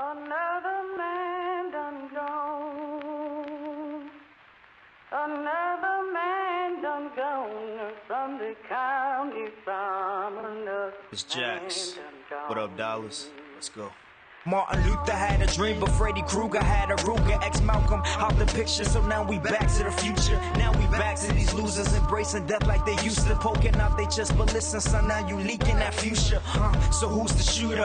Another man done gone. Another man done gone from the county from another. It's Jax. What up, Dallas? Let's go. Martin Luther had a dream, but Freddy Krueger had a Ruger. Ex-Malcolm out the picture, so now we back to the future. Now we back to these losers embracing death like they used to. Poking out they chest, but listen, son, now you leaking that future. So who's the shooter?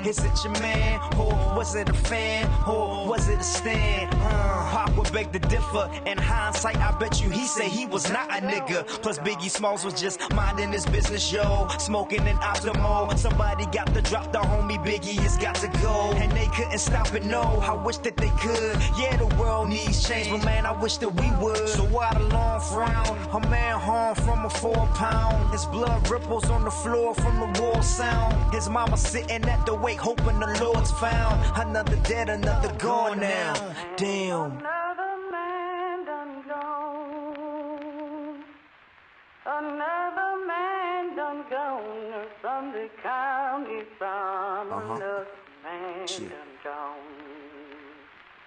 Is it your man? Or was it a fan? Or was it a stand? Pac would beg to differ. In hindsight, I bet you he said he was not a nigga. Plus Biggie Smalls was just minding his business, yo. Smoking an Optimo. Somebody got to drop the homie Biggie, it's got to go. And they couldn't stop it, no, I wish that they could. Yeah, the world needs change, but man, I wish that we would. So why the long frown? A man harmed from a 4 pound. His blood ripples on the floor from the war sound. His mama sitting at the wake, hoping the Lord's found. Another dead, another gone now. Damn. Another man done gone. Another man done gone from the county from another.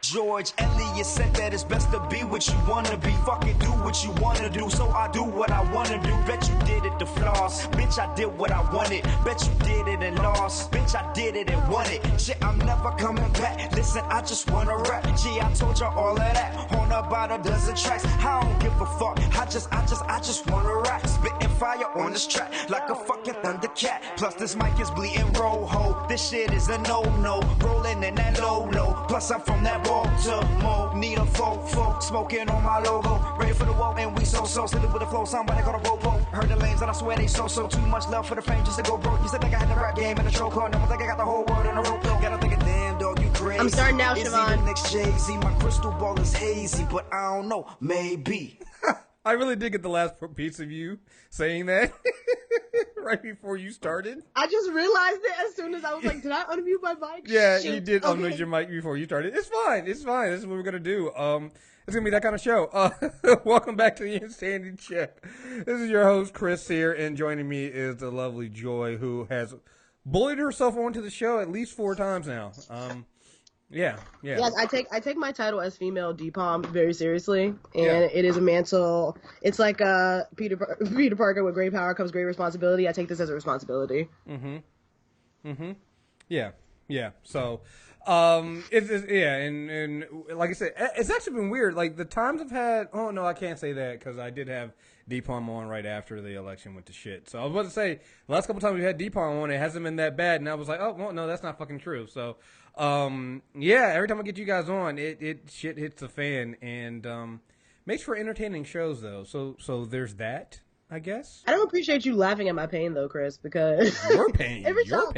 George Eliot said that it's best to be what you wanna be. Fucking do what you wanna do, so I do what I wanna do. Bet you did it to floss, bitch, I did what I wanted. Bet you did it and lost, bitch, I did it and won it. Shit, I'm never coming back. Listen, I just wanna rap. Gee, I told you all of that on about a dozen tracks. I don't give a fuck. I just wanna rap. Spitting fire on this track like a fucking Thundercat. Plus this mic is bleeding rojo. This shit is a no-no. Rolling in that low-low. Plus I'm from that Baltimore. Need a folk smoking on my logo. Ready for the wall and we so sitting with the flow. Somebody got a ropo. Heard the lanes and I swear they so too much love for the fame just to go broke. You said think I had the rap game in the choke card. Now I think I got the whole world in a rope. Gotta think of damn dog, you crazy. I'm starting now, Is he Siobhan. the next Jay-Z? My crystal ball is hazy, but I don't know. Maybe. I really did get the last piece of you saying that right before you started. I just realized it as soon as I was like, did I unmute my mic? Yeah, Shit. you did Okay. unmute your mic before you started. It's fine. This is what we're going to do. It's going to be that kind of show. Welcome back to the Insanity Check. This is your host, Chris, here, and joining me is the lovely Joy, who has bullied herself onto the show at least 4 times now. Yeah. Yes, I take my title as female DPOM very seriously, and it is a mantle. It's like Peter Parker, with great power comes great responsibility. I take this as a responsibility. Yeah. So, and like I said, it's actually been weird. Like the times I've had. Oh no, I can't say that because I did have DPOM on right after the election went to shit. So I was about to say the last couple times we had DPOM on, it hasn't been that bad, and I was like, oh well, no, that's not fucking true. So, every time I get you guys on, it shit hits the fan, and makes for entertaining shows though. So there's that. I guess. I don't appreciate you laughing at my pain though, Chris, because your pain. every time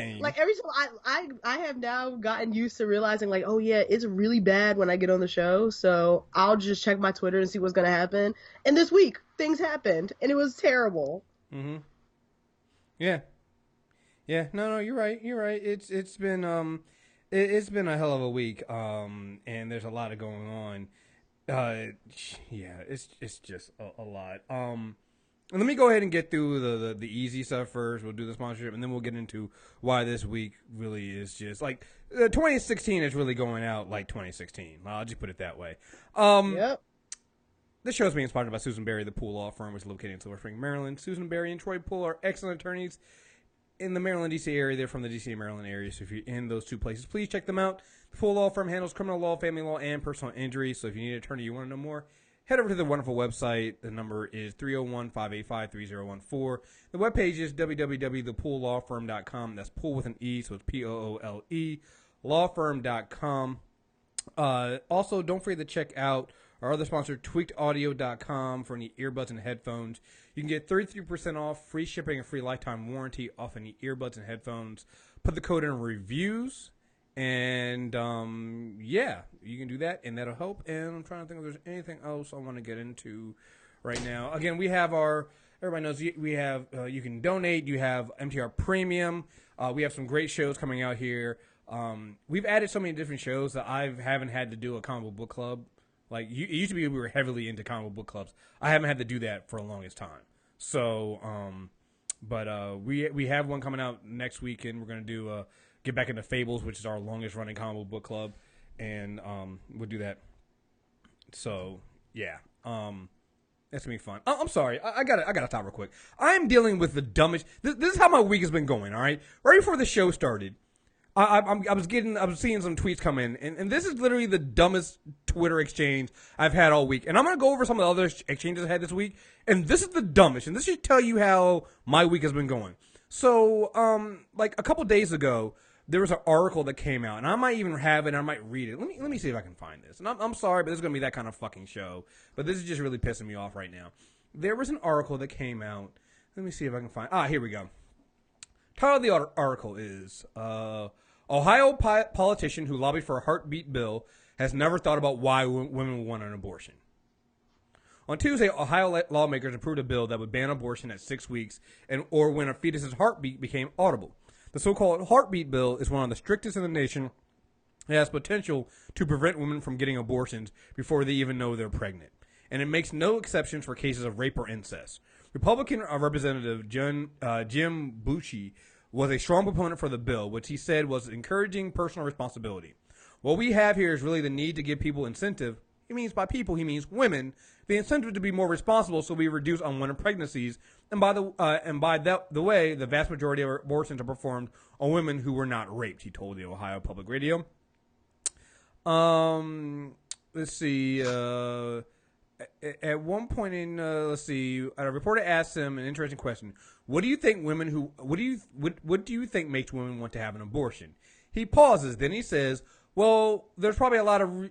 I have now gotten used to realizing like, oh yeah, it's really bad when I get on the show, so I'll just check my Twitter and see what's gonna happen. And this week, things happened, and it was terrible. Yeah. No, you're right. It's been it's been a hell of a week. And there's a lot of going on. It's just a lot. Let me go ahead and get through the easy stuff first. We'll do the sponsorship, and then we'll get into why this week really is just like 2016 is really going out like 2016. I'll just put it that way. Yep. This show is being sponsored by Susan Berry, the Pool Law Firm, which is located in Silver Spring, Maryland. Susan Berry and Troy Pool are excellent attorneys in the Maryland, D.C. area. They're from the D.C. and Maryland area, so if you're in those two places, please check them out. The Pool Law Firm handles criminal law, family law, and personal injury, so if you need an attorney, you want to know more, head over to the wonderful website. The number is 301-585-3014. The webpage is www.thepoollawfirm.com. That's pool with an E, so it's Poole, lawfirm.com. Also, don't forget to check out our other sponsor, tweakedaudio.com, for any earbuds and headphones. You can get 33% off, free shipping, and free lifetime warranty off any earbuds and headphones. Put the code in reviews. And, you can do that, and that'll help. And I'm trying to think if there's anything else I want to get into right now. Again, we have everybody knows we have, you can donate. You have MTR Premium. We have some great shows coming out here. We've added so many different shows that I haven't had to do a comic book club. Like, it used to be we were heavily into comic book clubs. I haven't had to do that for the longest time. So, we have one coming out next week, and we're going to do get back into Fables, which is our longest running comic book club, and we'll do that. So yeah, that's gonna be fun. I'm sorry, I gotta stop real quick. I am dealing with the dumbest. This is how my week has been going. All right, right before the show started, I was seeing some tweets come in, and this is literally the dumbest Twitter exchange I've had all week. And I'm gonna go over some of the other exchanges I had this week, and this is the dumbest. And this should tell you how my week has been going. So, like a couple days ago, there was an article that came out, and I might even have it, and I might read it. Let me see if I can find this. And I'm sorry, but this is going to be that kind of fucking show. But this is just really pissing me off right now. There was an article that came out. Let me see if I can find. Here we go. Title of the article is, Ohio politician who lobbied for a heartbeat bill has never thought about why women want an abortion. On Tuesday, Ohio lawmakers approved a bill that would ban abortion at 6 weeks or when a fetus's heartbeat became audible. The so-called heartbeat bill is one of the strictest in the nation. It has potential to prevent women from getting abortions before they even know they're pregnant. And it makes no exceptions for cases of rape or incest. Republican Representative Jim Bucci was a strong proponent for the bill, which he said was encouraging personal responsibility. What we have here is really the need to give people incentive. He means by people, he means women, the incentive to be more responsible so we reduce unwanted pregnancies. And by the way, the vast majority of abortions are performed on women who were not raped, he told the Ohio Public Radio. Let's see. At one point in, a reporter asked him an interesting question. What do you think makes women want to have an abortion? He pauses. Then he says, well, there's probably a lot of,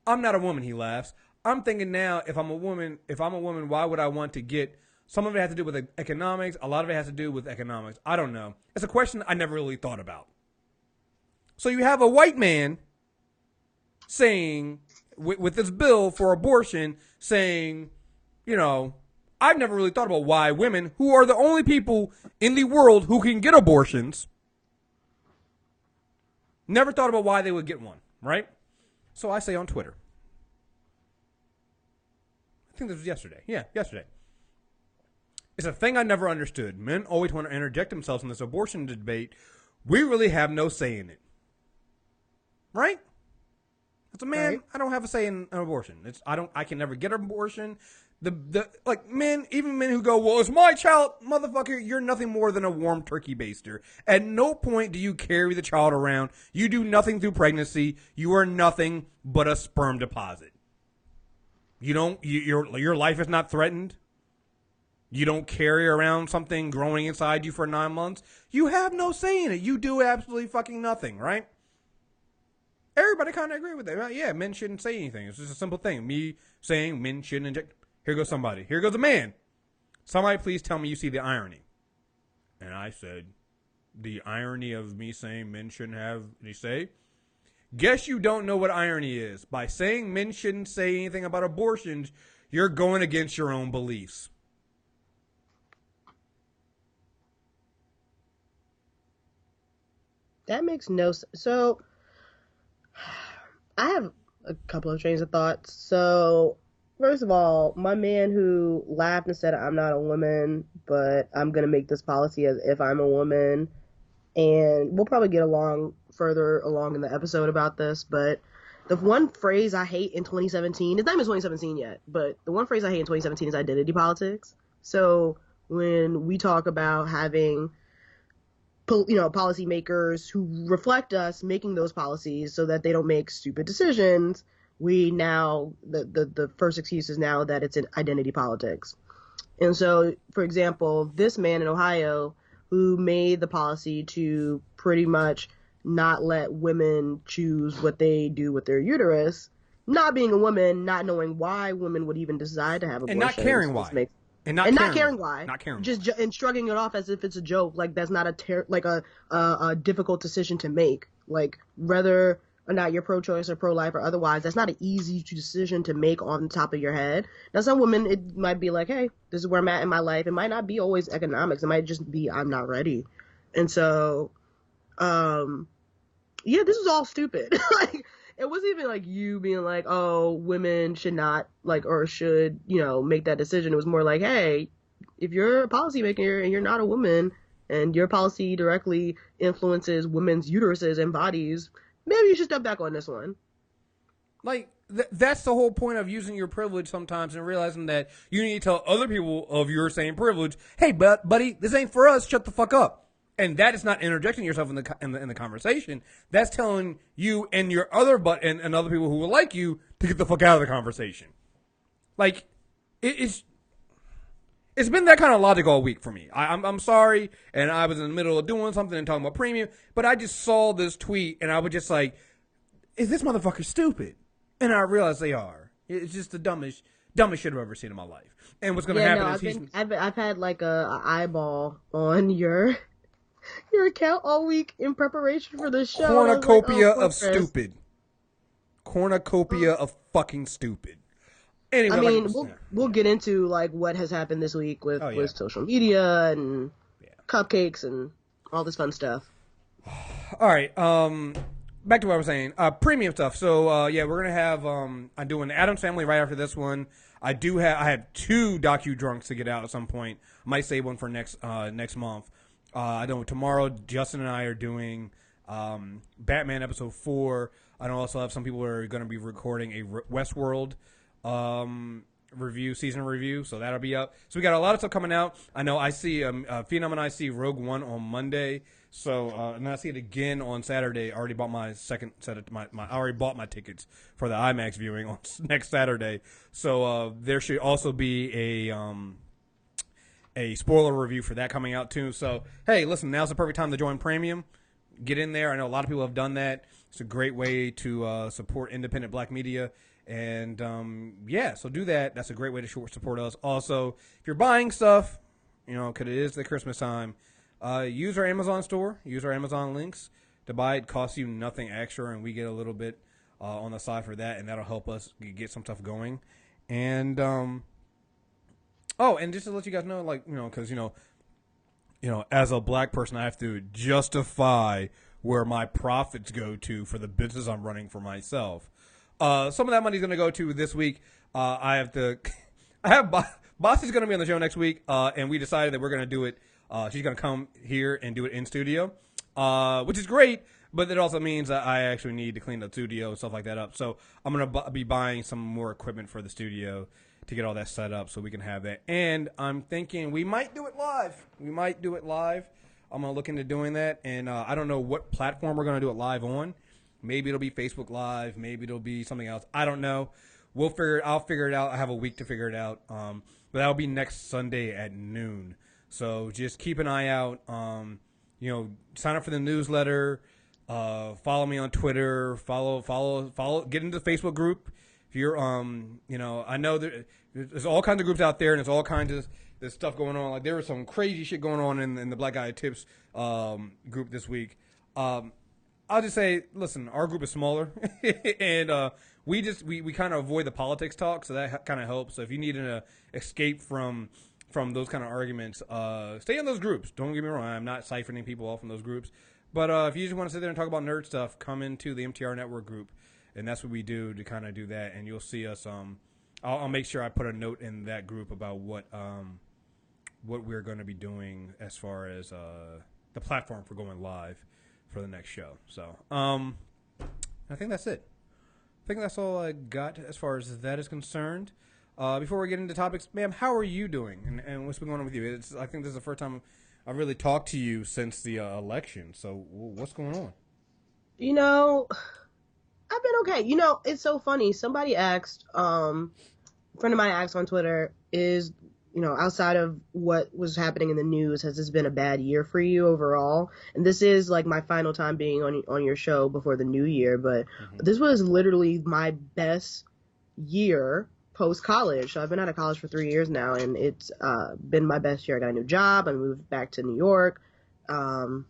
I'm not a woman, he laughs. I'm thinking now, if I'm a woman, why would I want to get, some of it has to do with economics. A lot of it has to do with economics. I don't know. It's a question I never really thought about. So you have a white man saying, with this bill for abortion, saying, you know, I've never really thought about why women, who are the only people in the world who can get abortions, never thought about why they would get one, right? So I say on Twitter. I think this was yesterday. Yeah, yesterday. It's a thing I never understood. Men always want to interject themselves in this abortion debate. We really have no say in it. Right? As a man, right. I don't have a say in an abortion. I can never get an abortion. Even men who go, well, it's my child, motherfucker, you're nothing more than a warm turkey baster. At no point do you carry the child around. You do nothing through pregnancy. You are nothing but a sperm deposit. Your life is not threatened. You don't carry around something growing inside you for 9 months. You have no say in it. You do absolutely fucking nothing, right? Everybody kind of agree with that. Yeah, men shouldn't say anything. It's just a simple thing. Me saying men shouldn't inject. Here goes somebody. Here goes a man. Somebody please tell me you see the irony. And I said, the irony of me saying men shouldn't have any say? Guess you don't know what irony is. By saying men shouldn't say anything about abortions, you're going against your own beliefs. That makes no sense. So, I have a couple of trains of thoughts. So, first of all, my man who laughed and said, I'm not a woman, but I'm going to make this policy as if I'm a woman. And we'll probably get further along in the episode about this. But the one phrase I hate in 2017, it's not even 2017 yet, but the one phrase I hate in 2017 is identity politics. So when we talk about having, policymakers who reflect us making those policies so that they don't make stupid decisions, we now, the first excuse is now that it's an identity politics. And so, for example, this man in Ohio who made the policy to pretty much not let women choose what they do with their uterus, not being a woman, not knowing why women would even decide to have abortions. And not caring why. And not caring why. Not caring. Just and shrugging it off as if it's a joke. Like, that's not a difficult decision to make. Like, whether or not you're pro-choice or pro-life or otherwise, that's not an easy decision to make on the top of your head. Now, some women, it might be like, hey, this is where I'm at in my life. It might not be always economics. It might just be I'm not ready. And so, yeah, this is all stupid. Like, it wasn't even like you being like, oh, women should not, like, or should, make that decision. It was more like, hey, if you're a policymaker and you're not a woman, and your policy directly influences women's uteruses and bodies, maybe you should step back on this one. Like, that's the whole point of using your privilege sometimes and realizing that you need to tell other people of your same privilege, hey, buddy, this ain't for us, shut the fuck up. And that is not interjecting yourself in the conversation. That's telling you and your other and other people who will like you to get the fuck out of the conversation. Like, it's been that kind of logic all week for me. I'm sorry, and I was in the middle of doing something and talking about premium, but I just saw this tweet and I was just like, is this motherfucker stupid? And I realized they are. It's just the dumbest shit I've ever seen in my life. And what's going to happen is I've had like a eyeball on your account all week in preparation for the show. Cornucopia of stupid. Cornucopia of fucking stupid. Anyway, I mean, we'll get into like what has happened this week with social media and cupcakes and all this fun stuff. All right. Back to what I was saying. Premium stuff. So we're gonna have I'm doing Addams Family right after this one. I have 2 docu-drunks to get out at some point. I might save one for next month. I know tomorrow Justin and I are doing Batman episode 4. I know also have some people who are going to be recording a Westworld season review, so that'll be up. So we got a lot of stuff coming out. I know I see Phenom and I see Rogue One on Monday. So and I see it again on Saturday. I already bought my second set of I already bought my tickets for the IMAX viewing on next Saturday. So there should also be a spoiler review for that coming out too. So hey, listen, now's the perfect time to join Premium. Get in there. I know a lot of people have done that. It's a great way to support independent Black media. And so do that. That's a great way to support us. Also, if you're buying stuff, because it is the Christmas time. Use our Amazon store. Use our Amazon links to buy. It costs you nothing extra, and we get a little bit on the side for that, and that'll help us get some stuff going. And and just to let you guys know, because as a Black person, I have to justify where my profits go to for the business I'm running for myself. Some of that money is going to go to this week. Boss is going to be on the show next week, and we decided that we're going to do it. She's going to come here and do it in studio, which is great, but it also means that I actually need to clean the studio and stuff like that up. So I'm going to be buying some more equipment for the studio to get all that set up so we can have that. And I'm thinking we might do it live. I'm going to look into doing that, and I don't know what platform we're going to do it live on. Maybe it'll be Facebook Live. Maybe it'll be something else. I don't know. I'll figure it out. I have a week to figure it out. But that'll be next Sunday at noon. So just keep an eye out. Sign up for the newsletter. Follow me on Twitter. Follow. Get into the Facebook group. If you're, I know there's all kinds of groups out there, and there's all kinds of there's stuff going on. Like there was some crazy shit going on in the Black Guy Tips group this week. I'll just say, listen, our group is smaller, and we kind of avoid the politics talk, so that kind of helps. So if you need an escape from those kind of arguments, stay in those groups. Don't get me wrong, I'm not siphoning people off from those groups. But if you just want to sit there and talk about nerd stuff, come into the MTR Network group, and that's what we do to kind of do that. And you'll see us. I'll make sure I put a note in that group about what we're going to be doing as far as the platform for going live for the next show. So I think that's it. I think that's all I got as far as that is concerned. Before we get into topics, ma'am, how are you doing? And what's been going on with you? I think this is the first time I've really talked to you since the election. So what's going on? I've been okay. It's so funny. Somebody asked, a friend of mine asked on Twitter, outside of what was happening in the news, has this been a bad year for you overall? And this is like my final time being on your show before the new year, but this was literally my best year post-college. So I've been out of college for 3 years now, and it's been my best year. I got a new job. I moved back to New York. I'm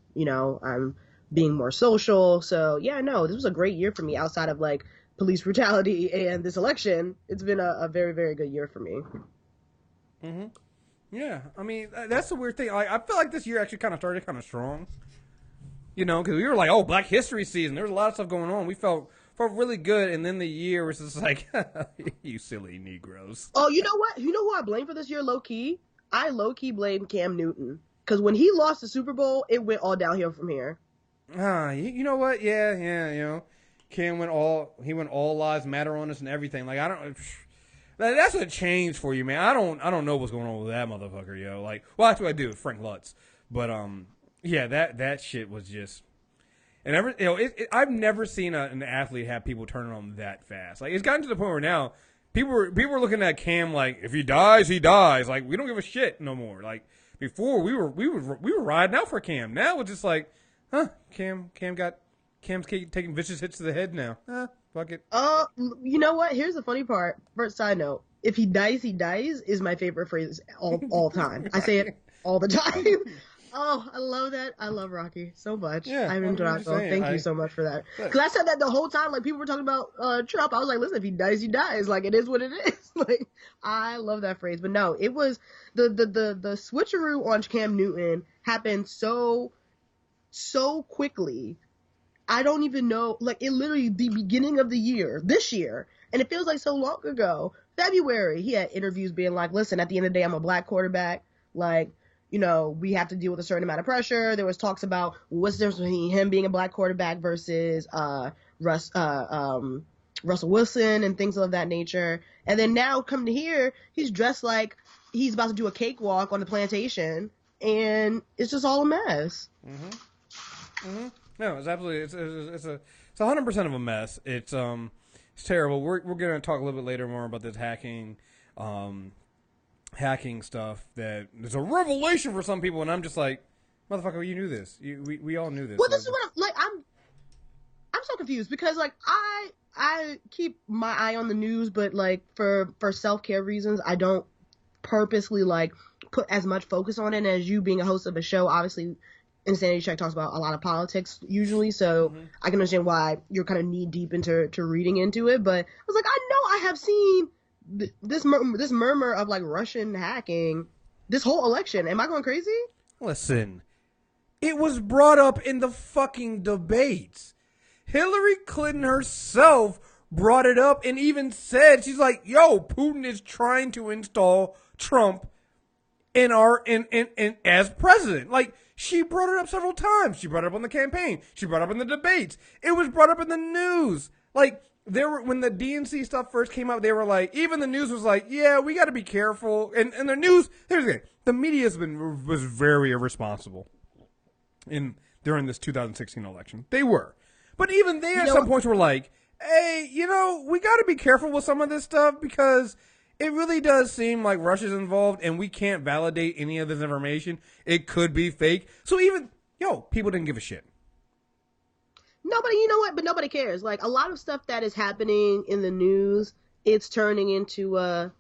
being more social. So yeah, no, this was a great year for me outside of like police brutality and this election. It's been a very, very good year for me. Mm-hmm. Yeah, I mean, that's the weird thing. I feel like this year actually kind of started kind of strong. Because we were like, oh, Black History season. There was a lot of stuff going on. We felt really good, and then the year was just like, you silly Negroes. Oh, you know what? You know who I blame for this year, low-key? I low-key blame Cam Newton. Because when he lost the Super Bowl, it went all downhill from here. You know what? Yeah. You know, Cam went all lives matter on us and everything. Like, I don't. That's a change for you, man. I don't know what's going on with that motherfucker, yo. Like, well, that's what I do with Frank Lutz. But yeah, that shit was just. And I've never seen an athlete have people turn on that fast. Like, it's gotten to the point where now people were looking at Cam like, if he dies, he dies. Like, we don't give a shit no more. Like, before we were riding out for Cam. Now it's just like, Cam's taking vicious hits to the head now. Fuck it. You know what? Here's the funny part. First side note: if he dies, is my favorite phrase all time. I say it all the time. Oh, I love that. I love Rocky so much. Yeah, Ivan Drago. Thank you so much for that. Because I said that the whole time. Like, people were talking about Trump. I was like, listen, if he dies, he dies. Like, it is what it is. Like, I love that phrase. But no, it was the switcheroo on Cam Newton happened so quickly. I don't even know. Like, it literally the beginning of the year, this year, and it feels like so long ago. February, he had interviews being like, listen, at the end of the day, I'm a black quarterback. Like, you know, we have to deal with a certain amount of pressure. There was talks about what's the difference between him being a black quarterback versus Russell Wilson and things of that nature. And then now come to here, he's dressed like he's about to do a cakewalk on the plantation, and it's just all a mess. No, it's absolutely it's 100% of a mess. It's terrible. We're gonna talk a little bit later more about this hacking stuff that is a revelation for some people, and I'm just like, motherfucker, you knew this. We all knew this. Well, this is what I'm so confused because like I keep my eye on the news, but like for self-care reasons, I don't purposely like put as much focus on it as you being a host of a show. Obviously, Insanity Check talks about a lot of politics usually, so I can understand why you're kind of knee deep into reading into it. But I was like, I know I have seen this murmur of like Russian hacking this whole election. Am I going crazy? Listen, it was brought up in the fucking debates. Hillary Clinton herself brought it up and even said, she's like, yo, Putin is trying to install Trump in as president. Like, she brought it up several times. She brought it up on the campaign. She brought it up in the debates. It was brought up in the news. Like, when the DNC stuff first came out, they were like, even the news was like, yeah, we got to be careful. And the news, here's the thing, the media was very irresponsible during this 2016 election. They were. But even they at some points were like, hey, you know, we got to be careful with some of this stuff because it really does seem like Russia's involved and we can't validate any of this information. It could be fake. So even, people didn't give a shit. Nobody, you know what? But nobody cares. Like, a lot of stuff that is happening in the news, it's turning into,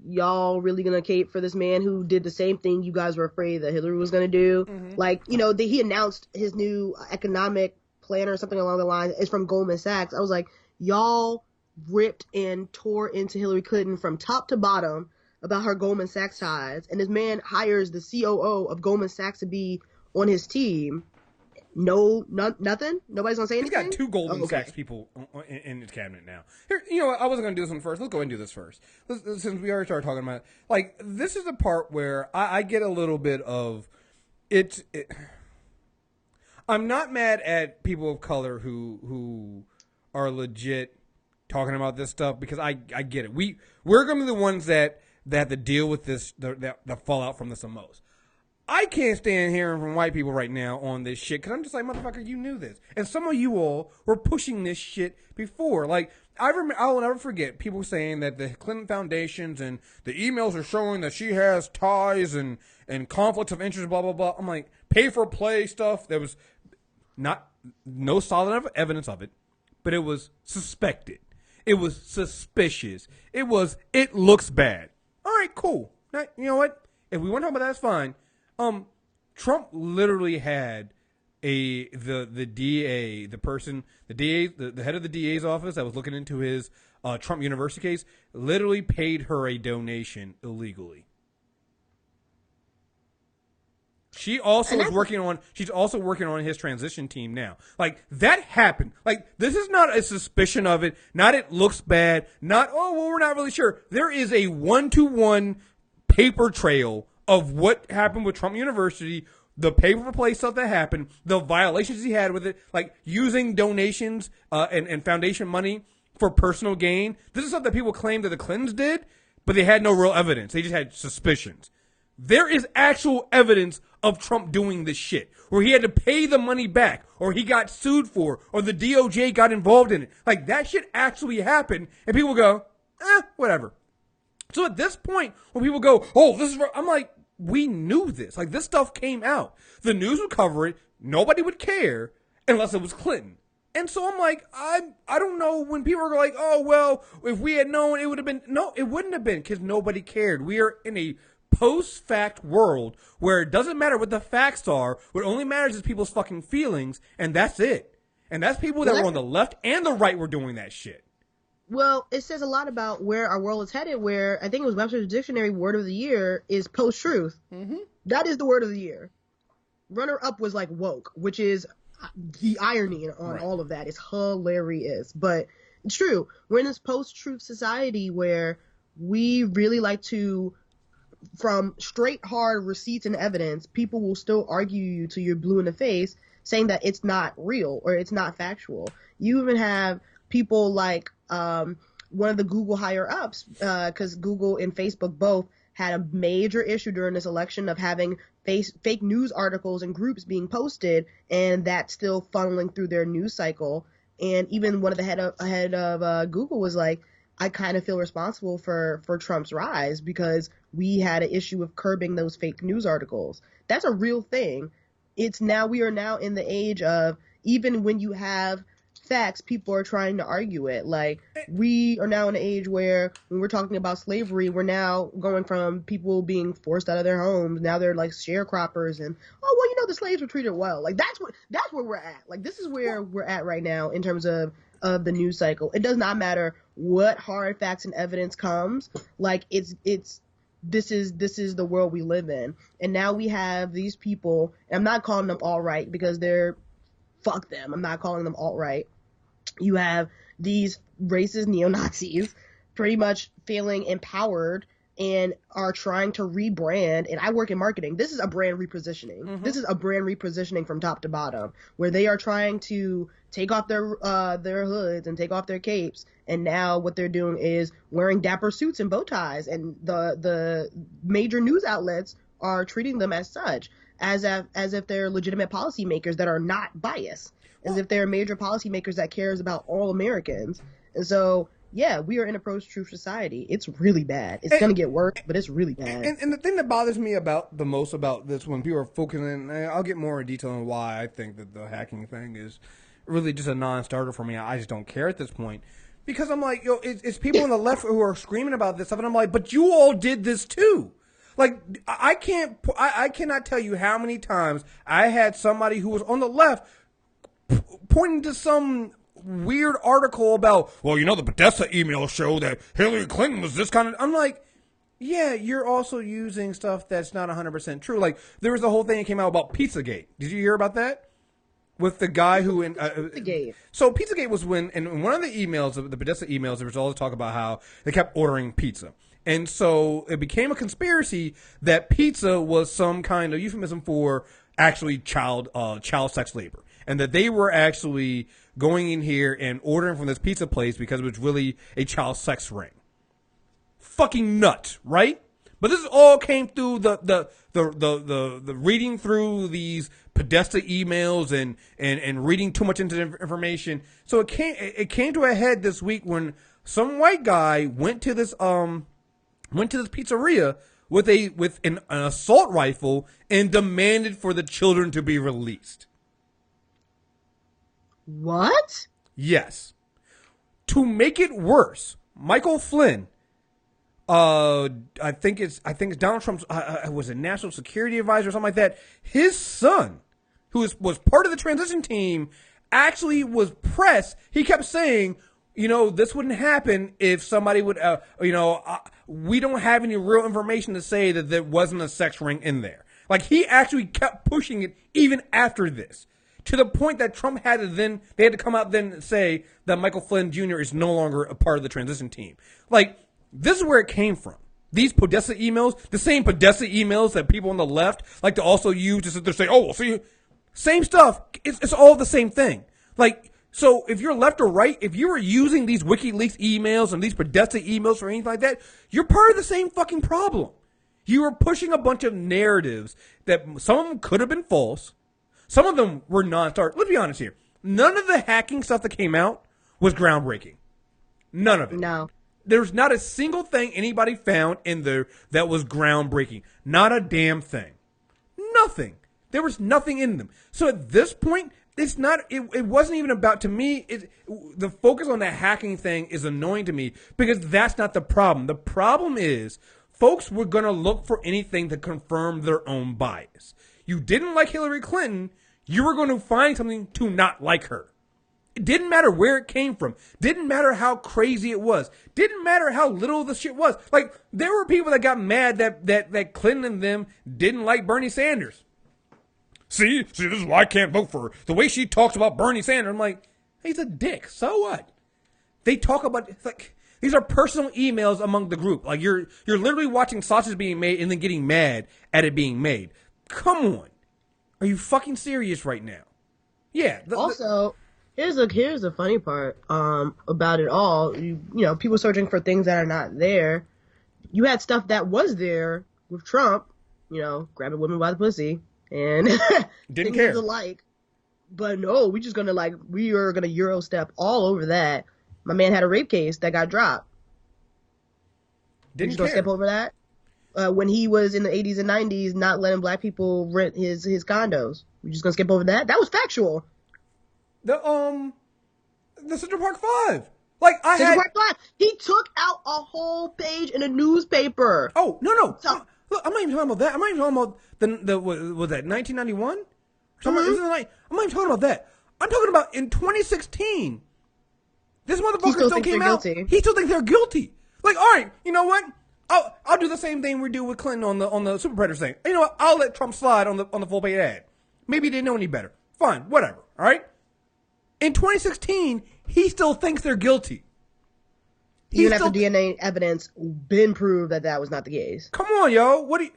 y'all really gonna cape for this man who did the same thing you guys were afraid that Hillary was gonna do. Mm-hmm. Like, he announced his new economic plan or something along the lines. It's from Goldman Sachs. I was like, y'all ripped and tore into Hillary Clinton from top to bottom about her Goldman Sachs ties, and this man hires the COO of Goldman Sachs to be on his team. Nothing? Nobody's gonna say anything? He's got two Goldman Sachs people in his cabinet now. Here, I wasn't gonna do this one first. Let's go ahead and do this first. Since we already started talking about it. Like, this is the part where I get a little bit of it. I'm not mad at people of color who are legit talking about this stuff because I get it. We're gonna be the ones that have to deal with this, the fallout from this the most. I can't stand hearing from white people right now on this shit because I'm just like, motherfucker, you knew this. And some of you all were pushing this shit before. Like, I will never forget people saying that the Clinton Foundations and the emails are showing that she has ties and conflicts of interest, blah, blah, blah. I'm like, pay for play stuff. There was no solid evidence of it, but it was suspected. It was suspicious. It looks bad. All right, cool. Now, you know what? If we want to talk about that, that's fine. Trump literally had the DA, the head of the DA's office that was looking into his Trump University case, literally paid her a donation illegally. She's also working on his transition team now. Like, that happened. Like, this is not a suspicion of it. Not it looks bad. Not, we're not really sure. There is a 1-to-1 paper trail of what happened with Trump University, the pay-for-play stuff that happened, the violations he had with it, like using donations and foundation money for personal gain. This is stuff that people claim that the Clintons did, but they had no real evidence. They just had suspicions. There is actual evidence of Trump doing this shit, where he had to pay the money back, or he got sued for, or the DOJ got involved in it. Like, that shit actually happened, and people go, whatever. So at this point, when people go, oh, this is, I'm like, we knew this. Like, this stuff came out. The news would cover it. Nobody would care unless it was Clinton. And so I'm like, I don't know, when people are like, oh, well, if we had known, it would have been. No, it wouldn't have been, because nobody cared. We are in a post-fact world where it doesn't matter what the facts are. What only matters is people's fucking feelings, and that's it. And that's people that were on the left and the right were doing that shit. Well, it says a lot about where our world is headed, where I think it was Webster's Dictionary word of the year is post-truth. Mm-hmm. That is the word of the year. Runner-up was like woke, which is the irony on all of that. It's hilarious. But it's true. We're in this post-truth society where we really like to, from straight hard receipts and evidence, people will still argue you till you're blue in the face, saying that it's not real or it's not factual. You even have people like one of the Google higher ups, because Google and Facebook both had a major issue during this election of having fake news articles and groups being posted, and that's still funneling through their news cycle. And even one of the head of Google was like, I kind of feel responsible for Trump's rise because we had an issue of curbing those fake news articles. That's a real thing. We are now in the age of, even when you have facts, people are trying to argue it. Like, we are now in an age where when we're talking about slavery, we're now going from people being forced out of their homes. Now they're like sharecroppers and, oh, well, the slaves were treated well. Like, that's where we're at. Like, this is where we're at right now in terms of the news cycle. It does not matter what hard facts and evidence comes. Like, this is the world we live in. And now we have these people, and I'm not calling them alt-right because fuck them. I'm not calling them alt-right. You have these racist neo-Nazis pretty much feeling empowered and are trying to rebrand. And I work in marketing. This is a brand repositioning. Mm-hmm. This is a brand repositioning from top to bottom, where they are trying to take off their hoods and take off their capes. And now what they're doing is wearing dapper suits and bow ties. And the major news outlets are treating them as such, as if they're legitimate policymakers that are not biased, as if they're major policymakers that cares about all Americans. And so, yeah, we are in a post-truth society. It's really bad. It's going to get worse, but it's really bad. And the thing that bothers me the most about this, when people are focusing, and I'll get more detail on why I think that the hacking thing is really just a non-starter for me. I just don't care at this point. Because I'm like, it's people on the left who are screaming about this stuff, and I'm like, but you all did this too. Like, I cannot tell you how many times I had somebody who was on the left pointing to some weird article about, well, the Podesta email show that Hillary Clinton was this kind of. I'm like, yeah, you're also using stuff that's not 100% true. Like, there was the whole thing that came out about Pizzagate. Did you hear about that? With the guy who Pizzagate. So Pizzagate was when, in one of the emails, the Podesta emails, there was all the talk about how they kept ordering pizza. And so it became a conspiracy that pizza was some kind of euphemism for actually child sex labor. And that they were actually going in here and ordering from this pizza place because it was really a child sex ring. Fucking nuts, right? But this all came through the reading through these Podesta emails and reading too much into the information. So it came to a head this week when some white guy went to this pizzeria with an assault rifle and demanded for the children to be released. What? Yes. To make it worse, Michael Flynn, I think it's Donald Trump's was a national security advisor or something like that. His son, who was part of the transition team, actually was pressed. He kept saying, this wouldn't happen if somebody would, we don't have any real information to say that there wasn't a sex ring in there. Like, he actually kept pushing it even after this, to the point that Trump they had to come out then and say that Michael Flynn Jr. is no longer a part of the transition team. Like, this is where it came from. these Podesta emails, the same Podesta emails that people on the left like to also use to sit there and say, oh, well, see, same stuff. It's all the same thing. Like, so if you're left or right, if you were using these WikiLeaks emails and these Podesta emails or anything like that, you're part of the same fucking problem. You were pushing a bunch of narratives that some of them could have been false. Some of them were non-start. Let's be honest here. None of the hacking stuff that came out was groundbreaking. None of it. No. There's not a single thing anybody found in there that was groundbreaking. Not a damn thing. Nothing. There was nothing in them. So at this point, it's not. It wasn't even about. To me, the focus on the hacking thing is annoying to me because that's not the problem. The problem is folks were gonna look for anything to confirm their own bias. You didn't like Hillary Clinton, you were going to find something to not like her. It didn't matter where it came from. Didn't matter how crazy it was. Didn't matter how little the shit was. Like, there were people that got mad that Clinton and them didn't like Bernie Sanders. See, this is why I can't vote for her. The way she talks about Bernie Sanders, I'm like, he's a dick. So what? They talk about, like, these are personal emails among the group. Like, you're literally watching sausage being made and then getting mad at it being made. Come on. Are you fucking serious right now? Yeah. Also, here's the funny part about it all. You know, people searching for things that are not there. You had stuff that was there with Trump, you know, grabbing women by the pussy and didn't care. Alike. But no, we are gonna Euro step all over that. My man had a rape case that got dropped. Didn't you just care. Gonna skip over that? When he was in the 80s and 90s, not letting black people rent his condos. We're just gonna skip over that? That was factual. The Central Park 5. Like, Central Park 5. He took out a whole page in a newspaper. Oh, no. So, Look, I'm not even talking about that. I'm not even talking about was that 1991? I'm not even talking about that. I'm talking about in 2016. This motherfucker still came out. Guilty. He still thinks they're guilty. Like, all right, you know what? I'll do the same thing we do with Clinton on the Super Predator thing. You know what? I'll let Trump slide on the full page ad. Maybe he didn't know any better. Fine, whatever. All right. In 2016, he still thinks they're guilty. Even after DNA evidence been proved that was not the case. Come on, yo. What do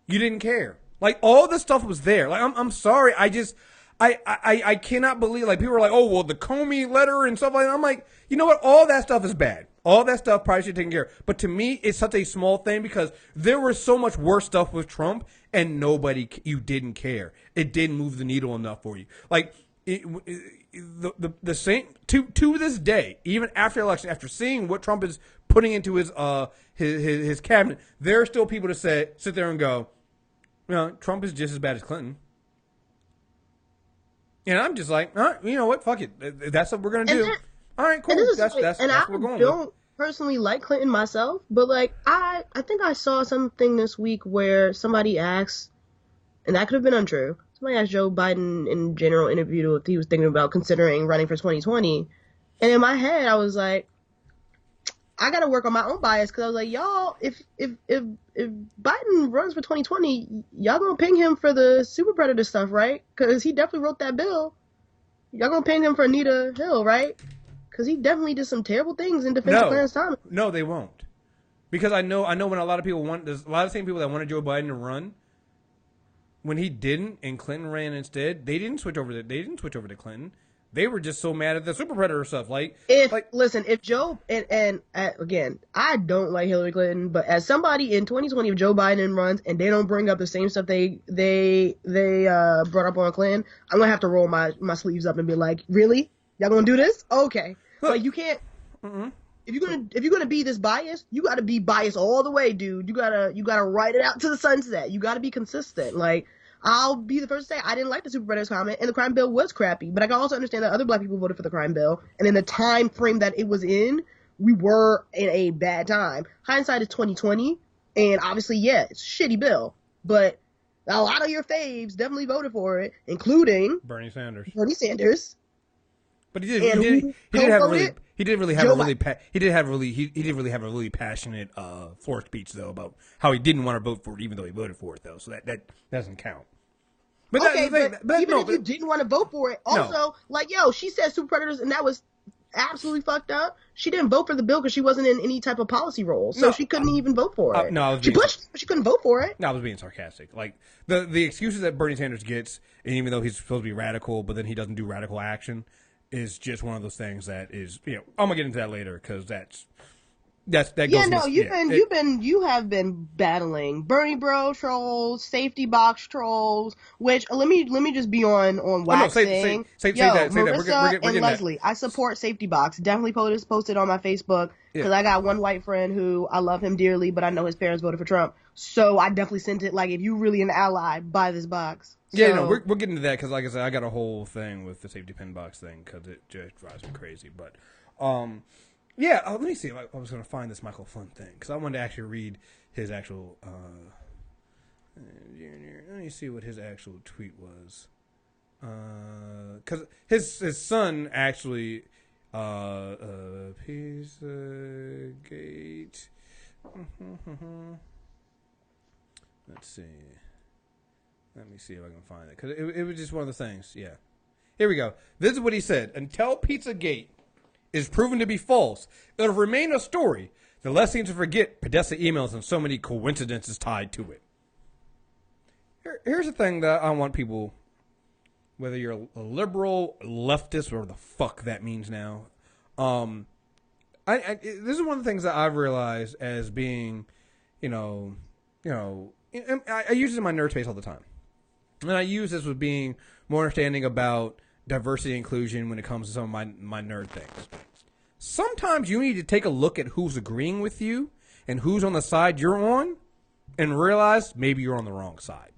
you didn't care? Like, all the stuff was there. Like, I'm sorry. I cannot believe, like, people are like, oh, well, the Comey letter and stuff like that. I'm like, you know what? All that stuff is bad. All that stuff probably should be taken care of. But to me, it's such a small thing because there was so much worse stuff with Trump and you didn't care. It didn't move the needle enough for you. Like, the same, to this day, even after the election, after seeing what Trump is putting into his cabinet, there are still people to sit there and go, you know, Trump is just as bad as Clinton. And I'm just like, all right, you know what? Fuck it. That's what we're going to do. All right, cool. That's what we're going with. I don't personally like Clinton myself, but, like, I think I saw something this week where somebody asked, and that could have been untrue, somebody asked Joe Biden in a general interview if he was thinking about considering running for 2020. And in my head, I was like, I got to work on my own bias because I was like, y'all, if Biden runs for 2020, y'all gonna ping him for the Super Predator stuff, right? Because he definitely wrote that bill. Y'all gonna ping him for Anita Hill, right? Because he definitely did some terrible things in defense of Clarence Thomas. No, they won't. Because I know when a lot of people there's a lot of the same people that wanted Joe Biden to run. When he didn't and Clinton ran instead, they didn't switch over to Clinton. They were just so mad at the Super Predator stuff. If Joe and again, I don't like Hillary Clinton, but as somebody in 2020, if Joe Biden runs and they don't bring up the same stuff they brought up on Clinton, I'm gonna have to roll my sleeves up and be like, really, y'all gonna do this? Okay, like you can't. Mm-hmm. If you're gonna be this biased, you gotta be biased all the way, dude. You gotta write it out to the sunset. You gotta be consistent. Like, I'll be the first to say I didn't like the Super Predators comment, and the crime bill was crappy. But I can also understand that other black people voted for the crime bill, and in the time frame that it was in, we were in a bad time. Hindsight is 2020, and obviously, yeah, it's a shitty bill. But a lot of your faves definitely voted for it, including Bernie Sanders. But he didn't really have a really passionate floor speech though about how he didn't want to vote for it, even though he voted for it though. So that doesn't count. But okay, but even if you didn't want to vote for it, also, like, yo, she said Super Predators, and that was absolutely fucked up. She didn't vote for the bill because she wasn't in any type of policy role, so she couldn't even vote for it. She pushed, but she couldn't vote for it. No, I was being sarcastic. Like the excuses that Bernie Sanders gets, and even though he's supposed to be radical, but then he doesn't do radical action, is just one of those things that is, I'm gonna get into that later because that goes. You have been battling Bernie Bro trolls, safety box trolls, which let me just be on waxing. Say that. Marissa and Leslie, I support safety box. Definitely posted on my Facebook because I got one white friend who I love him dearly, but I know his parents voted for Trump, so I definitely sent it. Like, if you really an ally, buy this box. We're getting to that because, like I said, I got a whole thing with the safety pin box thing because it just drives me crazy. But, let me see if I was going to find this Michael Flynn thing because I wanted to actually read his actual. Let me see what his actual tweet was, because his son actually, Pizzagate. Let's see. Let me see if I can find it. Because it was just one of the things. Yeah. Here we go. This is what he said. Until Pizzagate is proven to be false, it'll remain a story. The less seem to forget Podesta emails and so many coincidences tied to it. Here's the thing that I want people, whether you're a liberal, leftist, whatever the fuck that means now. This is one of the things that I've realized as being, I use it in my nerd space all the time. And I use this with being more understanding about diversity and inclusion when it comes to some of my nerd things. Sometimes you need to take a look at who's agreeing with you and who's on the side you're on and realize maybe you're on the wrong side.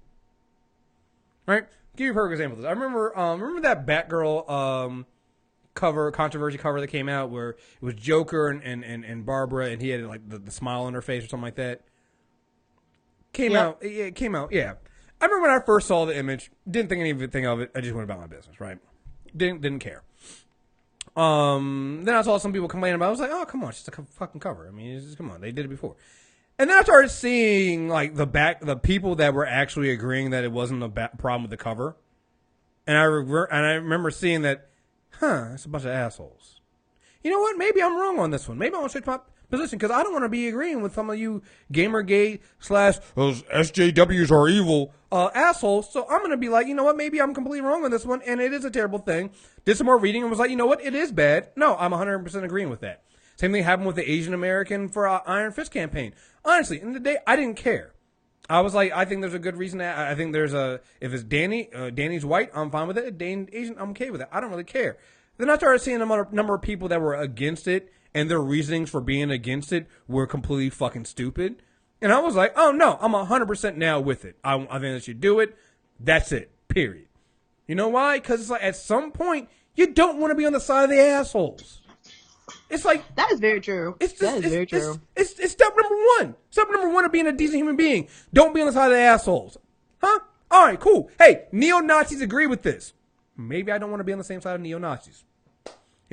Right? Give you a perfect example of this. I remember that Batgirl controversy cover that came out where it was Joker and Barbara and he had like the smile on her face or something like that. Came out. I remember when I first saw the image, didn't think anything of it. I just went about my business, right? Didn't care. Then I saw some people complaining about it. I was like, oh, come on, it's just a fucking cover. I mean, come on, they did it before. And then I started seeing like the people that were actually agreeing that it wasn't a problem with the cover. And I remember seeing that, it's a bunch of assholes. You know what? Maybe I'm wrong on this one. Maybe I want to switch my position because I don't want to be agreeing with some of you Gamergate / those SJWs are evil assholes. So I'm going to be like, you know what? Maybe I'm completely wrong on this one, and it is a terrible thing. Did some more reading and was like, you know what? It is bad. No, I'm 100% agreeing with that. Same thing happened with the Asian American for Iron Fist campaign. Honestly, in the day, I didn't care. I was like, I think there's a good reason. I think there's if it's Danny's white, I'm fine with it. Danny Asian, I'm okay with it. I don't really care. Then I started seeing a number of people that were against it. And their reasonings for being against it were completely fucking stupid. And I was like, oh, no, I'm 100% now with it. I think that you do it. That's it. Period. You know why? Because it's like at some point, you don't want to be on the side of the assholes. It's like... That is very true. It's very true. It's step number one. Step number one of being a decent human being. Don't be on the side of the assholes. Huh? All right, cool. Hey, neo-Nazis agree with this. Maybe I don't want to be on the same side of neo-Nazis.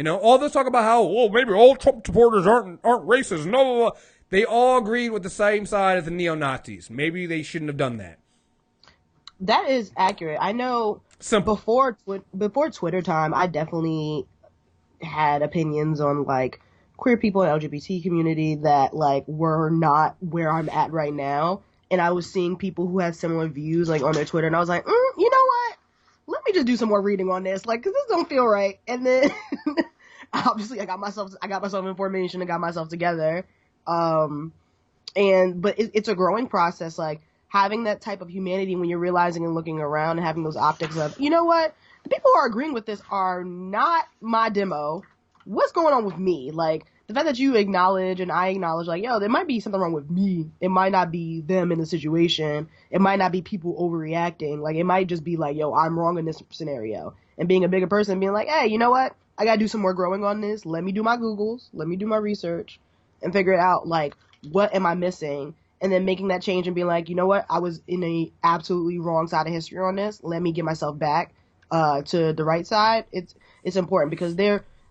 All this talk about how, maybe all Trump supporters aren't racist. No, they all agreed with the same side as the neo-Nazis. Maybe they shouldn't have done that. That is accurate. I know before Twitter time, I definitely had opinions on, like, queer people and LGBT community that, like, were not where I'm at right now. And I was seeing people who had similar views, like, on their Twitter. And I was like, you know what? Let me just do some more reading on this, like, because this don't feel right. And then obviously I got myself information and got myself together. But it's a growing process, like having that type of humanity when you're realizing and looking around and having those optics of, you know what, the people who are agreeing with this are not my demo. What's going on with me? Like, the fact that you acknowledge and I acknowledge, like, yo, there might be something wrong with me. It might not be them in the situation. It might not be people overreacting. Like, it might just be like, yo, I'm wrong in this scenario. And being a bigger person, being like, hey, you know what? I gotta do some more growing on this. Let me do my Googles. Let me do my research and figure it out, like, what am I missing? And then making that change and being like, you know what? I was in a absolutely wrong side of history on this. Let me get myself back to the right side. It's important because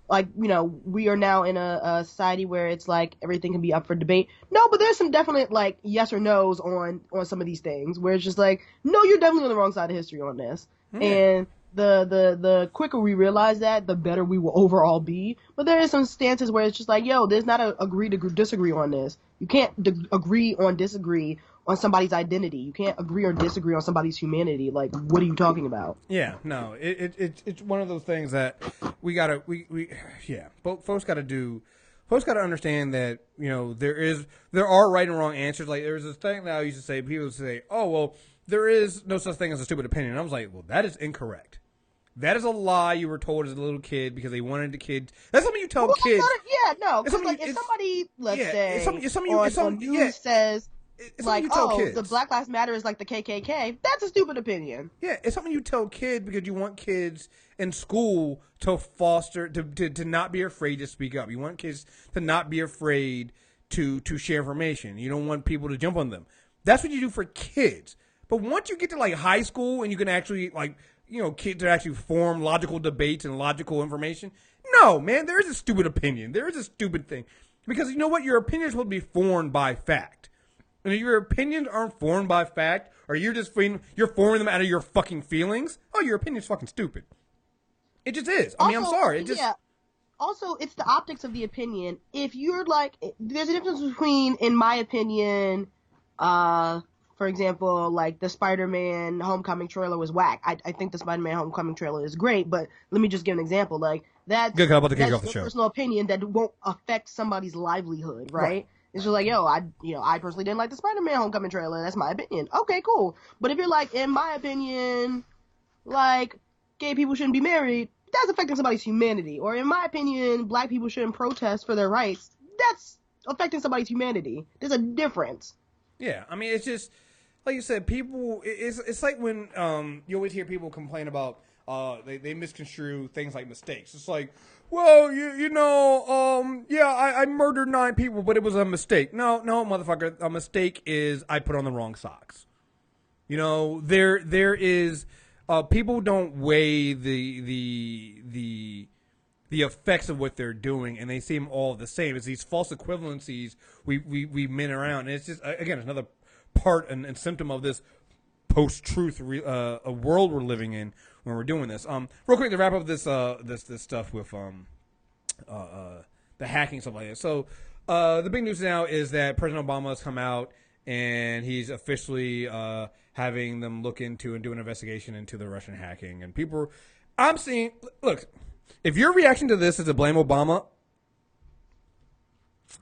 like, we are now in a society where it's like everything can be up for debate. No, but there's some definite, like, yes or no's on some of these things where it's just like, no, you're definitely on the wrong side of history on this. And the quicker we realize that, the better we will overall be. But there is some stances where it's just like, yo, there's not a agree to disagree on this. You can't agree on disagree on somebody's identity. You can't agree or disagree on somebody's humanity. Like, what are you talking about? Yeah, no, it's one of those things that we gotta folks gotta understand that, you know, there are right and wrong answers. Like, there's this thing that I used to say, people would say, oh, well, there is no such thing as a stupid opinion. And I was like, well, that is incorrect. That is a lie you were told as a little kid because they wanted the kids. That's something you tell kids. Because like, if somebody, let's say, on news says, like, oh, the Black Lives Matter is like the KKK, that's a stupid opinion. Yeah, it's something you tell kids because you want kids in school to foster, to not be afraid to speak up. You want kids to not be afraid to share information. You don't want people to jump on them. That's what you do for kids. But once you get to, like, high school and you can actually, like, you know, kids that actually form logical debates and logical information, no, man, there is a stupid opinion. There is a stupid thing. Because you know what? Your opinion is supposed to be formed by fact. And if your opinions aren't formed by fact, or you're forming them out of your fucking feelings, oh, your opinion's fucking stupid. It just is. I mean, I'm sorry. It just... Yeah. Also, it's the optics of the opinion. If you're like, there's a difference between, in my opinion, for example, like the Spider-Man Homecoming trailer was whack. I think the Spider-Man Homecoming trailer is great, but let me just give an example. Like, that's a personal opinion that won't affect somebody's livelihood, right? It's just like, yo, I personally didn't like the Spider-Man Homecoming trailer. That's my opinion. Okay, cool. But if you're like, in my opinion, like, gay people shouldn't be married, that's affecting somebody's humanity. Or in my opinion, black people shouldn't protest for their rights, that's affecting somebody's humanity. There's a difference. Yeah, I mean, it's just, like you said, people, it's like when you always hear people complain about they misconstrue things like mistakes. It's like, well, I murdered 9 people, but it was a mistake. No, motherfucker, a mistake is I put on the wrong socks. You know, there is people don't weigh the effects of what they're doing, and they seem all the same. It's these false equivalencies we min around, and it's just, again, it's another part and symptom of this post-truth a world we're living in when we're doing this. Real quick to wrap up this stuff with the hacking stuff like that. So the big news now is that President Obama has come out and he's officially having them look into and do an investigation into the Russian hacking. And people, I'm seeing, look, if your reaction to this is to blame Obama,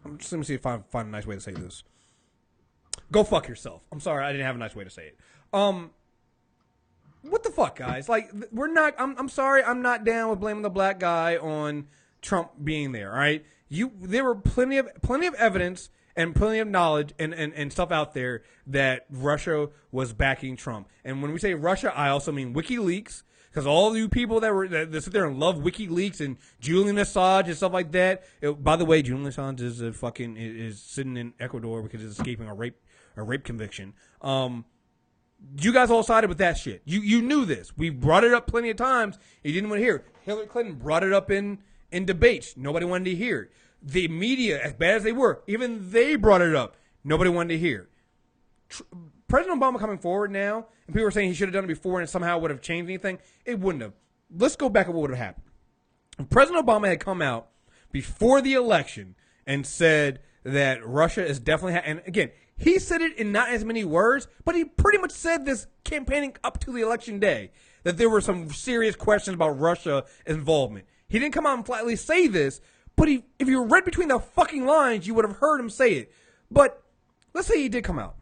let me see if I find a nice way to say this. Go fuck yourself. I'm sorry, I didn't have a nice way to say it. What the fuck, guys? Like, we're not. I'm sorry, I'm not down with blaming the black guy on Trump being there. All right, there were plenty of evidence and plenty of knowledge and stuff out there that Russia was backing Trump. And when we say Russia, I also mean WikiLeaks. Because all you people that sit there and love WikiLeaks and Julian Assange and stuff like that. By the way, Julian Assange is sitting in Ecuador because he's escaping a rape conviction. You guys all sided with that shit. You knew this. We brought it up plenty of times. You didn't want to hear it. Hillary Clinton brought it up in debates. Nobody wanted to hear it. The media, as bad as they were, even they brought it up. Nobody wanted to hear it. President Obama coming forward now, and people are saying he should have done it before and somehow would have changed anything. It wouldn't have. Let's go back at what would have happened. If President Obama had come out before the election and said that Russia is definitely, and again, he said it in not as many words, but he pretty much said this campaigning up to the election day, that there were some serious questions about Russia involvement. He didn't come out and flatly say this, but if you read between the fucking lines, you would have heard him say it. But let's say he did come out.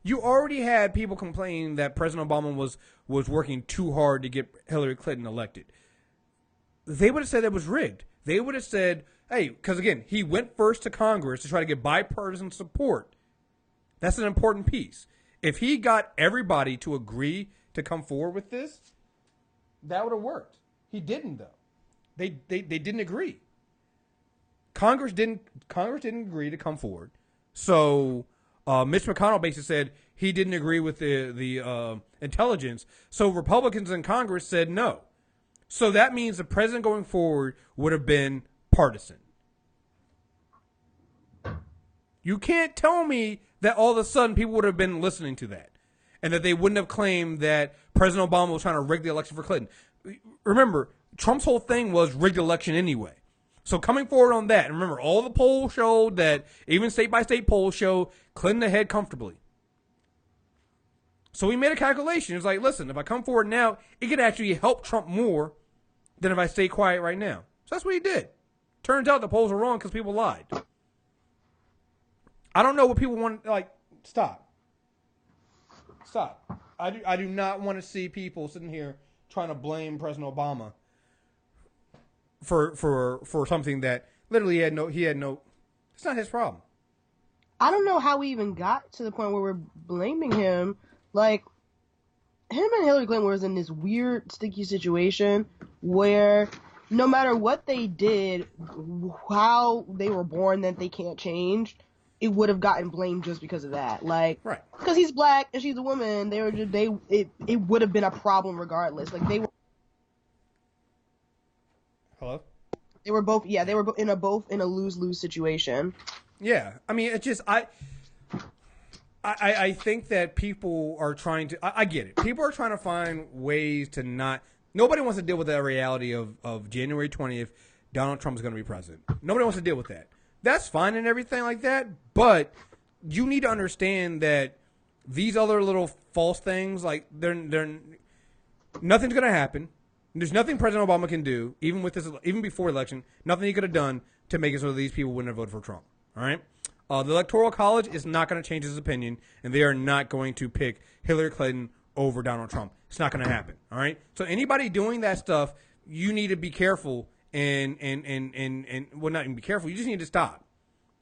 You already had people complaining that President Obama was working too hard to get Hillary Clinton elected. They would have said it was rigged. They would have said, hey, because again, he went first to Congress to try to get bipartisan support. That's an important piece. If he got everybody to agree to come forward with this, that would have worked. He didn't, though. They didn't agree. Congress didn't agree to come forward. So Mitch McConnell basically said he didn't agree with the intelligence. So Republicans in Congress said no. So that means the president going forward would have been partisan. You can't tell me that all of a sudden people would have been listening to that. and that they wouldn't have claimed that President Obama was trying to rig the election for Clinton. Remember, Trump's whole thing was rigged the election anyway. So coming forward on that, and remember, all the polls showed that, even state-by-state polls show Clinton ahead comfortably. So we made a calculation. It's like, listen, if I come forward now, it could actually help Trump more than if I stay quiet right now. So that's what he did. Turns out the polls were wrong because people lied. I don't know what people want. Like, stop. I do not want to see people sitting here trying to blame President Obama for something that literally he had no. It's not his problem. I don't know how we even got to the point where we're blaming him. Like, him and Hillary Clinton was in this weird, sticky situation where no matter what they did, how they were born, that they can't change, it would have gotten blamed just because of that. Like, right? Because he's black and she's a woman. It would have been a problem regardless. Like, they were. Hello? They were both in a lose-lose situation. Yeah. I mean, it's just, I think that people are trying to, I get it. People are trying to find ways to not, nobody wants to deal with that reality of January 20th, Donald Trump is going to be president. Nobody wants to deal with that. That's fine and everything like that, but you need to understand that these other little false things, like, they're nothing's going to happen. There's nothing President Obama can do, even before election, nothing he could have done to make it so that these people wouldn't have voted for Trump. All right? The Electoral College is not going to change his opinion, and they are not going to pick Hillary Clinton over Donald Trump. It's not going to happen. All right? So anybody doing that stuff, you need to be careful and well, not even be careful. You just need to stop.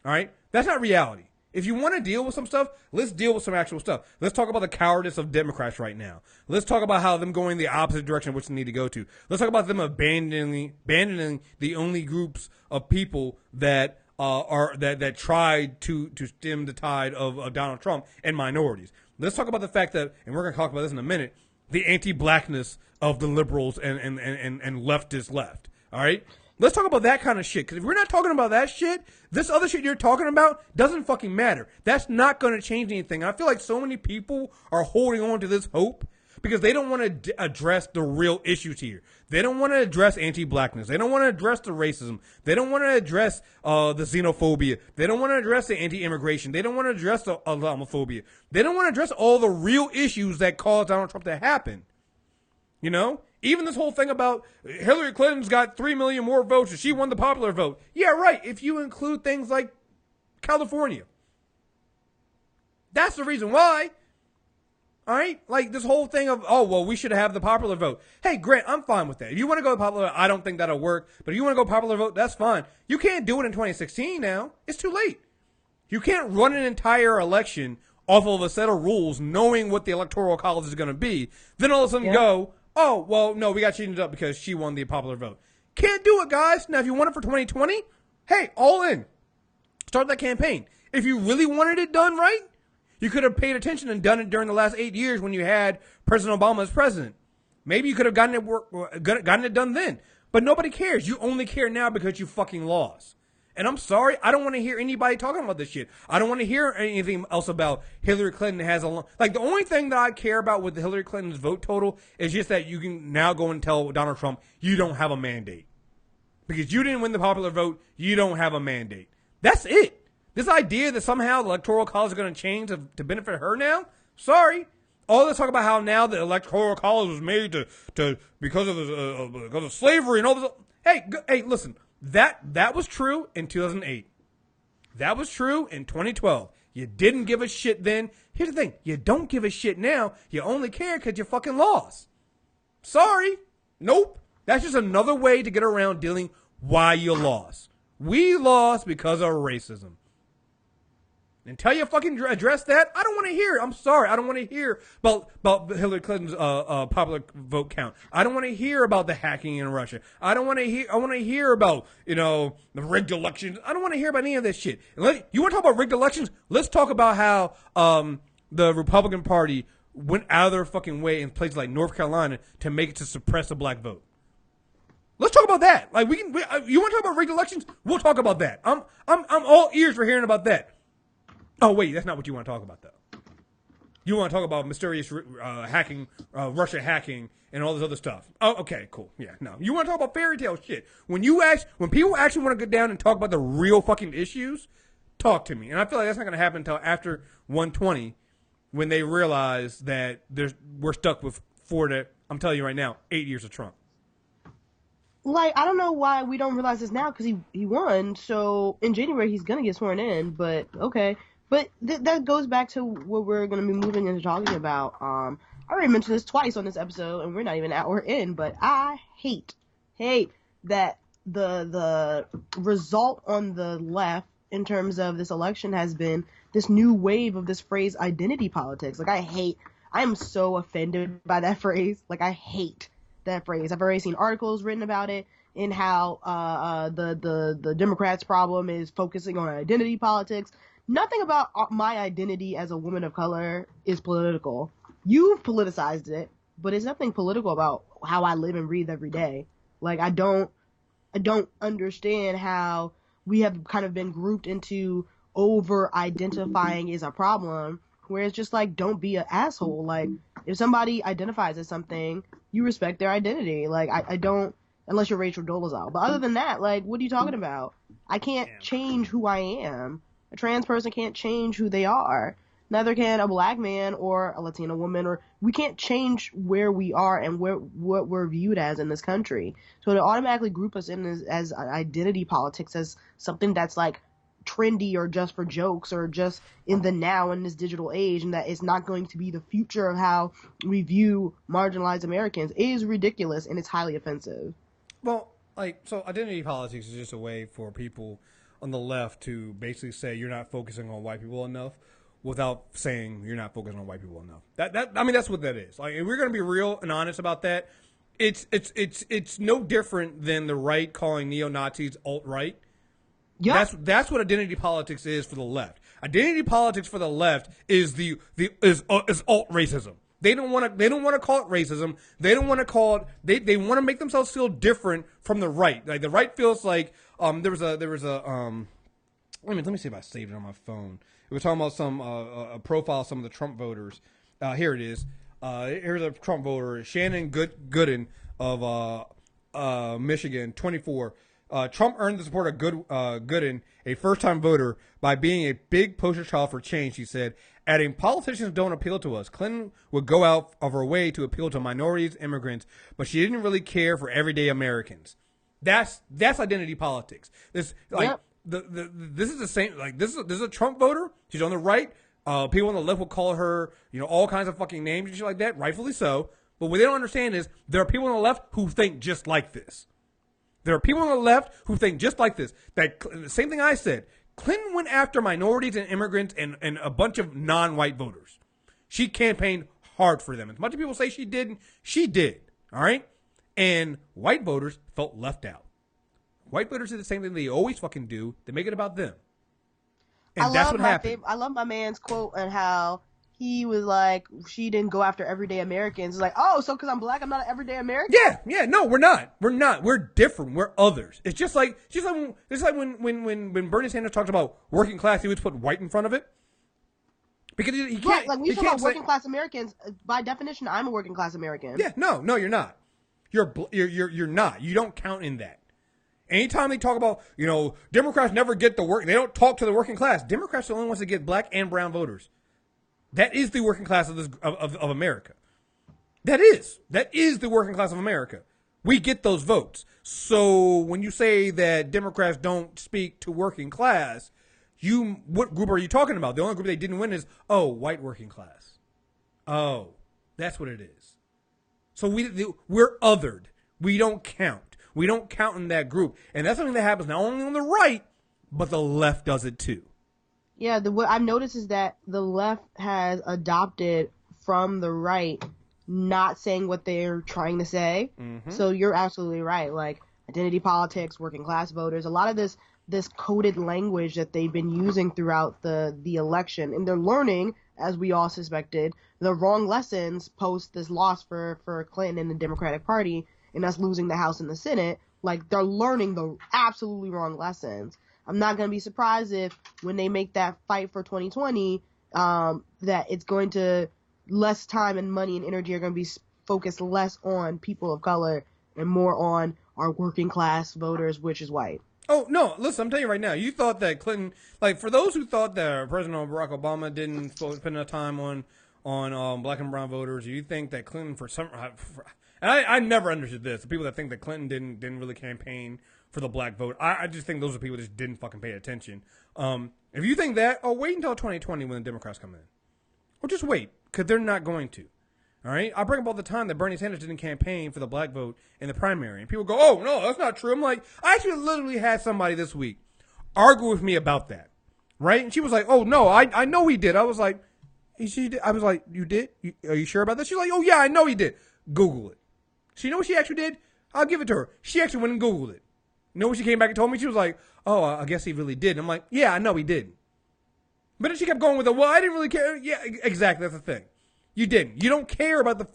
All right? That's not reality. If you want to deal with some stuff, let's deal with some actual stuff. Let's talk about the cowardice of Democrats right now. Let's talk about how them going the opposite direction of which they need to go to. Let's talk about them abandoning the only groups of people that that tried to stem the tide of Donald Trump and minorities. Let's talk about the fact that, and we're going to talk about this in a minute, the anti-blackness of the liberals and leftist left. All right? Let's talk about that kind of shit. Because if we're not talking about that shit, this other shit you're talking about doesn't fucking matter. That's not going to change anything. And I feel like so many people are holding on to this hope because they don't want to address the real issues here. They don't want to address anti-blackness. They don't want to address the racism. They don't want to address the xenophobia. They don't want to address the anti-immigration. They don't want to address the Islamophobia. They don't want to address all the real issues that caused Donald Trump to happen. You know? Even this whole thing about Hillary Clinton's got 3 million more votes and she won the popular vote. Yeah, right. If you include things like California. That's the reason why. All right? Like this whole thing of, oh, well, we should have the popular vote. Hey, Grant, I'm fine with that. If you want to go popular, I don't think that'll work. But if you want to go popular vote, that's fine. You can't do it in 2016 now. It's too late. You can't run an entire election off of a set of rules knowing what the Electoral College is going to be. Then all of a sudden go, oh, well, no, we got to change it up because she won the popular vote. Can't do it, guys. Now, if you want it for 2020, hey, all in. Start that campaign. If you really wanted it done right, you could have paid attention and done it during the last 8 years when you had President Obama as president. Maybe you could have gotten it done then. But nobody cares. You only care now because you fucking lost. And I'm sorry, I don't want to hear anybody talking about this shit. I don't want to hear anything else about Hillary Clinton has like the only thing that I care about with Hillary Clinton's vote total is just that you can now go and tell Donald Trump you don't have a mandate. Because you didn't win the popular vote, you don't have a mandate. That's it. This idea that somehow the Electoral College is going to change to benefit her now, sorry. All this talk about how now the Electoral College was made to because of slavery and all this. Hey, listen. That was true in 2008. That was true in 2012. You didn't give a shit then. Here's the thing. You don't give a shit now. You only care because you fucking lost. Sorry. Nope. That's just another way to get around dealing why you lost. We lost because of racism. Until you fucking address that, I don't want to hear it. I'm sorry. I don't want to hear about Hillary Clinton's popular vote count. I don't want to hear about the hacking in Russia. I want to hear about, the rigged elections. I don't want to hear about any of this shit. You want to talk about rigged elections? Let's talk about how the Republican Party went out of their fucking way in places like North Carolina to make it to suppress the black vote. Let's talk about that. Like you want to talk about rigged elections? We'll talk about that. I'm all ears for hearing about that. Oh, wait, that's not what you want to talk about, though. You want to talk about mysterious hacking, Russia hacking, and all this other stuff. Oh, okay, cool. Yeah, no. You want to talk about fairy tale shit. When people actually want to get down and talk about the real fucking issues, talk to me. And I feel like that's not going to happen until after 120, when they realize that we're stuck with I'm telling you right now, 8 years of Trump. Like, I don't know why we don't realize this now, because he won, so in January he's going to get sworn in, but okay. But that goes back to what we're going to be moving into talking about. I already mentioned this twice on this episode, and we're not even an hour in, but I hate that the result on the left in terms of this election has been this new wave of this phrase identity politics. Like, I am so offended by that phrase. Like, I hate that phrase. I've already seen articles written about it in how the Democrats' problem is focusing on identity politics. Nothing about my identity as a woman of color is political. You've politicized it, but it's nothing political about how I live and breathe every day. Like, I don't understand how we have kind of been grouped into over-identifying is a problem, where it's just like, don't be an asshole. Like, if somebody identifies as something, you respect their identity. Like, I don't, unless you're Rachel Dolezal. But other than that, like, what are you talking about? I can't change who I am. A trans person can't change who they are. Neither can a black man or a Latina woman, or we can't change where we are and what we're viewed as in this country. So to automatically group us in as identity politics, as something that's like trendy or just for jokes or just in the now in this digital age, and that is not going to be the future of how we view marginalized Americans, is ridiculous, and it's highly offensive. Well, like, so identity politics is just a way for people on the left to basically say you're not focusing on white people enough, without saying you're not focusing on white people enough. I mean, that's what that is. Like, if we're going to be real and honest about that, it's no different than the right calling neo-Nazis alt-right. Yeah. That's what identity politics is for the left. Identity politics for the left is alt racism. They don't want to call it racism. They don't want to call it. They want to make themselves feel different from the right. Like, the right feels like there was a let me see if I saved it on my phone. It was talking about a profile of some of the Trump voters. Here it is. Here's a Trump voter, Shannon Gooden of Michigan, 24. Trump earned the support of Gooden, a first-time voter, by being a big poster child for change, he said, adding, politicians don't appeal to us. Clinton would go out of her way to appeal to minorities, immigrants, but she didn't really care for everyday Americans. That's identity politics. This is the same. Like, this is a Trump voter. She's on the right. People on the left will call her, all kinds of fucking names and shit like that. Rightfully so. But what they don't understand is there are people on the left who think just like this. There are people on the left who think just like this. The same thing I said. Clinton went after minorities and immigrants and a bunch of non-white voters. She campaigned hard for them. As much as people say she didn't, she did. All right? And white voters felt left out. White voters do the same thing they always fucking do. They make it about them. And that's what happened. I love my man's quote and how he was like, she didn't go after everyday Americans. It's like, oh, so because I'm black, I'm not an everyday American? Yeah, no, we're not. We're different. We're others. It's just like when Bernie Sanders talked about working class, he would put white in front of it. Because he can't. Right, like when you talk about working class Americans, by definition, I'm a working class American. Yeah, no, you're not. You're not. You don't count in that. Anytime they talk about, Democrats never get the work, they don't talk to the working class. Democrats are the only ones that get black and brown voters. That is the working class of America. That is the working class of America. We get those votes. So when you say that Democrats don't speak to working class, what group are you talking about? The only group they didn't win is, white working class. Oh, that's what it is. So we're othered. We don't count. We don't count in that group. And that's something that happens not only on the right, but the left does it too. Yeah, what I've noticed is that the left has adopted from the right not saying what they're trying to say. Mm-hmm. So you're absolutely right. Like, identity politics, working class voters, a lot of this coded language that they've been using throughout the election. And they're learning, as we all suspected, the wrong lessons post this loss for Clinton and the Democratic Party and us losing the House and the Senate. Like, they're learning the absolutely wrong lessons. I'm not going to be surprised if when they make that fight for 2020, that it's going to less time and money and energy are going to be focused less on people of color and more on our working class voters, which is white. Oh, no, listen, I'm telling you right now, you thought that Clinton, like, for those who thought that President Barack Obama didn't spend enough time on black and brown voters, you think that Clinton and I never understood this, the people that think that Clinton didn't really campaign for the black vote, I just think those are people that just didn't fucking pay attention. If you think that, wait until 2020 when the Democrats come in. Or just wait, because they're not going to. All right, I bring up all the time that Bernie Sanders didn't campaign for the black vote in the primary, and people go, "Oh no, that's not true." I'm like, I actually literally had somebody this week argue with me about that, right? And she was like, "Oh no, I know he did." I was like, "She did." I was like, "You did? Are you sure about this?" She's like, "Oh yeah, I know he did." Google it. So you know what she actually did? I'll give it to her. She actually went and Googled it. You know what she came back and told me? She was like, "Oh, I guess he really did." And I'm like, "Yeah, I know he did." But then she kept going with it. Well, I didn't really care. Yeah, exactly. That's the thing. You didn't. You don't care about the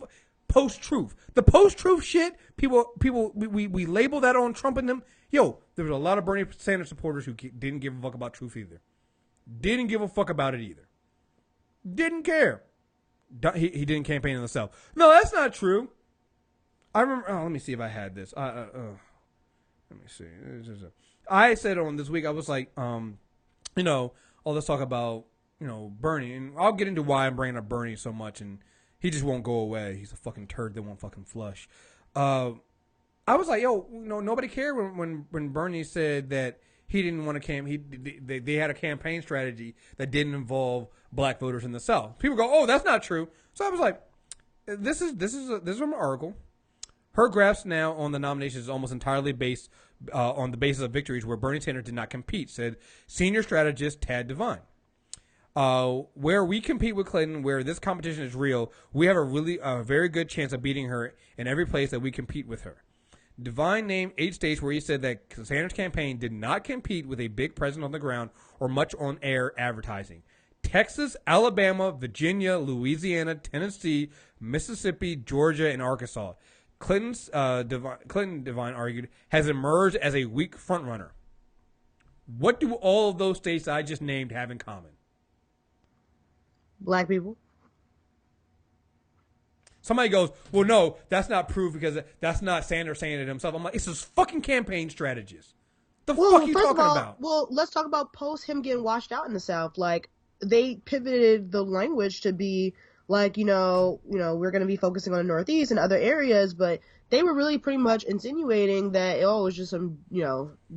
post-truth. The post-truth shit, people, we label that on Trump and them. Yo, there was a lot of Bernie Sanders supporters who didn't give a fuck about truth either. Didn't give a fuck about it either. Didn't care. He didn't campaign in the South. No, that's not true. I remember, let me see if I had this. Let me see. I said on this week, I was like, let's talk about, Bernie, and I'll get into why I'm bringing up Bernie so much, and he just won't go away. He's a fucking turd that won't fucking flush. I was like, nobody cared when Bernie said that he didn't want to they had a campaign strategy that didn't involve black voters in the South. People go, oh, that's not true. So I was like, this is from an article. Her grasp now on the nomination is almost entirely based on the basis of victories where Bernie Sanders did not compete, said senior strategist Tad Devine. Where we compete with Clinton, where this competition is real, we have a very good chance of beating her in every place that we compete with her. Devine named 8 states where he said that Sanders' campaign did not compete with a big presence on the ground or much on-air advertising. Texas, Alabama, Virginia, Louisiana, Tennessee, Mississippi, Georgia, and Arkansas. Clinton Devine argued, has emerged as a weak frontrunner. What do all of those states I just named have in common? Black people. Somebody goes, well, no, that's not proof because that's not Sanders saying it himself. I'm like, it's his fucking campaign strategist. The fuck are you talking about? Well, let's talk about post him getting washed out in the South. Like, they pivoted the language to be like, we're going to be focusing on the Northeast and other areas, but they were really pretty much insinuating that, it was just some,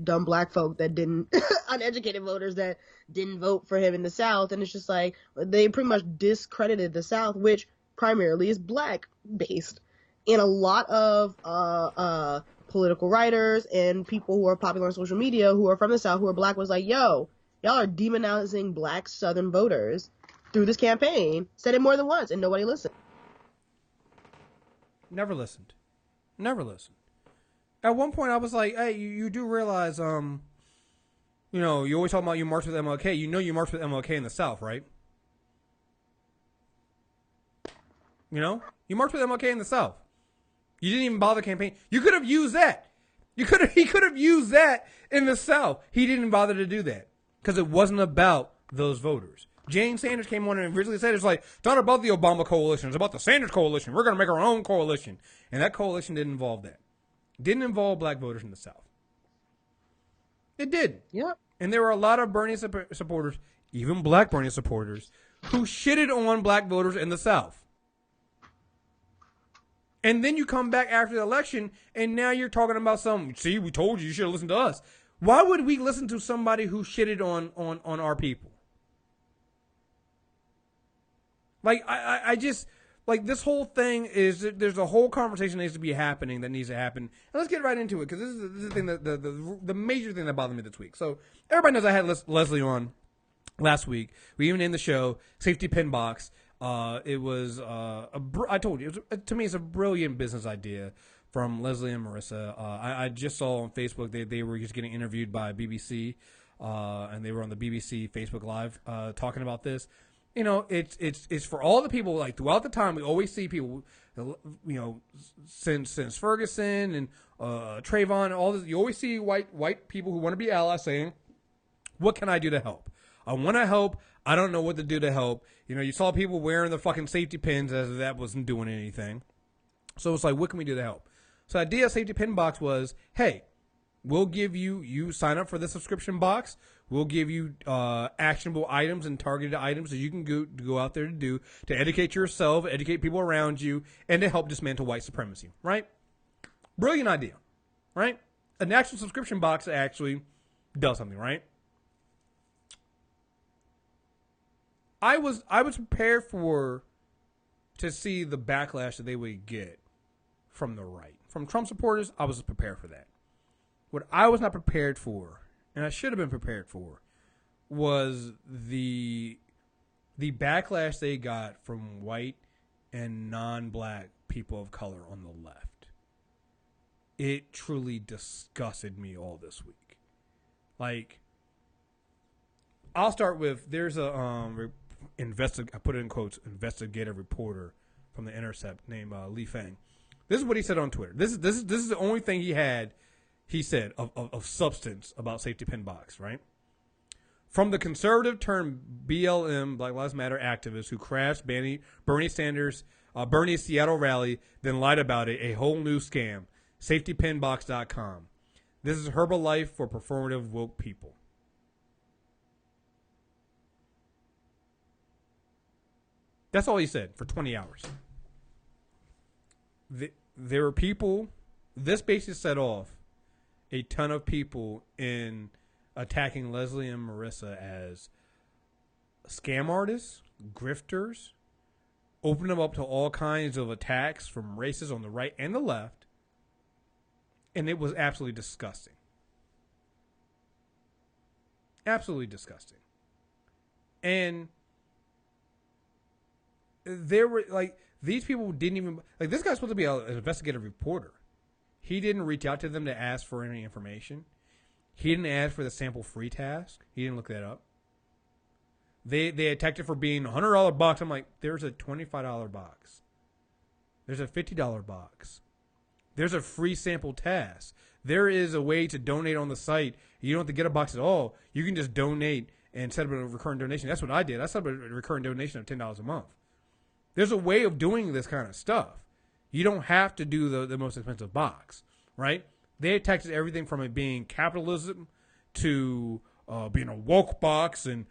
dumb black folk that didn't, uneducated voters that didn't vote for him in the South. And it's just like, they pretty much discredited the South, which primarily is black based. And a lot of, political writers and people who are popular on social media who are from the South, who are black, was like, yo, y'all are demonizing black Southern voters through this campaign. Said it more than once, and nobody listened. Never listened. At one point, I was like, hey, you do realize, you always talk about you marched with MLK. You marched with MLK in the South, right? You marched with MLK in the South. You didn't even bother campaign. You could have used that. He could have used that in the South. He didn't bother to do that because it wasn't about those voters. Jane Sanders came on and originally said it's not about the Obama coalition. It's about the Sanders coalition. We're going to make our own coalition. And that coalition didn't involve that. Didn't involve black voters in the South. It did. Yep. And there were a lot of Bernie supporters, even black Bernie supporters, who shitted on black voters in the South. And then you come back after the election, and now you're talking about see, we told you should have listened to us. Why would we listen to somebody who shitted on our people? Like, I just, like, this whole thing is, there's a whole conversation that needs to be happening that needs to happen. And let's get right into it, because this is the thing the major thing that bothered me this week. So, everybody knows I had Leslie on last week. We even named the show Safety Pin Box. It was, I told you, to me, it's a brilliant business idea from Leslie and Marissa. I just saw on Facebook they were just getting interviewed by BBC, and they were on the BBC Facebook Live talking about this. It's for all the people, like, throughout the time, we always see people, since Ferguson and Trayvon and all this, you always see white people who want to be allies saying, what can I do to help? I want to help. I don't know what to do to help. You know, you saw people wearing the fucking safety pins as if that wasn't doing anything. So it's like, what can we do to help? So the idea of Safety Pin Box was, hey, we'll give you sign up for the subscription box. We'll give you actionable items and targeted items that you can go out there to educate yourself, educate people around you, and to help dismantle white supremacy, right? Brilliant idea, right? An actual subscription box actually does something, right? I was prepared to see the backlash that they would get from the right. From Trump supporters, I was prepared for that. What I was not prepared for, and I should have been prepared for, was the backlash they got from white and non-black people of color on the left. It truly disgusted me all this week. Like, I'll start with, there's a I put it in quotes, investigative reporter from The Intercept named Lee Fang. This is what he said on Twitter. This is the only thing he said of substance about Safety Pin Box, right? From the conservative turned BLM, Black Lives Matter activists who crashed Bernie Sanders' Seattle rally, then lied about it, a whole new scam. SafetyPinBox.com. This is Herbalife for performative woke people. That's all he said for 20 hours. There were people, this basically set off a ton of people in attacking Leslie and Marissa as scam artists, grifters, opened them up to all kinds of attacks from racists on the right and the left, and it was absolutely disgusting. Absolutely disgusting. And there were, like, these people didn't even, like, this guy's supposed to be an investigative reporter. He didn't reach out to them to ask for any information. He didn't ask for the sample free task. He didn't look that up. They attacked it for being a $100 box. I'm like, there's a $25 box. There's a $50 box. There's a free sample task. There is a way to donate on the site. You don't have to get a box at all. You can just donate and set up a recurring donation. That's what I did. I set up a recurring donation of $10 a month. There's a way of doing this kind of stuff. You don't have to do the most expensive box, right? They attacked everything from it being capitalism to being a woke box, and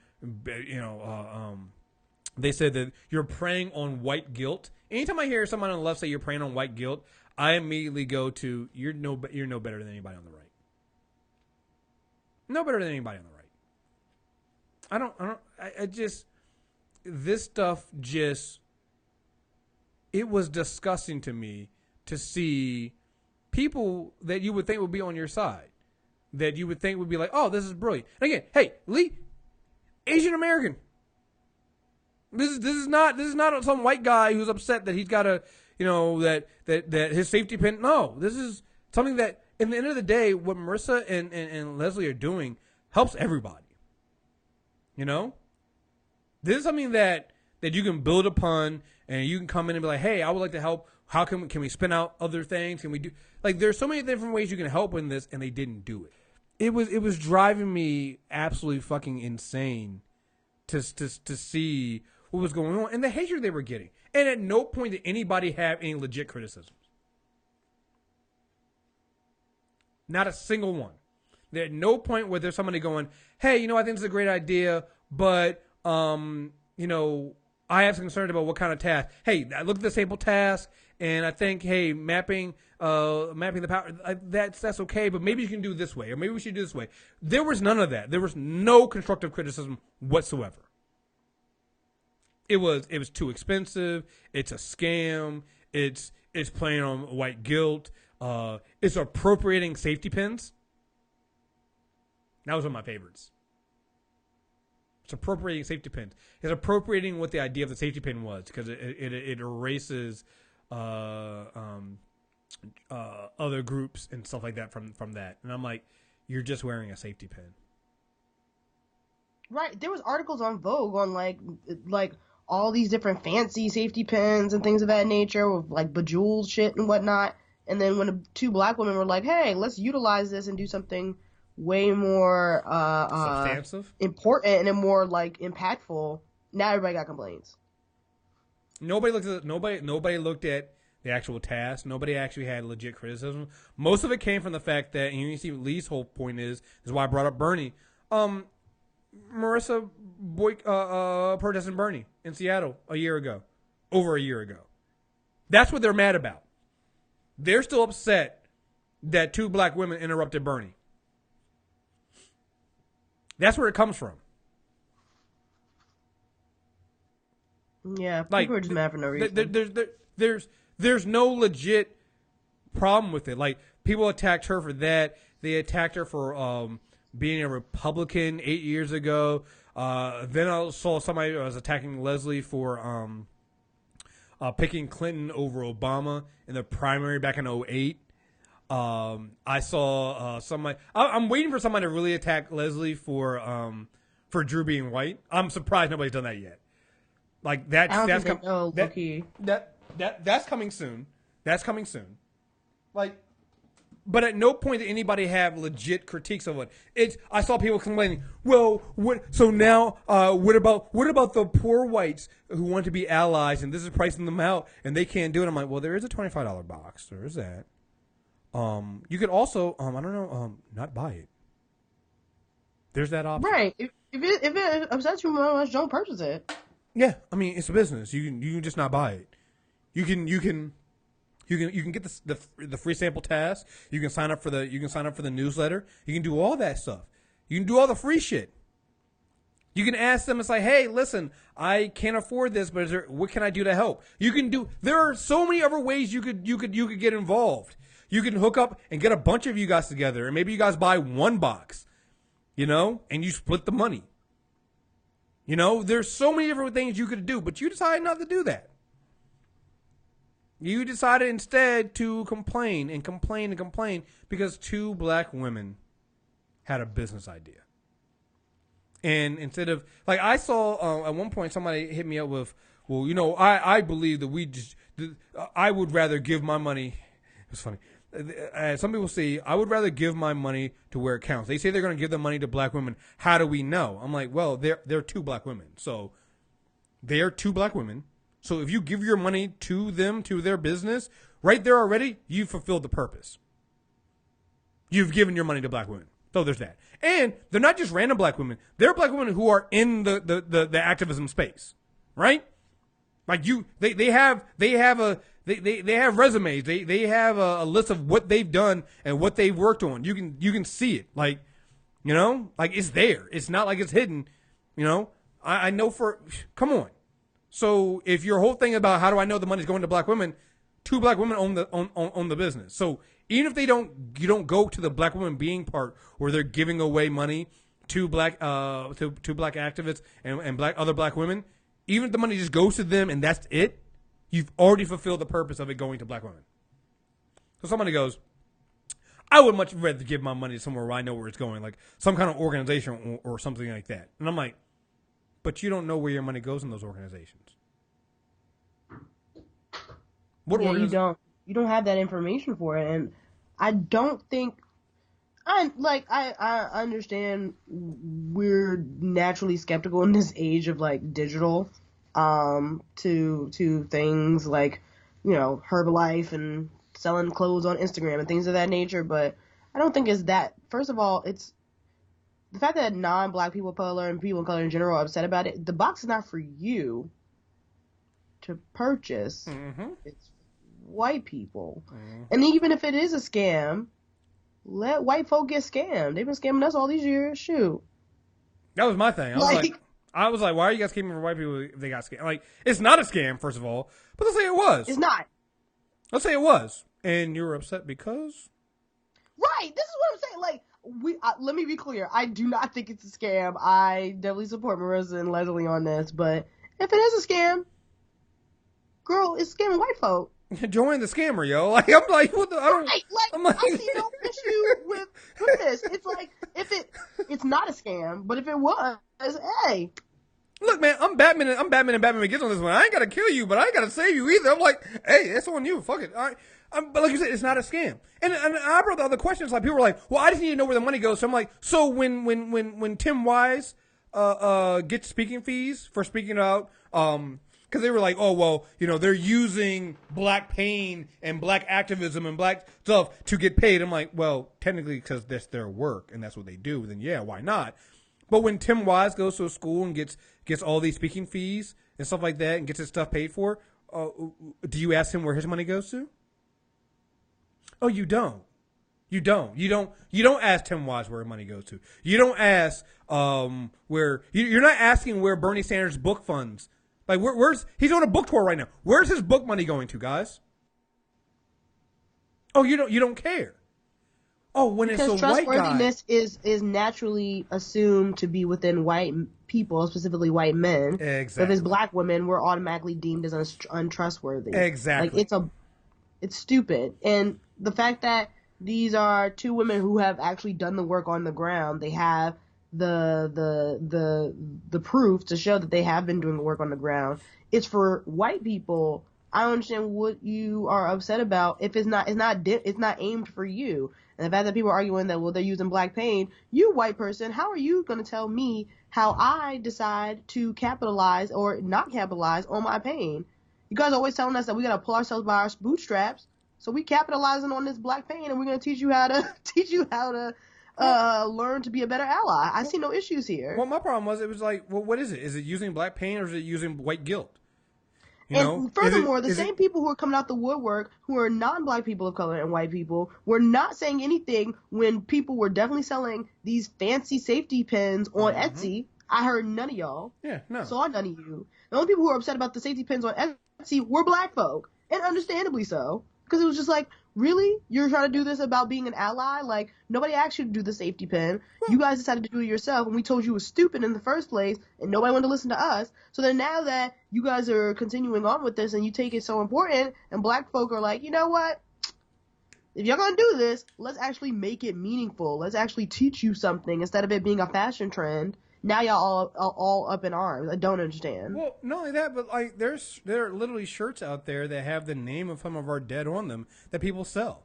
they said that you're preying on white guilt. Anytime I hear someone on the left say you're preying on white guilt, I immediately go to you're no better than anybody on the right. No better than anybody on the right. I just, this stuff just, it was disgusting to me to see people that you would think would be on your side, that you would think would be like, oh, this is brilliant. And again, hey, Lee, Asian American. This is not some white guy who's upset that he's got a, that his safety pin. No, this is something that, in the end of the day, what Marissa and Leslie are doing helps everybody. This is something that you can build upon, and you can come in and be like, hey, I would like to help. How can we spin out other things? Can we do, like, there's so many different ways you can help in this, and they didn't do it. It was driving me absolutely fucking insane to see what was going on and the hatred they were getting. And at no point did anybody have any legit criticisms. Not a single one. There at no point where there's somebody going, hey, I think it's a great idea, but I have some concerns about what kind of task. Hey, I looked at the sample task, and I think, hey, mapping the power, that's okay, but maybe you can do it this way, or maybe we should do it this way. There was none of that. There was no constructive criticism whatsoever. It was too expensive. It's a scam. It's playing on white guilt. It's appropriating safety pins. That was one of my favorites. It's appropriating safety pins. It's appropriating what the idea of the safety pin was, because it erases other groups and stuff like that from that. And I'm like, you're just wearing a safety pin. Right. There was articles on Vogue on like all these different fancy safety pins and things of that nature with like bejeweled shit and whatnot. And then when two black women were like, hey, let's utilize this and do something way more substantive, important, and more like impactful, now everybody got complaints. Nobody looked at the actual task. Nobody actually had legit criticism. Most of it came from the fact that, and you see Lee's whole point is why I brought up Bernie. Marissa protesting Bernie in Seattle over a year ago. That's what they're mad about. They're still upset that 2 black women interrupted Bernie. That's where it comes from. Yeah, people are just mad for no reason. There's no legit problem with it. Like, people attacked her for that. They attacked her for being a Republican 8 years ago. Then I saw somebody was attacking Leslie for picking Clinton over Obama in the primary back in 2008. I saw somebody. I'm waiting for somebody to really attack Leslie for Drew being white. I'm surprised nobody's done that yet. Like that's coming soon. That's coming soon. Like, but at no point did anybody have legit critiques of it. I saw people complaining. Well, what? So now, what about the poor whites who want to be allies and this is pricing them out and they can't do it? I'm like, well, there is a $25 box. There is that. You could also, I don't know, not buy it. There's that option. Right. If it upsets you much, don't purchase it. Yeah, I mean it's a business. You can just not buy it. You can get the free sample task. You can sign up for the newsletter. You can do all that stuff. You can do all the free shit. You can ask them. It's like, hey, listen, I can't afford this, but what can I do to help? You can do. There are so many other ways you could get involved. You can hook up and get a bunch of you guys together, and maybe you guys buy one box, and you split the money. There's so many different things you could do, but you decided not to do that. You decided instead to complain because 2 black women had a business idea. And instead of, like, I saw at one point somebody hit me up with, well, I believe that I would rather give my money. It's funny. Some people say, I would rather give my money to where it counts. They say they're going to give the money to black women. How do we know? I'm like, well, they're 2 black women. So they are 2 black women. So if you give your money to them, to their business, right there already, you've fulfilled the purpose. You've given your money to black women. So there's that. And they're not just random black women. They're black women who are in the activism space, right? Like they have resumes. They have a list of what they've done and what they've worked on. You can see it. Like, like it's there. It's not like it's hidden. I know come on. So if your whole thing about how do I know the money's going to black women, 2 black women own the business. So even if you don't go to the black women being part where they're giving away money to black activists and other black women, even if the money just goes to them and that's it, you've already fulfilled the purpose of it going to black women. So somebody goes, I would much rather give my money to somewhere where I know where it's going, like some kind of organization or something like that. And I'm like, but you don't know where your money goes in those organizations. You don't. You don't have that information for it, and I don't think. I understand we're naturally skeptical in this age of like digital, to things like, Herbalife and selling clothes on Instagram and things of that nature. But I don't think it's that. First of all, it's the fact that non-black people of color and people of color in general are upset about it. The box is not for you to purchase. Mm-hmm. It's white people. Mm-hmm. And even if it is a scam, let white folk get scammed. They've been scamming us all these years. Shoot. That was my thing. I was like, why are you guys scamming for white people if they got scammed? Like, it's not a scam, first of all. But let's say it was. It's not. Let's say it was. And you were upset because? Right. This is what I'm saying. Like, let me be clear. I do not think it's a scam. I definitely support Marissa and Leslie on this. But if it is a scam, girl, it's scamming white folk. Join the scammer, yo. Like, I'm like, what the? I see no issue with this. It's like, it's not a scam, but if it was, hey. Look, man, I'm Batman and Batman Begins on this one. I ain't got to kill you, but I ain't got to save you either. I'm like, hey, that's on you. Fuck it. All right. But like you said, it's not a scam. And I brought the other questions. Like, people were like, well, I just need to know where the money goes. So I'm like, so when Tim Wise gets speaking fees for speaking out, because they were like, oh, well, you know, they're using black pain and black activism and black stuff to get paid. I'm like, well, technically, because that's their work and that's what they do, then yeah, why not? But when Tim Wise goes to a school and gets all these speaking fees and stuff like that and gets his stuff paid for, do you ask him where his money goes to? Oh, you don't. You don't ask Tim Wise where money goes to. You don't ask where you're not asking where Bernie Sanders' book funds. Like where's he's on a book tour right now. Where's his book money going to, guys? Oh, you don't care. Oh, when because it's a white guy. Trustworthiness is naturally assumed to be within white people, specifically white men. Exactly. But if it's black women, we're automatically deemed as untrustworthy. Exactly. Like it's stupid. And the fact that these are two women who have actually done the work on the ground, they have the proof to show that they have been doing the work on the ground. It's for white people. I don't understand what you are upset about if it's not aimed for you. And the fact that people are arguing that, well, they're using black pain, you white person, how are you going to tell me how I decide to capitalize or not capitalize on my pain? You guys are always telling us that we got to pull ourselves by our bootstraps. So we capitalizing on this black pain, and we're going to teach you how to learn to be a better ally. I see no issues here. Well, my problem was, it was like, well, what is it? Is it using black pain or is it using white guilt? And furthermore, the same people who are coming out the woodwork, who are non-black people of color and white people, were not saying anything when people were definitely selling these fancy safety pins on Etsy. I heard none of y'all. Yeah, no. Saw none of you. The only people who were upset about the safety pins on Etsy were black folk, and understandably so. Because it was just like, really? You're trying to do this about being an ally? Like, nobody asked you to do the safety pin. You guys decided to do it yourself, and we told you it was stupid in the first place, and nobody wanted to listen to us. So then now that you guys are continuing on with this, and you take it so important, and black folk are like, you know what? If you're going to do this, let's actually make it meaningful. Let's actually teach you something instead of it being a fashion trend. Now y'all all up in arms. I don't understand. Well, not only that, but like there are literally shirts out there that have the name of some of our dead on them that people sell.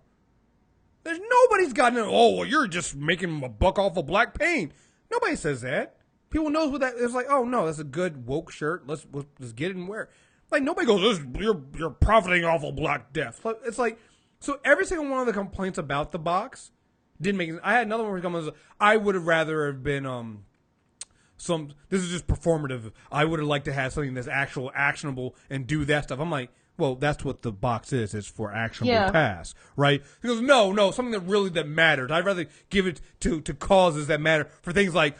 Nobody's gotten oh, well, you're just making a buck off of black pain. Nobody says that. People knows what that is. Like, oh no, that's a good woke shirt. Let's get it and wear it. Like nobody goes, you're profiting off of black death. It's like, so every single one of the complaints about the box didn't make sense. I had another one where comes. I would have rather have been this is just performative. I would have liked to have something that's actual actionable and do that stuff. I'm like, well, that's what the box is. It's for actionable tasks, right? He goes, no, something that matters. I'd rather give it to causes that matter for things like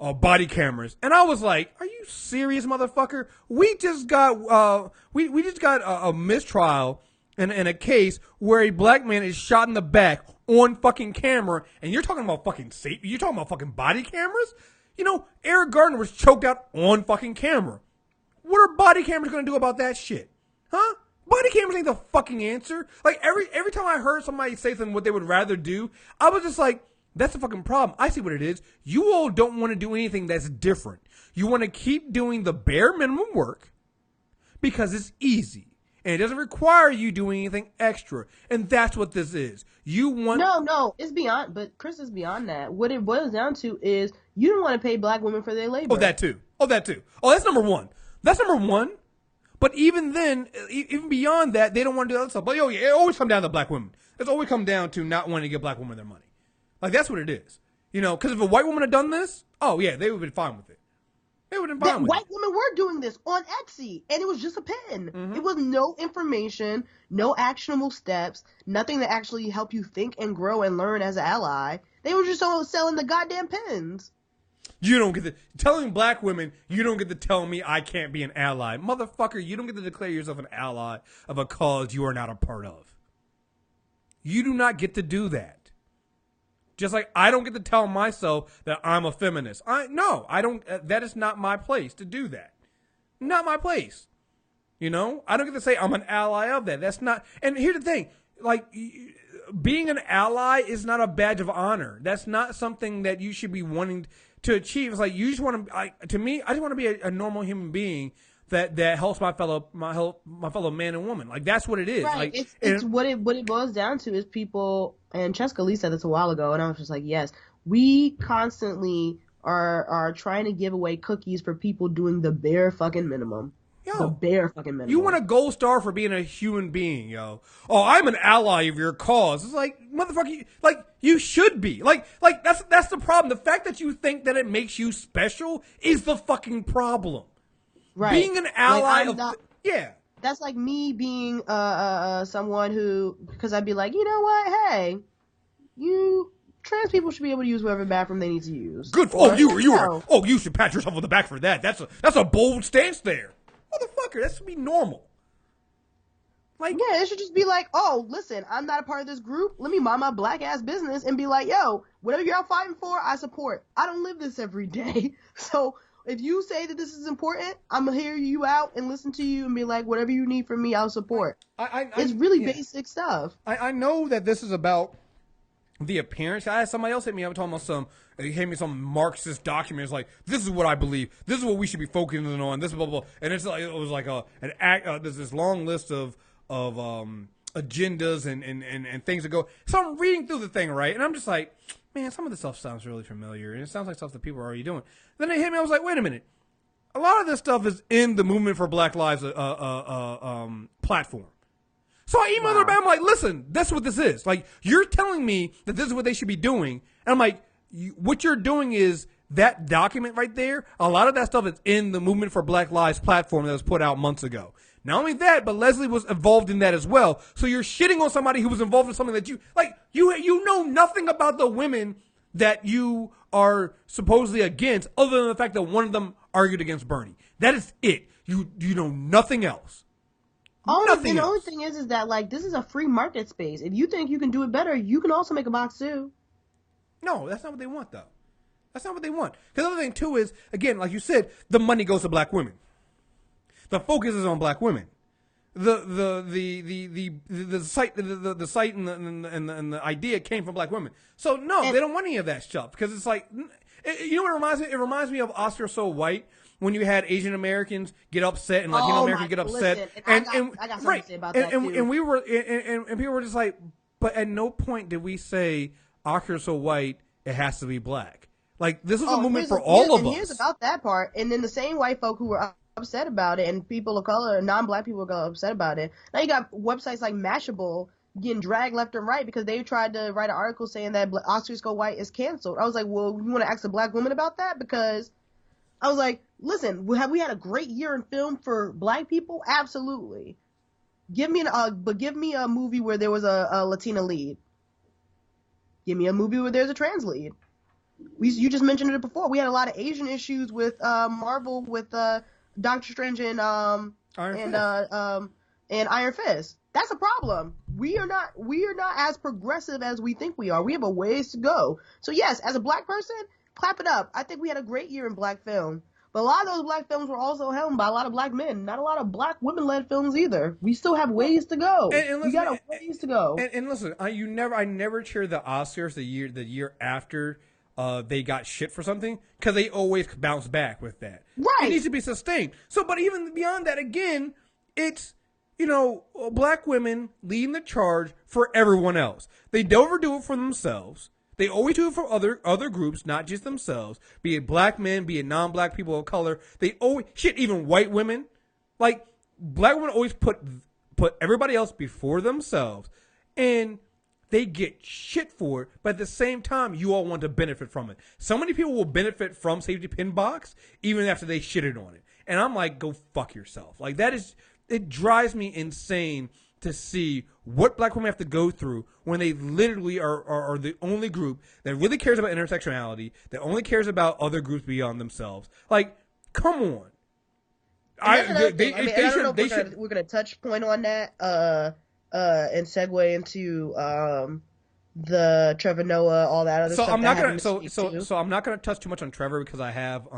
body cameras. And I was like, are you serious, motherfucker? We just got we just got a mistrial in a case where a black man is shot in the back on fucking camera, and you're talking about fucking safety. You're talking about fucking body cameras? You know, Eric Gardner was choked out on fucking camera. What are body cameras going to do about that shit? Huh? Body cameras ain't the fucking answer. Like, every time I heard somebody say something what they would rather do, I was just like, that's the fucking problem. I see what it is. You all don't want to do anything that's different. You want to keep doing the bare minimum work because it's easy. And it doesn't require you doing anything extra. And that's what this is. You want... No, it's beyond... But Chris is beyond that. What it boils down to is you don't want to pay black women for their labor. Oh, that too. Oh, that's number one. That's number one. But even then, even beyond that, they don't want to do that stuff. But it always come down to black women. It's always come down to not wanting to give black women their money. Like, that's what it is. You know, because if a white woman had done this, oh, yeah, they would have been fine with it. They would have been fine with it. White women were doing this on Etsy, and it was just a pin. Mm-hmm. It was no information, no actionable steps, nothing to actually help you think and grow and learn as an ally. They were just all selling the goddamn pins. You don't get to... Telling black women, you don't get to tell me I can't be an ally. Motherfucker, you don't get to declare yourself an ally of a cause you are not a part of. You do not get to do that. Just like I don't get to tell myself that I'm a feminist. I don't. That is not my place to do that. Not my place. You know, I don't get to say I'm an ally of that. That's not. And here's the thing: being an ally is not a badge of honor. That's not something that you should be wanting to achieve. It's like you just want to. To me, I just want to be a normal human being that helps my fellow man and woman. Like that's what it is. Right. Like it's what it boils down to is people. And Cheska Lee said this a while ago, and I was just like, yes, we constantly are trying to give away cookies for people doing the bare fucking minimum. The bare fucking minimum. You want a gold star for being a human being, yo. Oh, I'm an ally of your cause. It's like, motherfucker, you should be. Like that's the problem. The fact that you think that it makes you special is the fucking problem. Right. Being an ally yeah. That's like me being someone who, because I'd be like, you know what? Hey, trans people should be able to use whatever bathroom they need to use. Good. You should pat yourself on the back for that. That's a bold stance there. Motherfucker, that should be normal. Yeah, it should just be like, oh, listen, I'm not a part of this group. Let me mind my black ass business and be like, yo, whatever you're out fighting for, I support. I don't live this every day. So if you say that this is important, I'm going to hear you out and listen to you and be like, whatever you need from me, I'll support. It's really basic stuff. I know that this is about the appearance. I had somebody else hit me up talking about he gave me some Marxist document. It's like, this is what I believe. This is what we should be focusing on. This blah, blah, blah. And it was like there's this long list of agendas and things that go. So I'm reading through the thing, right? And I'm just like, man, some of this stuff sounds really familiar. And it sounds like stuff that people are already doing. Then they hit me. I was like, wait a minute. A lot of this stuff is in the Movement for Black Lives platform. So I emailed her back. I'm like, listen, that's what this is. Like, you're telling me that this is what they should be doing. And I'm like, what you're doing is that document right there. A lot of that stuff is in the Movement for Black Lives platform that was put out months ago. Not only that, but Leslie was involved in that as well. So you're shitting on somebody who was involved in something that you know nothing about the women that you are supposedly against, other than the fact that one of them argued against Bernie. That is it. You know nothing else. The only thing is that this is a free market space. If you think you can do it better, you can also make a box too. No, that's not what they want though. That's not what they want. Because the other thing too is, again, like you said, the money goes to black women. The focus is on black women. The site and the idea came from black women. So no, they don't want any of that stuff because it's like, you know what it reminds me? It reminds me of Oscar So White. When you had Asian Americans get upset and Latino Americans get upset, listen, I got something to say about that too. And we were, and people were just like, but at no point did we say Oscar So White, it has to be black. Like this is a movement for all of us. Here's about that part, and then the same white folk who were upset about it, and people of color, non-black people got upset about it. Now you got websites like Mashable getting dragged left and right because they tried to write an article saying that Oscar So White is canceled. I was like, well, you want to ask a black woman about that? Because I was like, listen, have we had a great year in film for black people? Absolutely. Give me a movie where there was a Latina lead. Give me a movie where there's a trans lead. You just mentioned it before. We had a lot of Asian issues with Marvel, with Doctor Strange and Iron Fist. That's a problem. We are not as progressive as we think we are. We have a ways to go. So yes, as a black person, clap it up. I think we had a great year in black film. But a lot of those black films were also helmed by a lot of black men. Not a lot of black women-led films either. We still have ways to go. We got a ways to go. And listen, I never cheered the Oscars the year after they got shit for something because they always bounce back with that. Right. It needs to be sustained. So, but even beyond that, again, it's black women leading the charge for everyone else. They never do it for themselves. They always do it for other groups, not just themselves. Be it black men, be it non-black people of color. They always even white women. Like black women always put everybody else before themselves, and they get shit for it. But at the same time, you all want to benefit from it. So many people will benefit from Safety Pin Box even after they shitted on it, and I'm like, go fuck yourself. Like it drives me insane to see what black women have to go through when they literally are the only group that really cares about intersectionality, that only cares about other groups beyond themselves. Like, come on. We're gonna touch point on that and segue into the Trevor Noah, all that other stuff. I'm not gonna touch too much on Trevor because I have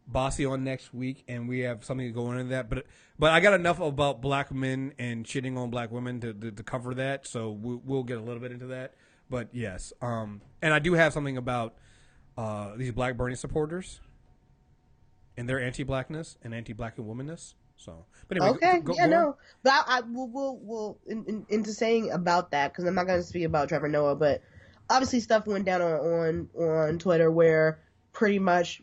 Bossy on next week, and we have something to go into that. But I got enough about black men and shitting on black women to cover that, so we'll get a little bit into that. But yes, and I do have something about these Black Bernie supporters and their anti-blackness and anti-black womanness. So, but anyway, okay, go no, but I will into saying about that, because I'm not going to speak about Trevor Noah, but obviously stuff went down on Twitter where pretty much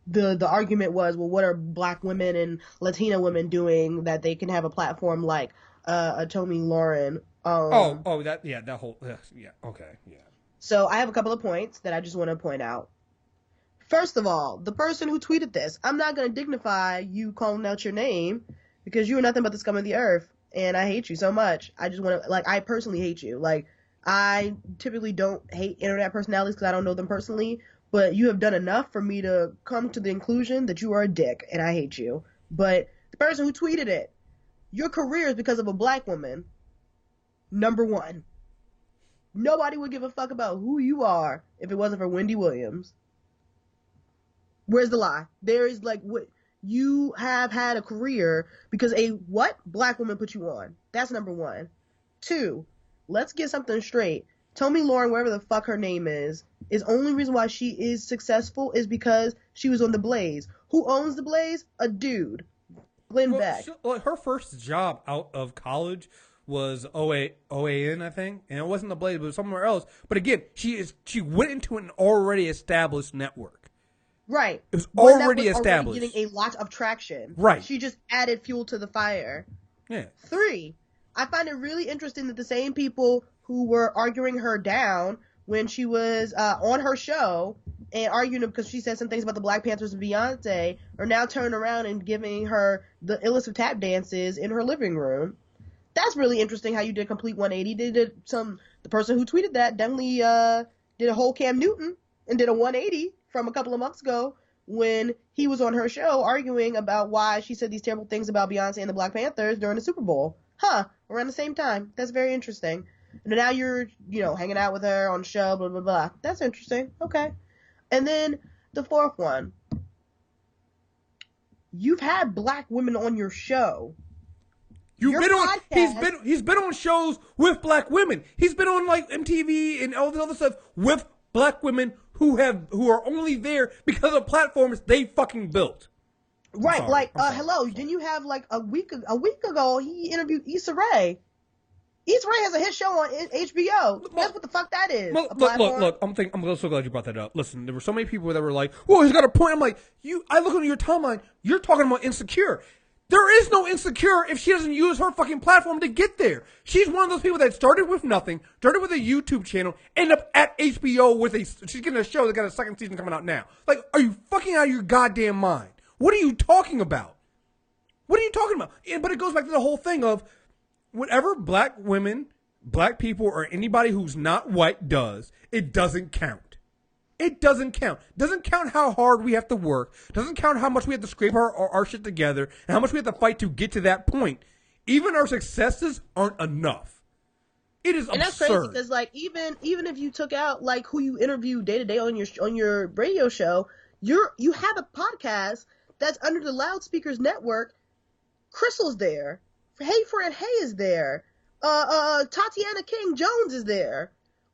the argument was, well, what are black women and Latina women doing that they can have a platform like a Tomi Lahren? That whole okay. So I have a couple of points that I just want to point out. First of all, the person who tweeted this, I'm not going to dignify you calling out your name because you are nothing but the scum of the earth, and I hate you so much. I just want to, I personally hate you. I typically don't hate internet personalities because I don't know them personally, but you have done enough for me to come to the conclusion that you are a dick, and I hate you. But the person who tweeted it, your career is because of a black woman. Number one. Nobody would give a fuck about who you are if it wasn't for Wendy Williams. Where's the lie? There is what you have had a career because a what black woman put you on. That's number one. Two, let's get something straight. Tomi Lahren, wherever the fuck her name is only reason why she is successful is because she was on The Blaze. Who owns The Blaze? A dude. Glenn Beck. Her first job out of college was OAN, I think, and it wasn't The Blaze, but it was somewhere else. But again, she went into an already established network. Right. It was already established. Already getting a lot of traction. Right. She just added fuel to the fire. Yeah. 3, I find it really interesting that the same people who were arguing her down when she was on her show and arguing because she said some things about the Black Panthers and Beyonce are now turning around and giving her the illest of tap dances in her living room. That's really interesting how you did a complete 180. The person who tweeted that definitely did a whole Cam Newton and did a 180 from a couple of months ago when he was on her show arguing about why she said these terrible things about Beyonce and the Black Panthers during the Super Bowl. Around the same time. That's very interesting. And now you're, hanging out with her on the show, blah, blah, blah. That's interesting. Okay. And then the fourth one. You've had black women on your show. He's been on shows with black women. He's been on MTV and all this other stuff with black women who are only there because of platforms they fucking built. Right, hello, didn't you have a week ago he interviewed Issa Rae. Issa Rae has a hit show on HBO. That's what the fuck that is. Look, I'm so glad you brought that up. Listen, there were so many people that were like, "Whoa, he's got a point." I'm like, I look at your timeline, you're talking about Insecure. There is no Insecure if she doesn't use her fucking platform to get there. She's one of those people that started with nothing, started with a YouTube channel, ended up at HBO she's getting a show that got a second season coming out now. Are you fucking out of your goddamn mind? What are you talking about? But it goes back to the whole thing of whatever black women, black people, or anybody who's not white does, it doesn't count. It doesn't count. Doesn't count how hard we have to work. Doesn't count how much we have to scrape our shit together and how much we have to fight to get to that point. Even our successes aren't enough. It is absurd. And that's crazy because even if you took out who you interview day to day on your radio show, you have a podcast that's under the Loudspeakers Network. Crystal's there. Hey Fred Hay is there. Tatiana King Jones is there.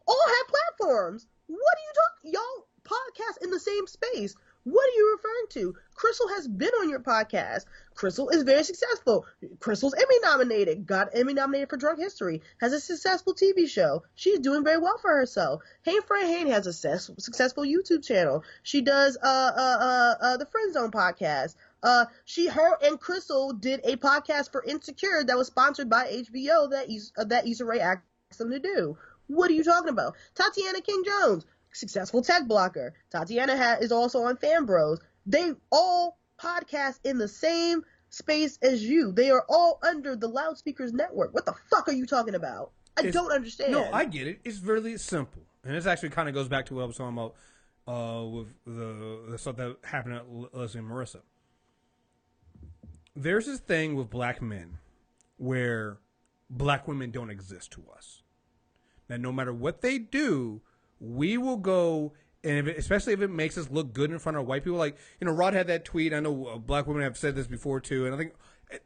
All have platforms. What are you talking? Y'all podcast in the same space. What are you referring to? Crystal has been on your podcast. Crystal is very successful. Crystal's Emmy nominated. Got Emmy nominated for Drunk History. Has a successful TV show. She's doing very well for herself. Hey Fred Hay has a successful YouTube channel. She does the Friend Zone podcast. Her and Crystal did a podcast for Insecure that was sponsored by HBO that Issa Rae asked them to do. What are you talking about? Tatiana King Jones, successful tech blocker. Tatiana is also on Fan Bros. They all podcast in the same space as you. They are all under the Loudspeakers Network. What the fuck are you talking about? I don't understand. No, I get it. It's really simple. And this actually kind of goes back to what I was talking about with the stuff that happened at Leslie and Marissa. There's this thing with black men where black women don't exist to us. That no matter what they do, we will go and especially if it makes us look good in front of white people. Like, Rod had that tweet. I know black women have said this before too, and I think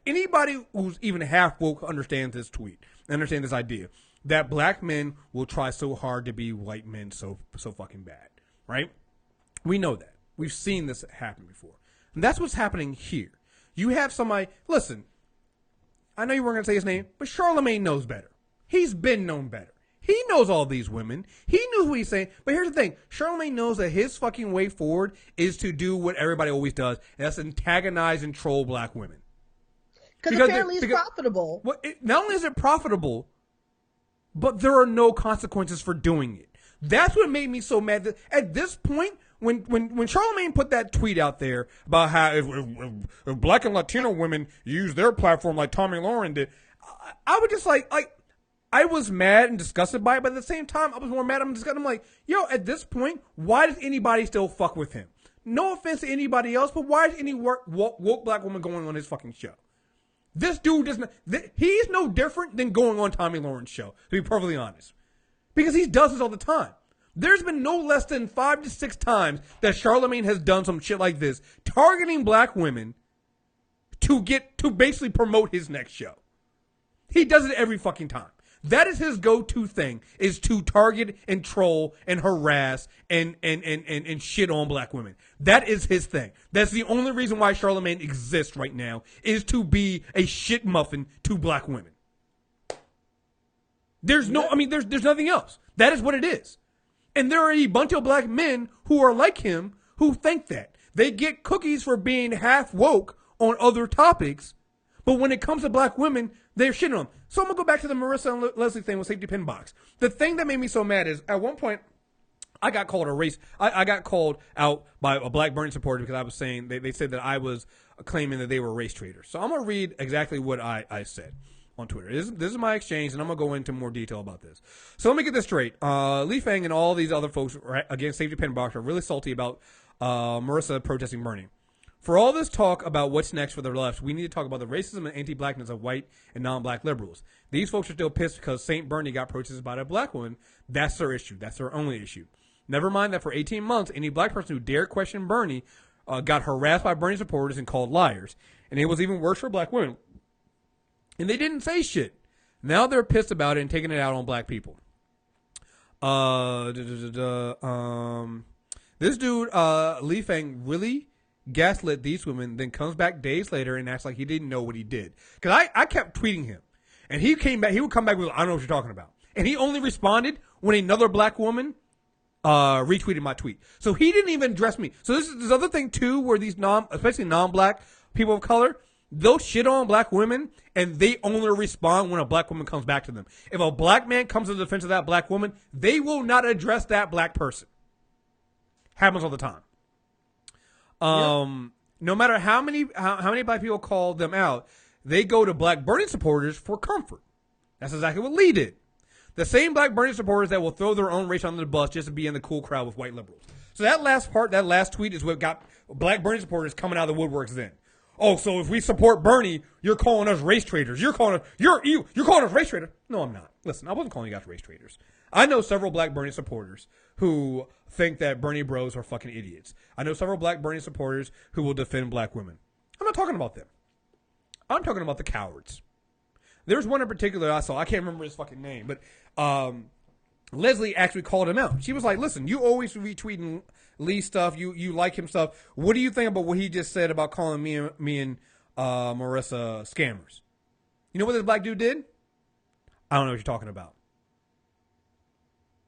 anybody who's even half woke understands this tweet, understands this idea that black men will try so hard to be white men so fucking bad, right? We know that. We've seen this happen before. And that's what's happening here. You have somebody, listen, I know you weren't going to say his name, but Charlemagne knows better. He's been known better. He knows all these women. He knew who he's saying. But here's the thing. Charlemagne knows that his fucking way forward is to do what everybody always does, and that's antagonize and troll black women. Because apparently it's profitable. Well, not only is it profitable, but there are no consequences for doing it. That's what made me so mad. That at this point, when Charlemagne put that tweet out there about how if black and Latino women use their platform like Tomi Lahren did, I was just like I was mad and disgusted by it, but at the same time, I was more mad and disgusted. I'm like, yo, at this point, why does anybody still fuck with him? No offense to anybody else, but why is any woke black woman going on his fucking show? This dude doesn't. He's no different than going on Tomi Lahren's show, to be perfectly honest, because he does this all the time. There's been no less than 5 to 6 times that Charlemagne has done some shit like this, targeting black women to basically promote his next show. He does it every fucking time. That is his go-to thing, is to target and troll and harass and shit on black women. That is his thing. That's the only reason why Charlemagne exists right now, is to be a shit muffin to black women. There's nothing else. That is what it is. And there are a bunch of black men who are like him who think that. They get cookies for being half woke on other topics, but when it comes to black women, they're shitting on them. So I'm going to go back to the Marissa and Leslie thing with Safety Pin Box. The thing that made me so mad is, at one point, I got called a race. I got called out by a black Bernie supporter because I was saying, they said that I was claiming that they were race traitors. So I'm going to read exactly what I said on Twitter. This is my exchange, and I'm going to go into more detail about this. So let me get this straight. Lee Fang and all these other folks against Safety Pin Box are really salty about Marissa protesting Bernie. For all this talk about what's next for the left, we need to talk about the racism and anti-blackness of white and non-black liberals. These folks are still pissed because St. Bernie got protested by a black woman. That's their issue. That's their only issue. Never mind that for 18 months, any black person who dared question Bernie got harassed by Bernie supporters and called liars. And it was even worse for black women. And they didn't say shit. Now they're pissed about it and taking it out on black people. This dude, Lee Fang, really gaslit these women, then comes back days later and acts like he didn't know what he did. Because I kept tweeting him. And he came back, he would come back with, I don't know what you're talking about. And he only responded when another black woman retweeted my tweet. So he didn't even address me. So this is this other thing too, where these especially non-black people of color, they'll shit on black women and they only respond when a black woman comes back to them. If a black man comes to the defense of that black woman, they will not address that black person. Happens all the time. No matter how many black people call them out, they go to black Bernie supporters for comfort. That's exactly what Lee did. The same black Bernie supporters that will throw their own race under the bus just to be in the cool crowd with white liberals. So that last part, that last tweet is what got black Bernie supporters coming out of the woodworks then. Oh, so if we support Bernie, you're calling us race traitors. You're calling us race traitors. No, I'm not. Listen, I wasn't calling you guys race traitors. I know several black Bernie supporters who think that Bernie bros are fucking idiots. I know several black Bernie supporters who will defend black women. I'm not talking about them. I'm talking about the cowards. There's one in particular I saw. I can't remember his fucking name, but Leslie actually called him out. She was like, listen, you always retweeting Lee stuff. You like him stuff. What do you think about what he just said about calling me and Marissa scammers? You know what this black dude did? I don't know what you're talking about.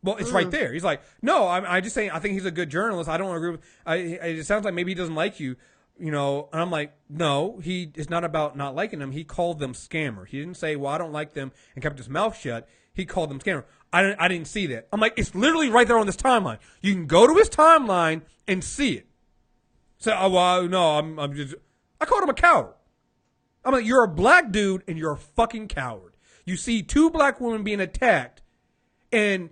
Well, it's right there. He's like, no, I'm just saying, I think he's a good journalist. I don't agree with, it sounds like maybe he doesn't like you, you know, and I'm like, no, it's not about not liking them. He called them scammer. He didn't say, well, I don't like them and kept his mouth shut. He called them scammer. I didn't see that. I'm like, it's literally right there on this timeline. You can go to his timeline and see it. So, well, no, I called him a coward. I'm like, you're a black dude and you're a fucking coward. You see 2 black women being attacked and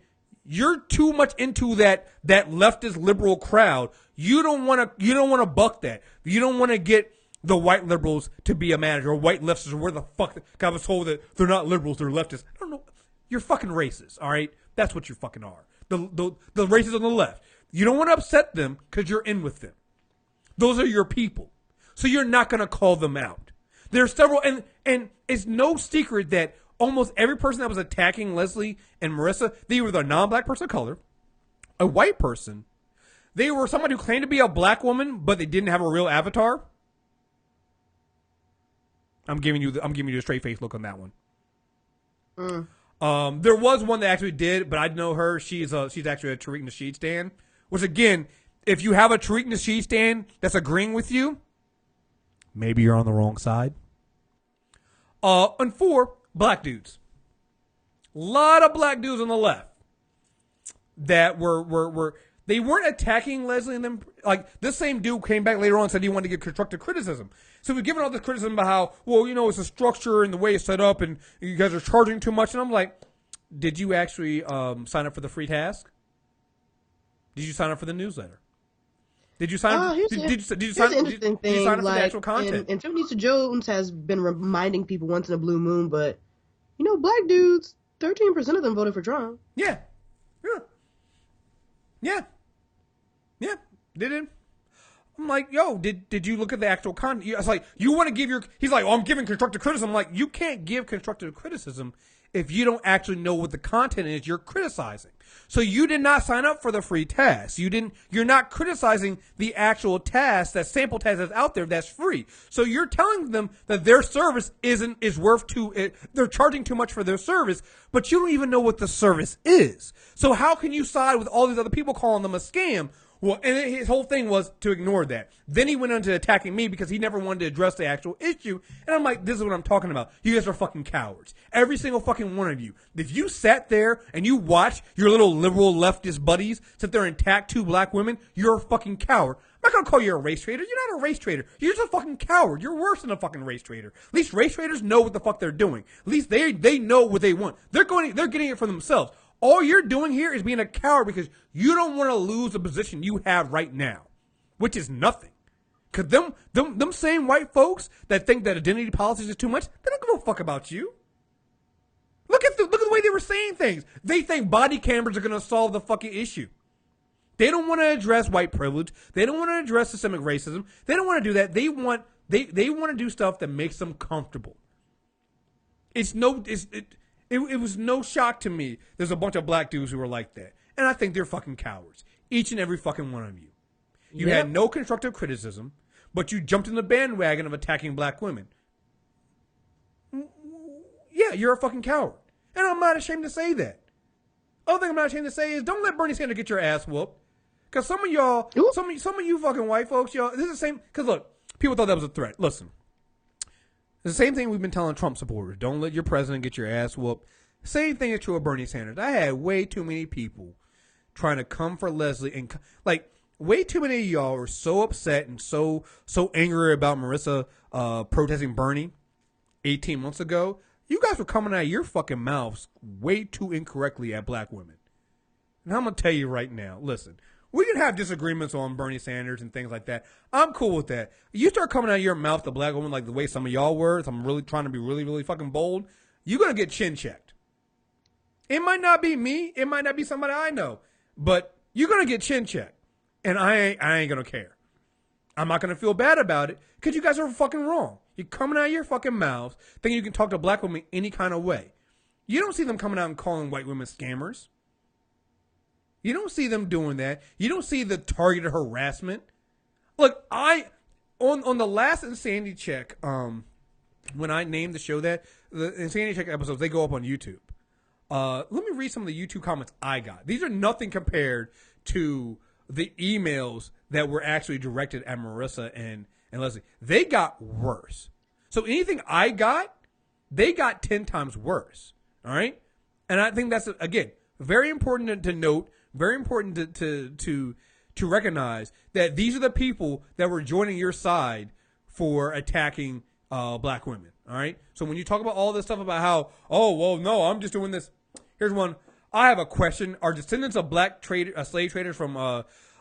you're too much into that leftist liberal crowd. You don't want to buck that. You don't want to get the white liberals to be a manager or white leftists or where the fuck. I was told that they're not liberals, they're leftists. I don't know. You're fucking racist, all right? That's what you fucking are. The racists on the left. You don't want to upset them because you're in with them. Those are your people. So you're not going to call them out. There's several, and it's no secret that almost every person that was attacking Leslie and Marissa, they were a non-black person of color, a white person. They were somebody who claimed to be a black woman, but they didn't have a real avatar. I'm giving you a straight face look on that one. There was one that actually did, but I know her. She's actually a Tariq Nasheed stan. Which again, if you have a Tariq Nasheed stan that's agreeing with you, maybe you're on the wrong side. And 4, black dudes. A lot of black dudes on the left that were they weren't attacking Leslie and them. Like, this same dude came back later on and said he wanted to give constructive criticism. So we're giving all this criticism about how, well, it's a structure and the way it's set up and you guys are charging too much. And I'm like, did you actually sign up for the free task? Did you sign up for the newsletter? Did you sign up? Did you sign up for the actual content? And Tiffany Jones has been reminding people once in a blue moon, but, black dudes, 13% of them voted for Trump. Yeah. They did. I'm like, yo, did you look at the actual content? It's like, you want to give he's like, oh, I'm giving constructive criticism. I'm like, you can't give constructive criticism if you don't actually know what the content is you're criticizing. So you did not sign up for the free task. You're not criticizing the actual task, that sample task that's out there that's free. So you're telling them that their service is worth they're charging too much for their service, but you don't even know what the service is. So how can you side with all these other people calling them a scam? Well, and his whole thing was to ignore that. Then he went on to attacking me because he never wanted to address the actual issue. And I'm like, this is what I'm talking about. You guys are fucking cowards. Every single fucking one of you. If you sat there and you watched your little liberal leftist buddies sit there and attack 2 black women, you're a fucking coward. I'm not going to call you a race traitor. You're not a race traitor. You're just a fucking coward. You're worse than a fucking race traitor. At least race traitors know what the fuck they're doing. At least they know what they want. They're getting it for themselves. All you're doing here is being a coward because you don't want to lose the position you have right now, which is nothing. Because them same white folks that think that identity politics is too much, they don't give a fuck about you. Look at the way they were saying things. They think body cameras are going to solve the fucking issue. They don't want to address white privilege. They don't want to address systemic racism. They don't want to do that. They want to do stuff that makes them comfortable. It was no shock to me. There's a bunch of black dudes who are like that. And I think they're fucking cowards. Each and every fucking one of you. You had no constructive criticism, but you jumped in the bandwagon of attacking black women. Yeah, you're a fucking coward. And I'm not ashamed to say that. Other thing I'm not ashamed to say is don't let Bernie Sanders get your ass whooped. Because some of y'all, some of you fucking white folks, y'all, this is the same. Because look, people thought that was a threat. Listen. It's the same thing we've been telling Trump supporters. Don't let your president get your ass whooped. Same thing is true of Bernie Sanders. I had way too many people trying to come for Leslie. And way too many of y'all are so upset and so angry about Marissa protesting Bernie 18 months ago. You guys were coming out of your fucking mouths way too incorrectly at black women. And I'm going to tell you right now, listen. We can have disagreements on Bernie Sanders and things like that. I'm cool with that. You start coming out of your mouth to black women like the way some of y'all were, so I'm really trying to be really, really fucking bold, you're going to get chin checked. It might not be me. It might not be somebody I know. But you're going to get chin checked. And I ain't going to care. I'm not going to feel bad about it because you guys are fucking wrong. You're coming out of your fucking mouths thinking you can talk to black women any kind of way. You don't see them coming out and calling white women scammers. You don't see them doing that. You don't see the targeted harassment. Look, on the last Insanity Check, when I named the show that, the Insanity Check episodes, they go up on YouTube. Let me read some of the YouTube comments I got. These are nothing compared to the emails that were actually directed at Marissa and Leslie. They got worse. So anything I got, they got 10 times worse. All right? And I think that's, again, very important to note. Very important to recognize that these are the people that were joining your side for attacking black women. All right. So when you talk about all this stuff about how, oh well, no, I'm just doing this. Here's one. I have a question. Are descendants of black slave traders from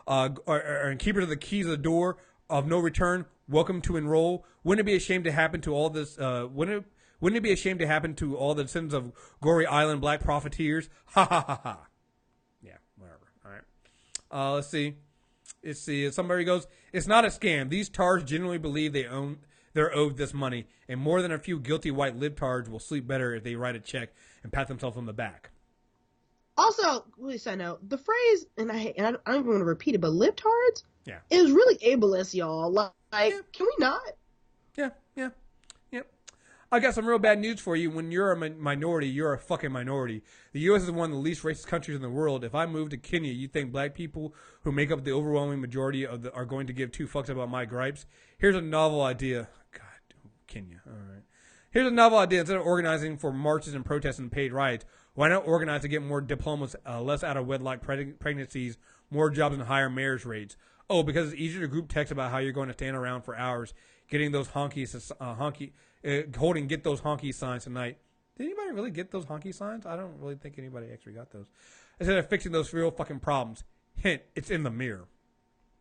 and keepers of the keys of the door of no return welcome to enroll? Wouldn't it be a shame to happen to all this? Wouldn't it be a shame to happen to all the descendants of Gory Island black profiteers? Ha ha ha ha. Let's see. Somebody goes, it's not a scam. These tards genuinely believe they're owed this money, and more than a few guilty white libtards will sleep better if they write a check and pat themselves on the back. Also, really side note, the phrase, and I don't even want to repeat it, but libtards Yeah. is really ableist, y'all. Like, can we not? Yeah. I got some real bad news for you. When you're a minority, you're a fucking minority. The U.S. is one of the least racist countries in the world. If I move to Kenya, you think black people who make up the overwhelming majority are going to give two fucks about my gripes? Here's a novel idea. God, Kenya. All right. Here's a novel idea. Instead of organizing for marches and protests and paid riots, why not organize to get more diplomas, less out-of-wedlock pregnancies, more jobs, and higher marriage rates? Oh, because it's easier to group text about how you're going to stand around for hours getting those get those honky signs tonight. Did anybody really get those honky signs? I don't really think anybody actually got those. Instead of fixing those real fucking problems. Hint, it's in the mirror.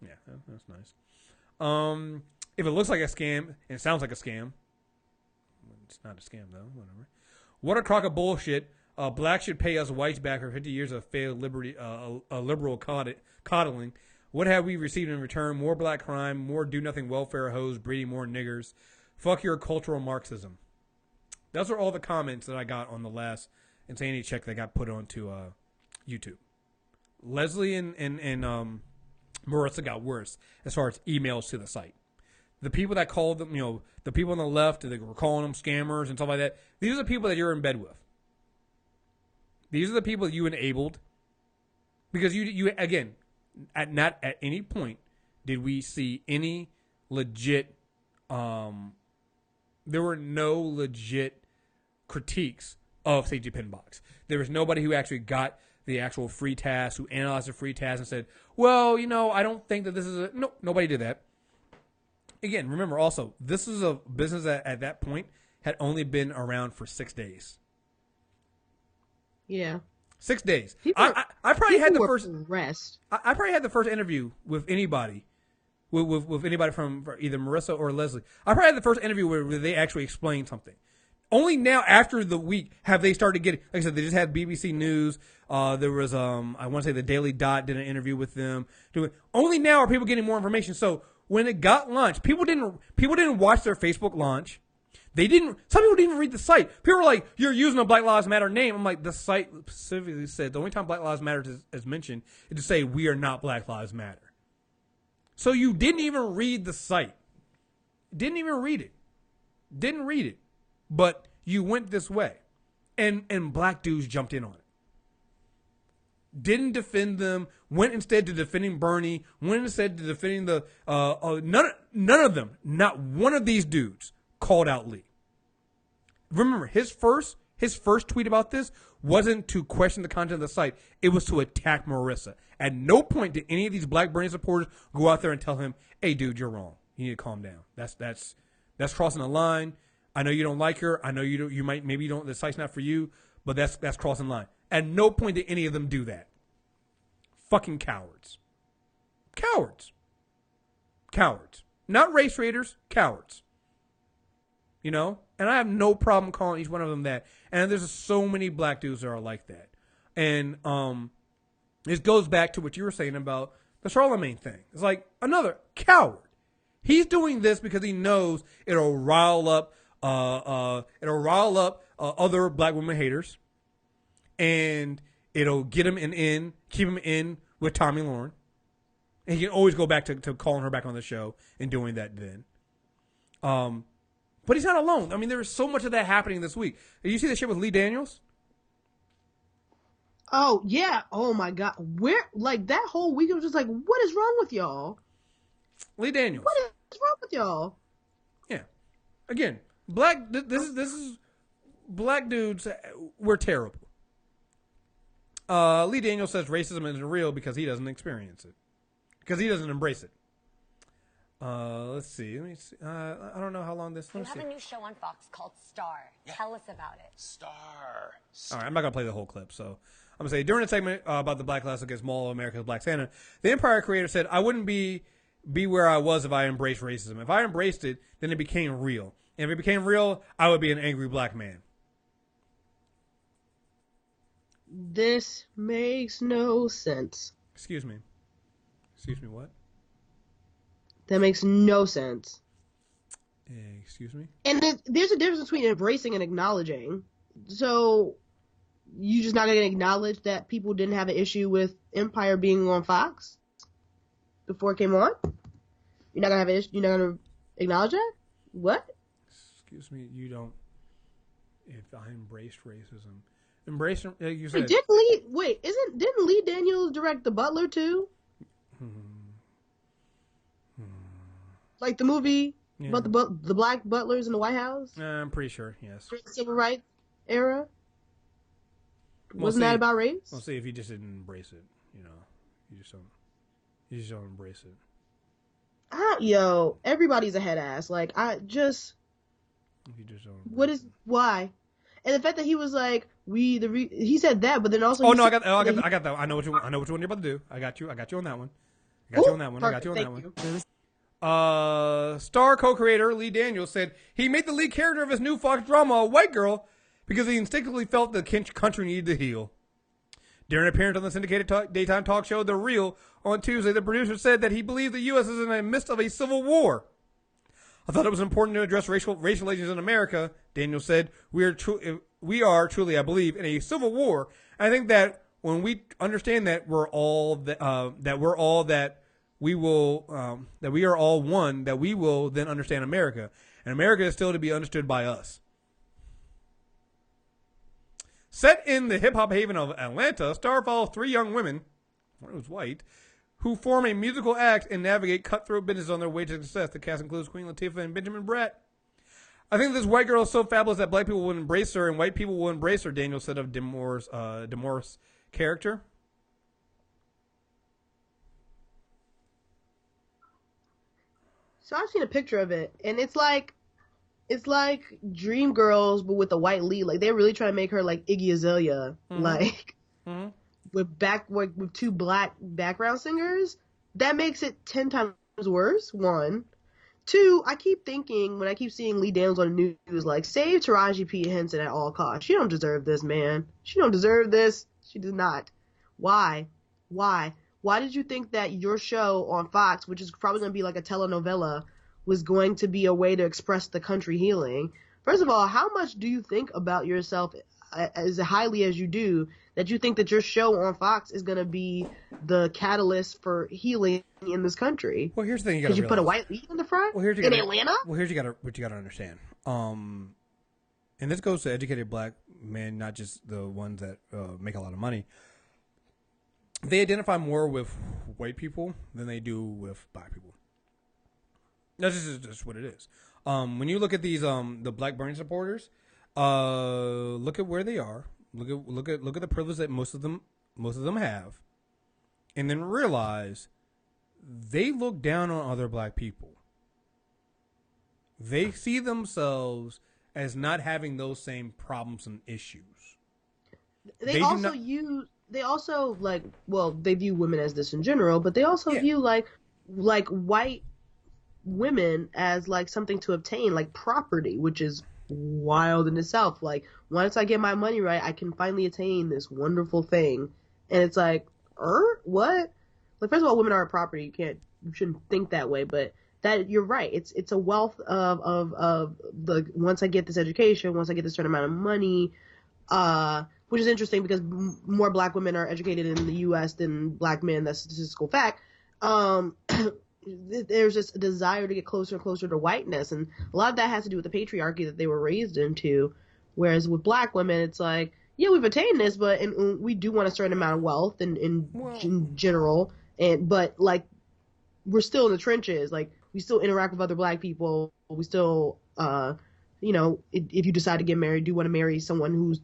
Yeah, that's nice. If it looks like a scam and it sounds like a scam, it's not a scam though, whatever. What a crock of bullshit. Blacks should pay us whites back for 50 years of failed liberal coddling. What have we received in return? More black crime, more do-nothing welfare hoes, breeding more niggers. Fuck your cultural Marxism. Those are all the comments that I got on the last Insanity Check that got put onto YouTube. Leslie and Marissa got worse as far as emails to the site. The people that called them, the people on the left that were calling them scammers and stuff like that, these are the people that you're in bed with. These are the people that you enabled. Because you again, not at any point did we see any legit there were no legit critiques of Safety Pin Box. There was nobody who actually got the actual free task, who analyzed the free task and said, well, I don't think that this is no, nobody did that. Again, remember also, this is a business that at that point had only been around for 6 days. Yeah. 6 days. I probably had the first rest. I probably had the first interview with anybody. With anybody from either Marissa or Leslie. I probably had the first interview where they actually explained something. Only now, after the week, have they started getting, like I said, they just had BBC News. There was, I want to say the Daily Dot did an interview with them. Only now are people getting more information. So when it got launched, people didn't watch their Facebook launch. Some people didn't even read the site. People were like, you're using a Black Lives Matter name. I'm like, the site specifically said the only time Black Lives Matter is mentioned is to say we are not Black Lives Matter. So you didn't even read the site. Didn't even read it. Didn't read it. But you went this way. And black dudes jumped in on it. Didn't defend them. Went instead to defending Bernie. Went instead to defending the none of them. Not one of these dudes called out Lee. Remember, his first tweet about this wasn't to question the content of the site. It was to attack Marissa. At no point did any of these Black Bernie supporters go out there and tell him, hey, dude, you're wrong. You need to calm down. That's crossing the line. I know you don't like her. I know you don't. Maybe you don't. The site's not for you. But that's crossing the line. At no point did any of them do that. Fucking cowards. Cowards. Not race raiders. Cowards. And I have no problem calling each one of them that. And there's so many black dudes that are like that. And this goes back to what you were saying about the Charlemagne thing. It's like another coward. He's doing this because he knows it'll rile up other black women haters, and it'll get him keep him in with Tommy Lauren. And he can always go back to calling her back on the show and doing that then. But he's not alone. I mean, there was so much of that happening this week. Did you see the shit with Lee Daniels? Oh, yeah. Oh, my God. That whole week, it was just like, what is wrong with y'all? Lee Daniels. What is wrong with y'all? Yeah. Again, this is black dudes. We're terrible. Lee Daniels says racism isn't real because he doesn't experience it. Because he doesn't embrace it. Let's see. Let me see. I don't know how long this. You have a new show on Fox called Star. Yeah. Tell us about it. Star. All right, I'm not gonna play the whole clip. So I'm gonna say during the segment about the Black Class against Mall of America's Black Santa, the Empire creator said, "I wouldn't be where I was if I embraced racism. If I embraced it, then it became real. And if it became real, I would be an angry black man." This makes no sense. Excuse me. Excuse me, what? That makes no sense. Excuse me? And there's a difference between embracing and acknowledging. So you just not going to acknowledge that people didn't have an issue with Empire being on Fox before it came on? You're not going to have an issue? You're not going to acknowledge that? What? Excuse me, you don't... If I embraced racism... Embrace, you said... Didn't Lee Daniels direct The Butler too? Like the movie about the black butlers in the White House? I'm pretty sure, yes. Civil rights era? We'll Wasn't that about race? We'll see if he just didn't embrace it. You know, you just don't embrace it. Yo, everybody's a head ass. Like, You just don't. Why? And the fact that he was like, he said that, but then also. Oh no, I got that. I know which one you're about to do. I got you on that one. Star co-creator Lee Daniels said he made the lead character of his new Fox drama a white girl because he instinctively felt the country needed to heal. During an appearance on the syndicated daytime talk show The Real on Tuesday, the producer said that he believes the U.S. is in the midst of a civil war. I thought it was important to address racial relations in America, Daniels said. We are truly, I believe, in a civil war. I think that when we understand that we are all one, that we will then understand America. And America is still to be understood by us. Set in the hip-hop haven of Atlanta, Star follows 3 young women, one who's white, who form a musical act and navigate cutthroat business on their way to success. The cast includes Queen Latifah and Benjamin Bratt. I think this white girl is so fabulous that black people will embrace her and white people will embrace her, Daniel said of Demore's character. So I've seen a picture of it, and it's like Dreamgirls, but with a white lead. Like, they're really trying to make her like Iggy Azalea, like with 2 black background singers. That makes it 10 times worse. 1, 2. I keep thinking when I keep seeing Lee Daniels on the news, like, save Taraji P. Henson at all costs. She don't deserve this, man. She don't deserve this. She does not. Why? Why did you think that your show on Fox, which is probably going to be like a telenovela, was going to be a way to express the country healing? First of all, how much do you think about yourself as highly as you do that you think that your show on Fox is going to be the catalyst for healing in this country? Well, here's the thing. Because you put a white lead in the front in Atlanta? Well, here's what you got to understand. And this goes to educated black men, not just the ones that make a lot of money. They identify more with white people than they do with black people. That's just what it is. When you look at these the Black Bernie supporters, look at where they are. Look at the privilege that most of them have, and then realize they look down on other black people. They see themselves as not having those same problems and issues. They view women as this in general, but they also view like white women as like something to obtain, like property, which is wild in itself. Like, once I get my money right, I can finally attain this wonderful thing. And it's like, what? Like, first of all, women aren't property. You shouldn't think that way, but that you're right. It's a wealth of the, once I get this education, once I get this certain amount of money, which is interesting because more black women are educated in the U.S. than black men. That's a statistical fact. There's just a desire to get closer and closer to whiteness, and a lot of that has to do with the patriarchy that they were raised into. Whereas with black women, it's like, yeah, we've attained this, but and we do want a certain amount of wealth in general, but like, we're still in the trenches. Like, we still interact with other black people. We still, if you decide to get married, do want to marry someone who's,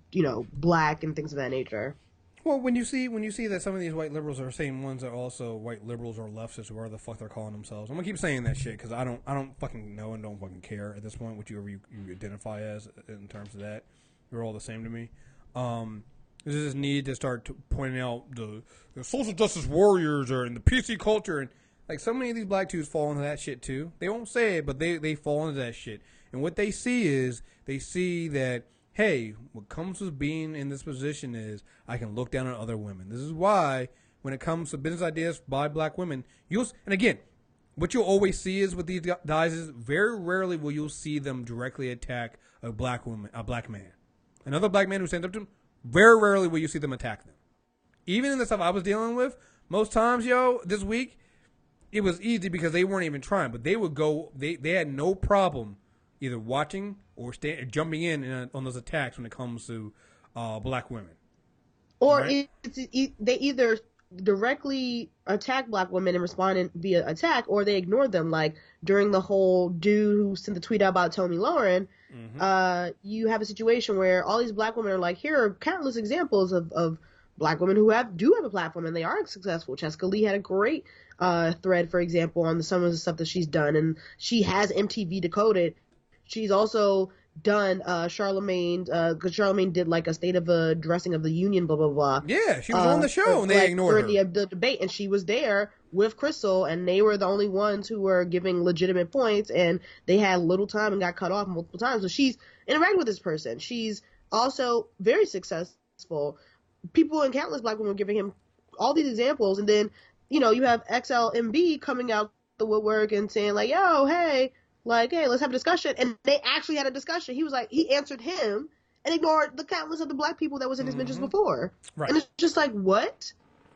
black and things of that nature. Well, when you see that some of these white liberals are the same ones that are also white liberals or leftists, whatever the fuck they're calling themselves. I'm gonna keep saying that shit because I don't fucking know and don't fucking care at this point whatever you identify as in terms of that. You're all the same to me. There's this need to start pointing out the social justice warriors or in the PC culture, and like so many of these black dudes fall into that shit too. They won't say it, but they fall into that shit. And what they see is that, hey, what comes with being in this position is I can look down on other women. This is why when it comes to business ideas by black women, and again, what you'll always see is with these guys is very rarely will you see them directly attack a black man. Another black man who stands up to them, very rarely will you see them attack them. Even in the stuff I was dealing with, most times, this week, it was easy because they weren't even trying, but they would go, they had no problem either watching or jumping in on those attacks when it comes to black women. Or right? They either directly attack black women and respond via attack, or they ignore them. Like during the whole dude who sent the tweet out about Toni Lauren, you have a situation where all these black women are like, here are countless examples of black women who do have a platform and they are successful. Cheska Lee had a great thread, for example, on some of the stuff that she's done, and she has MTV Decoded. She's also done Charlemagne, because Charlemagne did like a state of addressing of the union, blah blah blah. Yeah, she was on the show and they ignored her. The debate, and she was there with Crystal, and they were the only ones who were giving legitimate points, and they had little time and got cut off multiple times. So she's interacting with this person. She's also very successful. People and countless black women were giving him all these examples, and then you have XLMB coming out the woodwork and saying like, yo, hey, let's have a discussion. And they actually had a discussion. He was like, he answered him and ignored the countless of the black people that was in his mentions before. Right. And it's just like, what?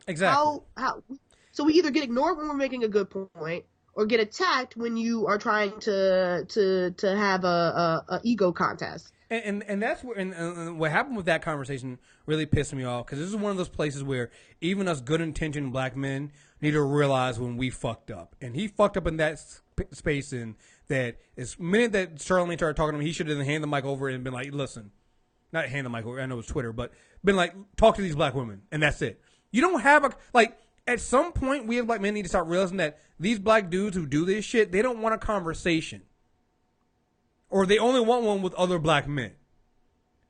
Exactly. How? So we either get ignored when we're making a good point, or get attacked when you are trying to have a ego contest. And that's where and what happened with that conversation really pissed me off, because this is one of those places where even us good-intentioned black men need to realize when we fucked up. And he fucked up in that space, in that as minute that Charlemagne started talking to him, he should have handed the mic over and been like, listen, not hand the mic over, I know it's Twitter, but been like, talk to these black women, and that's it. You don't have at some point, we as black men need to start realizing that these black dudes who do this shit, they don't want a conversation. Or they only want one with other black men.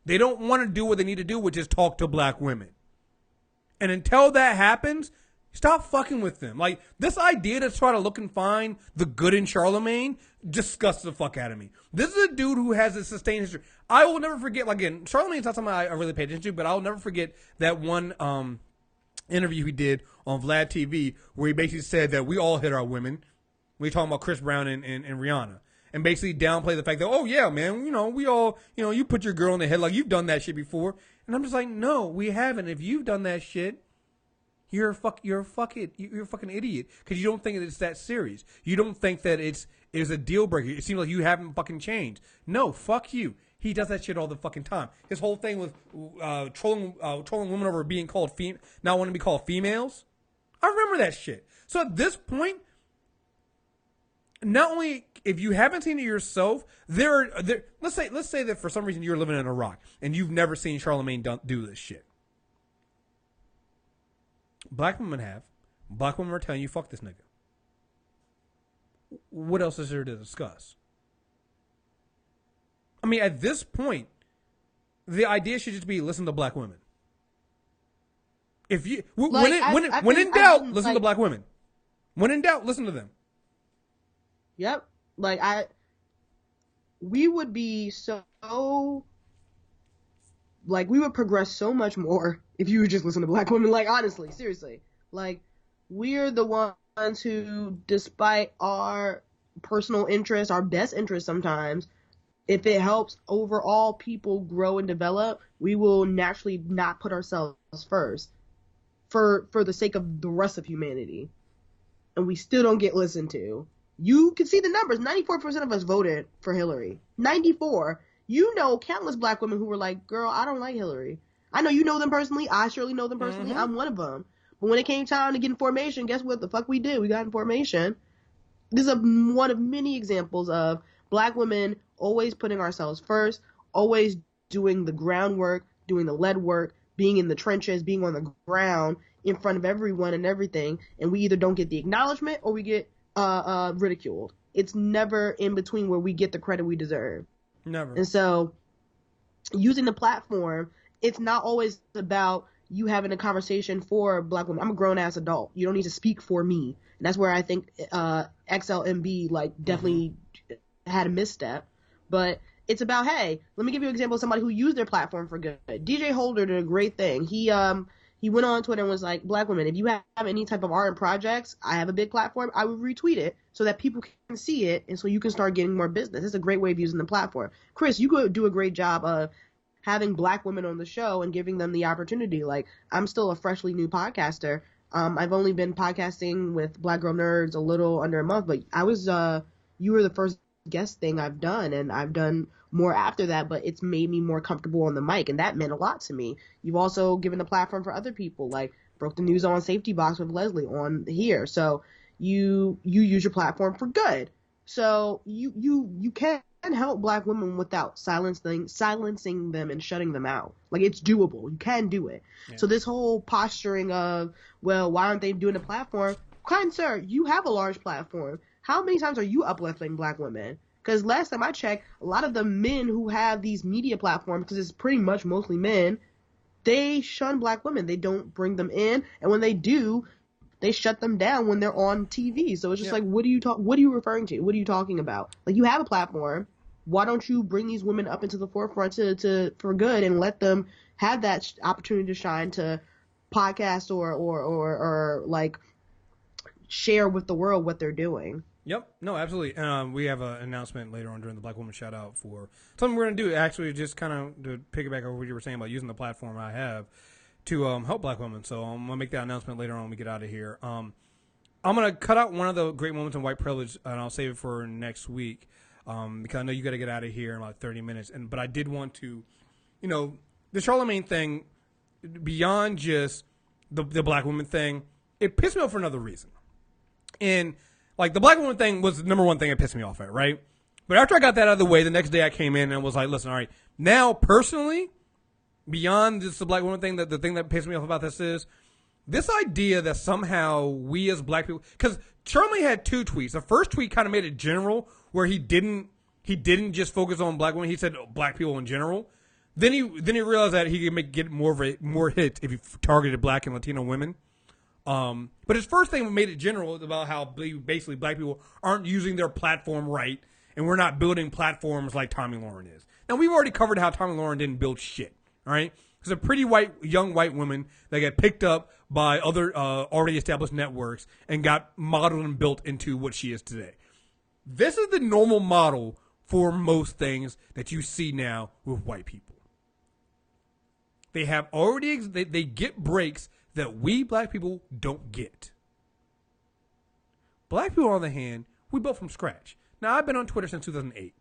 They don't want to do what they need to do, which is talk to black women. And until that happens, stop fucking with them. Like, this idea to try to look and find the good in Charlemagne disgusts the fuck out of me. This is a dude who has a sustained history. I will never forget, again, Charlemagne's not something I really paid attention to, but I'll never forget that one interview he did on Vlad TV where he basically said that we all hit our women. We talking about Chris Brown and Rihanna. And basically downplay the fact that, oh, yeah, man, we all, you put your girl in the head like you've done that shit before. And I'm just like, no, we haven't. If you've done that shit, you're a fucking idiot, because you don't think that it's that serious. You don't think that it's a deal breaker. It seems like you haven't fucking changed. No, fuck you. He does that shit all the fucking time. His whole thing with trolling women over being called not wanting to be called females. I remember that shit. So at this point, not only if you haven't seen it yourself, let's say that for some reason you're living in Iraq and you've never seen Charlemagne do this shit. Black women have. Black women are telling you, fuck this nigga. What else is there to discuss? I mean, at this point, the idea should just be listen to black women. If you when in doubt, listen to black women. When in doubt, listen to them. Yep. We would be we would progress so much more if you would just listen to black women. Like, honestly, seriously. Like, we're the ones who, despite our personal interests, our best interests sometimes, if it helps overall people grow and develop, we will naturally not put ourselves first for the sake of the rest of humanity. And we still don't get listened to. You can see the numbers. 94% of us voted for Hillary. 94. Countless black women who were like, girl, I don't like Hillary. I know you know them personally. I surely know them personally. Mm-hmm. I'm one of them. But when it came time to get in formation, guess what the fuck we did? We got in formation. This is one of many examples of black women always putting ourselves first, always doing the groundwork, doing the lead work, being in the trenches, being on the ground in front of everyone and everything. And we either don't get the acknowledgement or we get ridiculed. It's never in between where we get the credit we deserve. Never. And so using the platform, it's not always about you having a conversation for black women. I'm a grown ass adult. You don't need to speak for me. And that's where I think XLMB definitely had a misstep. But it's about, hey, let me give you an example of somebody who used their platform for good. DJ Holder did a great thing. He He went on Twitter and was like, Black women, if you have any type of art and projects, I have a big platform, I would retweet it so that people can see it and so you can start getting more business. It's a great way of using the platform. Chris, you could do a great job of having Black women on the show and giving them the opportunity. Like, I'm still a freshly new podcaster. I've only been podcasting with Black Girl Nerds a little under a month, but you were the first guest thing I've done, and I've done more after that, but it's made me more comfortable on the mic, and that meant a lot to me. You've also given the platform for other people, like Broke the News on Safety Box with Leslie on here. So you use your platform for good. So you can help Black women without silencing them and shutting them out. Like, it's doable. You can do it. Yeah. So this whole posturing of, well, why aren't they doing a platform? Kind sir, you have a large platform. How many times are you uplifting Black women? Because last time I checked, a lot of the men who have these media platforms, because it's pretty much mostly men, they shun Black women. They don't bring them in, and when they do, they shut them down when they're on TV. So it's just like, what are you referring to? What are you talking about? Like, you have a platform. Why don't you bring these women up into the forefront for good and let them have that opportunity to shine, to podcast or like share with the world what they're doing? Yep. No, absolutely. We have an announcement later on during the Black Woman Shout Out for something we're going to do, actually, just kind of to piggyback over what you were saying about using the platform I have to help Black women. So I'm going to make that announcement later on when we get out of here. I'm going to cut out one of the great moments in white privilege, and I'll save it for next week because I know you got to get out of here in about 30 minutes. But I did want to, the Charlemagne thing, beyond just the Black woman thing, it pissed me off for another reason. And like, the Black woman thing was the number one thing that pissed me off at, right? But after I got that out of the way, the next day I came in and was like, listen, all right, now personally, beyond just the Black woman thing, the thing that pissed me off about this is this idea that somehow we as Black people, because Charlie had two tweets. The first tweet kind of made it general, where he didn't just focus on Black women. He said Black people in general. Then he realized that he could get more hits if he targeted Black and Latino women. But his first thing made it general about how basically Black people aren't using their platform right, and we're not building platforms like Tomi Lahren is. Now, we've already covered how Tomi Lahren didn't build shit, all right? It's a pretty young white woman that got picked up by other already established networks and got modeled and built into what she is today. This is the normal model for most things that you see now with white people. They have already they get breaks that we Black people don't get. Black people, on the other hand, we built from scratch. Now, I've been on Twitter since 2008.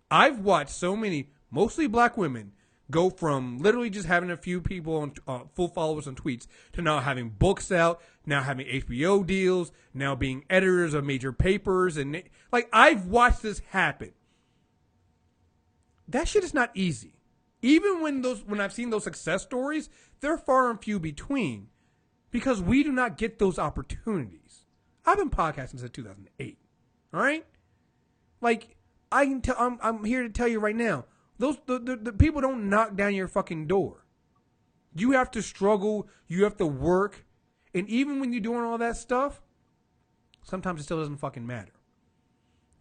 I've watched so many, mostly Black women, go from literally just having a few people on full followers on tweets to now having books out, now having HBO deals, now being editors of major papers, and like, I've watched this happen. That shit is not easy. Even when I've seen those success stories, they're far and few between. Because we do not get those opportunities. I've been podcasting since 2008. All right? Like, I'm here to tell you right now, the people don't knock down your fucking door. You have to struggle, you have to work, and even when you're doing all that stuff, sometimes it still doesn't fucking matter.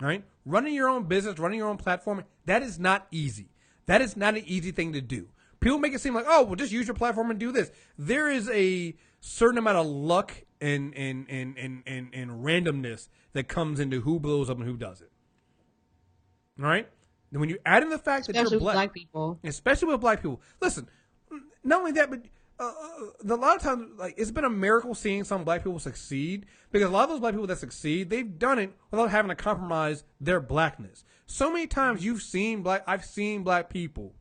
All right? Running your own business, running your own platform, that is not easy. That is not an easy thing to do. People make it seem like, oh, well, just use your platform and do this. There is a certain amount of luck and randomness that comes into who blows up and who doesn't. All right? And when you add in the fact that you're Black people, especially with Black people, listen, not only that, but a lot of times, like, it's been a miracle seeing some Black people succeed, because a lot of those Black people that succeed, they've done it without having to compromise their Blackness. So many times I've seen Black people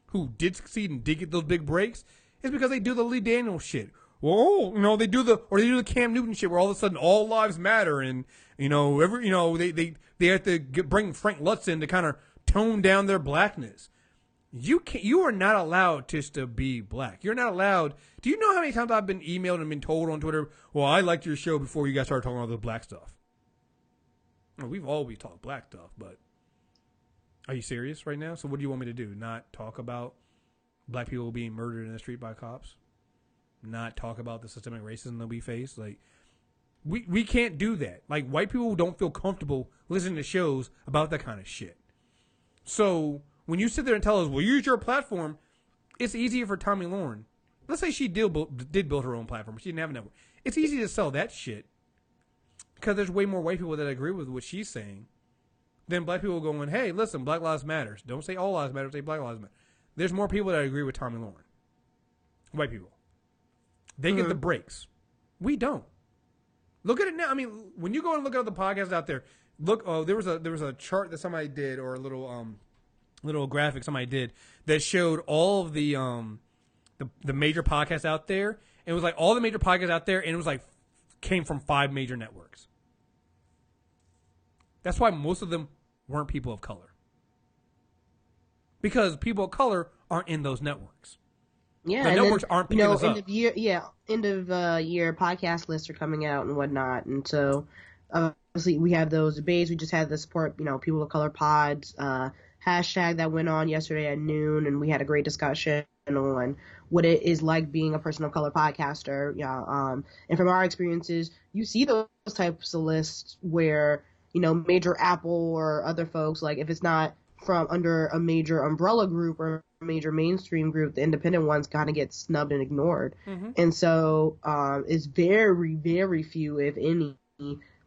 who did succeed and did get those big breaks, is because they do the Lee Daniels shit. Well, they do the Cam Newton shit where all of a sudden all lives matter, and they have to bring Frank Lutz in to kind of tone down their Blackness. You are not allowed just to be Black. You're not allowed. Do you know how many times I've been emailed and been told on Twitter, well, I liked your show before you guys started talking about the Black stuff? Well, we've always talked Black stuff, but are you serious right now? So what do you want me to do? Not talk about Black people being murdered in the street by cops? Not talk about the systemic racism that we face? Like, we can't do that. Like, white people don't feel comfortable listening to shows about that kind of shit. So when you sit there and tell us, well, use your platform, it's easier for Tomi Lahren. let's say she did build her own platform. She didn't have a network. It's easy to sell that shit because there's way more white people that agree with what she's saying than black people going, hey, listen, Black Lives Matter. Don't say all lives matter, say Black Lives Matter. There's more people that agree with Tommy Lauren. White people. They get the breaks. We don't. Look at it now. I mean, when you go and look at the podcasts out there, look. Oh, there was a chart that somebody did, or a little graphic somebody did that showed all of the major podcasts out there. It was like all the major podcasts out there, and it was like came from 5 major networks. That's why most of them weren't people of color, because people of color aren't in those networks. Yeah, the networks aren't picking us up. End of year podcast lists are coming out and whatnot, and so obviously we have those debates. We just had the support, people of color pods hashtag that went on yesterday at noon, and we had a great discussion on what it is like being a person of color podcaster. And from our experiences, you see those types of lists where major Apple or other folks, like if it's not from under a major umbrella group or a major mainstream group, the independent ones kind of get snubbed and ignored. And so it's very, very few, if any,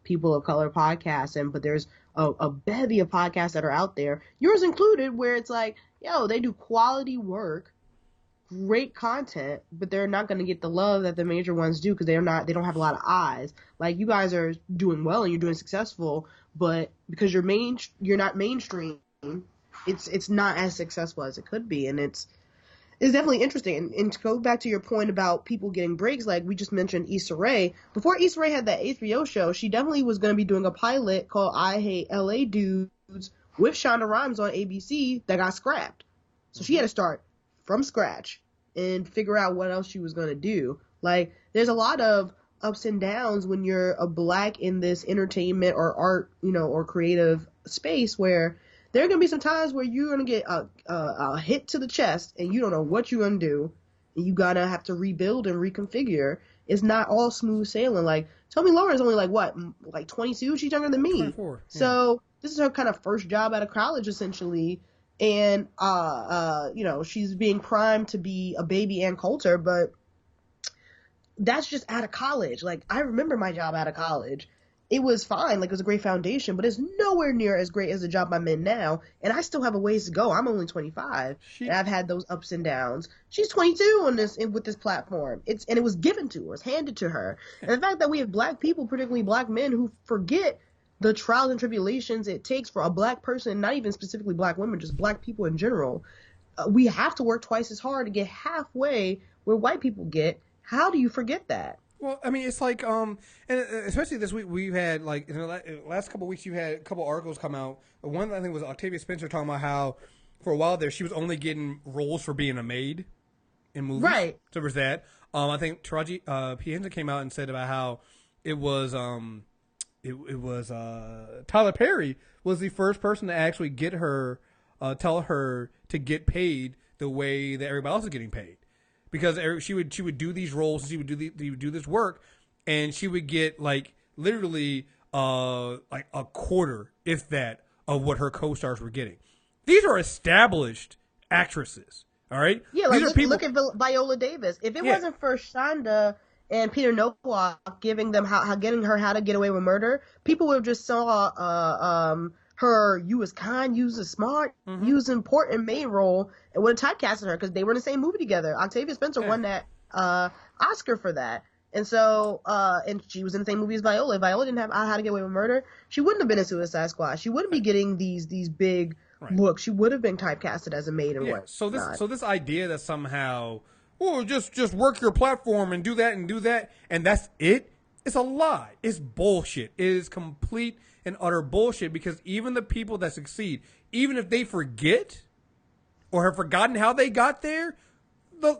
people of color podcasts. But there's a bevy of podcasts that are out there, yours included, where it's like, they do quality work, great content, but they're not going to get the love that the major ones do because they don't have a lot of eyes. Like, you guys are doing well and you're doing successful, but because you're not mainstream, it's not as successful as it could be. And it's definitely interesting. And to go back to your point about people getting breaks, like we just mentioned Issa Rae. Before Issa Rae had that HBO show, she definitely was going to be doing a pilot called I Hate LA Dudes with Shonda Rhimes on ABC that got scrapped. So she had to start from scratch and figure out what else she was going to do. Like, there's a lot of ups and downs when you're a black in this entertainment or art, or creative space, where there are going to be some times where you're going to get a hit to the chest and you don't know what you're going to do. And you got to have to rebuild and reconfigure. It's not all smooth sailing. Like, Tommy Lauren's only like 22? She's younger than me. 24, yeah. So this is her kind of first job out of college, essentially. And, she's being primed to be a baby Ann Coulter, but that's just out of college. Like, I remember my job out of college. It was fine. Like, it was a great foundation, but it's nowhere near as great as the job I'm in now. And I still have a ways to go. I'm only 25, and I've had those ups and downs. She's 22 with this platform. And it was given to her. It was handed to her. And the fact that we have black people, particularly black men, who forget the trials and tribulations it takes for a black person, not even specifically black women, just black people in general. We have to work twice as hard to get halfway where white people get. How do you forget that? Well, I mean, it's like, and especially this week, we've had, like, in the last couple of weeks, you've had a couple articles come out. One, I think, was Octavia Spencer talking about how, for a while there, she was only getting roles for being a maid in movies. Right. So there's that. I think Taraji P. Henson came out and said about how it was, Tyler Perry was the first person to actually get her, tell her to get paid the way that everybody else is getting paid. Because she would do these roles, and she would do this work, and she would get like literally like a quarter, if that, of what her co-stars were getting. These are established actresses, all right? Yeah, like look at Viola Davis. If it wasn't for Shonda and Peter Nowak giving them getting her How to Get Away with Murder, people would have just saw her You Was Kind, You Was Smart, You Was Important main role, and would have typecasted her because they were in the same movie together. Octavia Spencer won that Oscar for that. And so, and she was in the same movie as Viola. If Viola didn't have How to Get Away with Murder, she wouldn't have been in Suicide Squad. She wouldn't be getting these big looks. She would have been typecasted as a maid and what. So this idea that somehow, just work your platform and do that, and that's it, it's a lie. It's bullshit. It is complete and utter bullshit, because even the people that succeed, even if they forget or have forgotten how they got there, the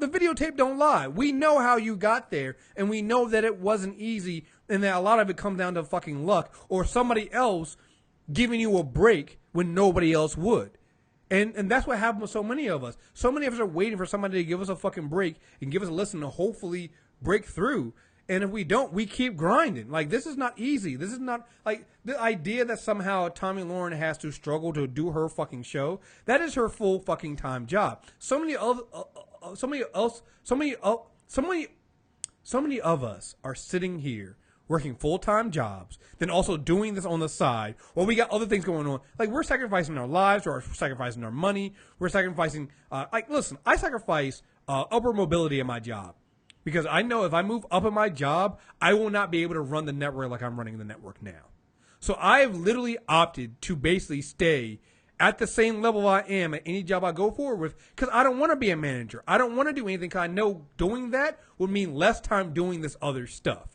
videotape don't lie. We know how you got there, and we know that it wasn't easy, and that a lot of it comes down to fucking luck or somebody else giving you a break when nobody else would. And that's what happened with so many of us. So many of us are waiting for somebody to give us a fucking break and give us a listen to hopefully break through. And if we don't, we keep grinding. Like, this is not easy. This is not, like, the idea that somehow Tommy Lauren has to struggle to do her fucking show, that is her full fucking time job. So many many of us are sitting here working full-time jobs, then also doing this on the side, or we got other things going on. Like, we're sacrificing our lives, or we're sacrificing our money. We're sacrificing, listen, I sacrifice upper mobility in my job because I know if I move up in my job, I will not be able to run the network like I'm running the network now. So I have literally opted to basically stay at the same level I am at any job I go forward with because I don't want to be a manager. I don't want to do anything because I know doing that would mean less time doing this other stuff.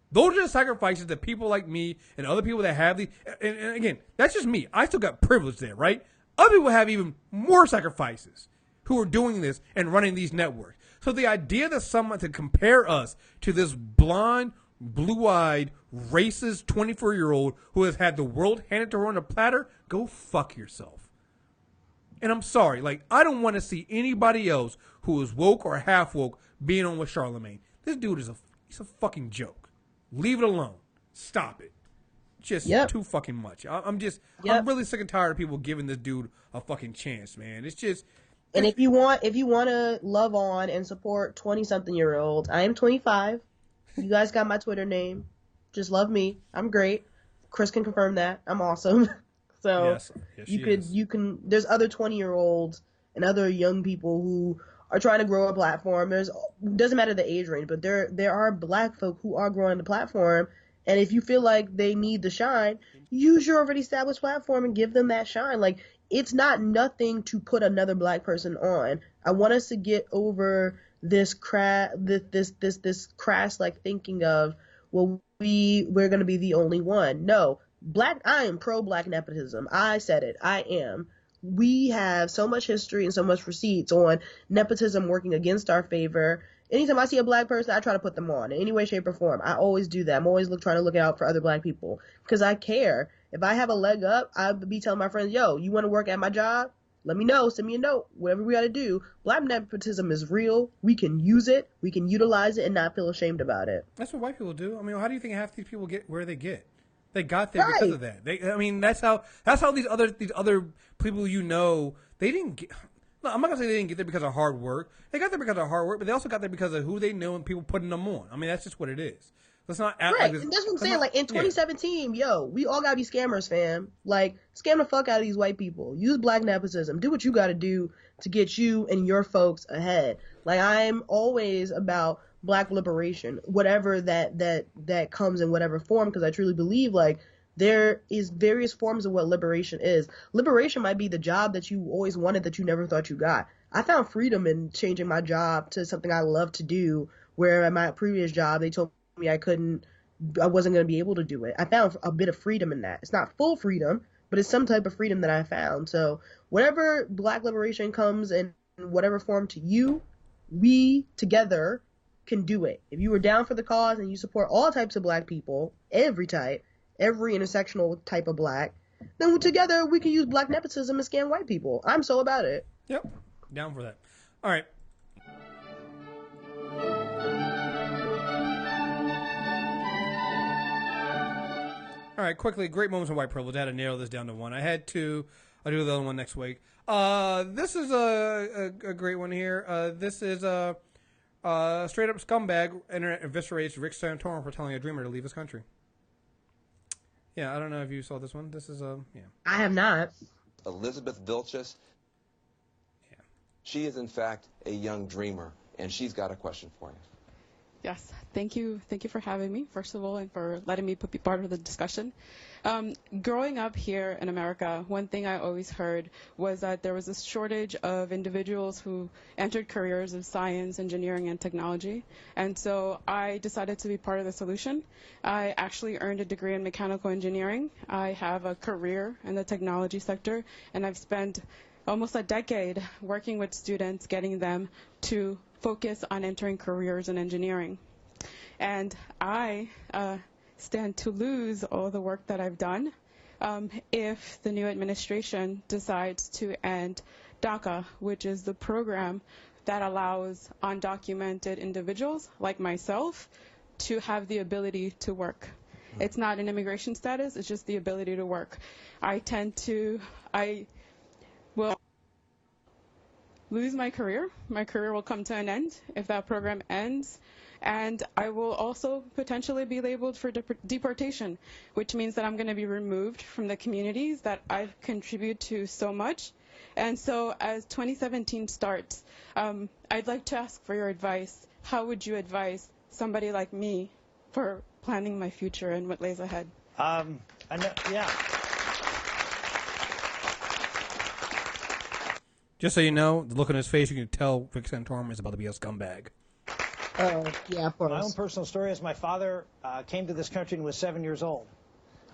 Those are the sacrifices that people like me and other people that have these, and again, that's just me. I still got privilege there, right? Other people have even more sacrifices who are doing this and running these networks. So the idea that someone to compare us to this blonde, blue-eyed, racist 24-year-old who has had the world handed to her on a platter, go fuck yourself. And I'm sorry, like, I don't want to see anybody else who is woke or half woke being on with Charlemagne. This dude is he's a fucking joke. Leave it alone. Stop it. Just too fucking much. I'm really sick and tired of people giving this dude a fucking chance, man. It's just. And if you want to love on and support 20-something-year-olds, I am 25. You guys got my Twitter name. Just love me. I'm great. Chris can confirm that. I'm awesome. So yes, you can. There's other 20-year-olds and other young people who are trying to grow a platform. Doesn't matter the age range, but there are black folk who are growing the platform. And if you feel like they need the shine, use your already established platform and give them that shine. Like, it's not nothing to put another black person on. I want us to get over this crass like thinking of, well, we're going to be the only one. No, I am pro black nepotism. I said it. I am. We have so much history and so much receipts on nepotism working against our favor. Anytime I see a black person, I try to put them on in any way, shape, or form. I always do that. I'm always trying to look out for other black people because I care. If I have a leg up, I'll be telling my friends, yo, you want to work at my job? Let me know. Send me a note. Whatever we got to do. Black nepotism is real. We can use it. We can utilize it and not feel ashamed about it. That's what white people do. I mean, how do you think half these people get where they get? They got there because of that. That's how these other people they didn't get. No, I'm not gonna say they didn't get there because of hard work. They got there because of hard work, but they also got there because of who they know and people putting them on. I mean, that's just what it is. Let's not act like this. And that's what I'm saying. Like in 2017, we all gotta be scammers, fam. Like, scam the fuck out of these white people. Use black nepotism. Do what you gotta do to get you and your folks ahead. Like, I'm always about black liberation, whatever that comes in whatever form, because I truly believe like there is various forms of what liberation is. Liberation might be the job that you always wanted that you never thought you got. I found freedom in changing my job to something I love to do, where at my previous job they told me I wasn't going to be able to do it. I found a bit of freedom in that. It's not full freedom, but it's some type of freedom that I found. So whatever black liberation comes in whatever form to you, we together can do it. If you were down for the cause and you support all types of black people, every type, every intersectional type of black, then together we can use black nepotism and scam white people. I'm so about it. Yep. Down for that. All right. All right, quickly, great moments of white privilege. I had to narrow this down to one. I had two. I'll do the other one next week. This is a great one here. This is straight up scumbag internet eviscerates Rick Santorum for telling a dreamer to leave his country. Yeah, I don't know if you saw this one. This is yeah. I have not. Elizabeth Vilchis. Yeah. She is in fact a young dreamer, and she's got a question for you. Yes, thank you for having me, first of all, and for letting me be part of the discussion. Growing up here in America, one thing I always heard was that there was a shortage of individuals who entered careers of science, engineering, and technology. And so I decided to be part of the solution. I actually earned a degree in mechanical engineering. I have a career in the technology sector, and I've spent almost a decade working with students, getting them to focus on entering careers in engineering. And I stand to lose all the work that I've done if the new administration decides to end DACA, which is the program that allows undocumented individuals like myself to have the ability to work. It's not an immigration status, it's just the ability to work. lose my career. My career will come to an end if that program ends. And I will also potentially be labeled for deportation, which means that I'm going to be removed from the communities that I've contributed to so much. And so as 2017 starts, I'd like to ask for your advice. How would you advise somebody like me for planning my future and what lays ahead? Just so you know, the look on his face, you can tell Rick Santorum is about to be a scumbag. Oh, yeah, of course. My own personal story is my father came to this country and was 7 years old.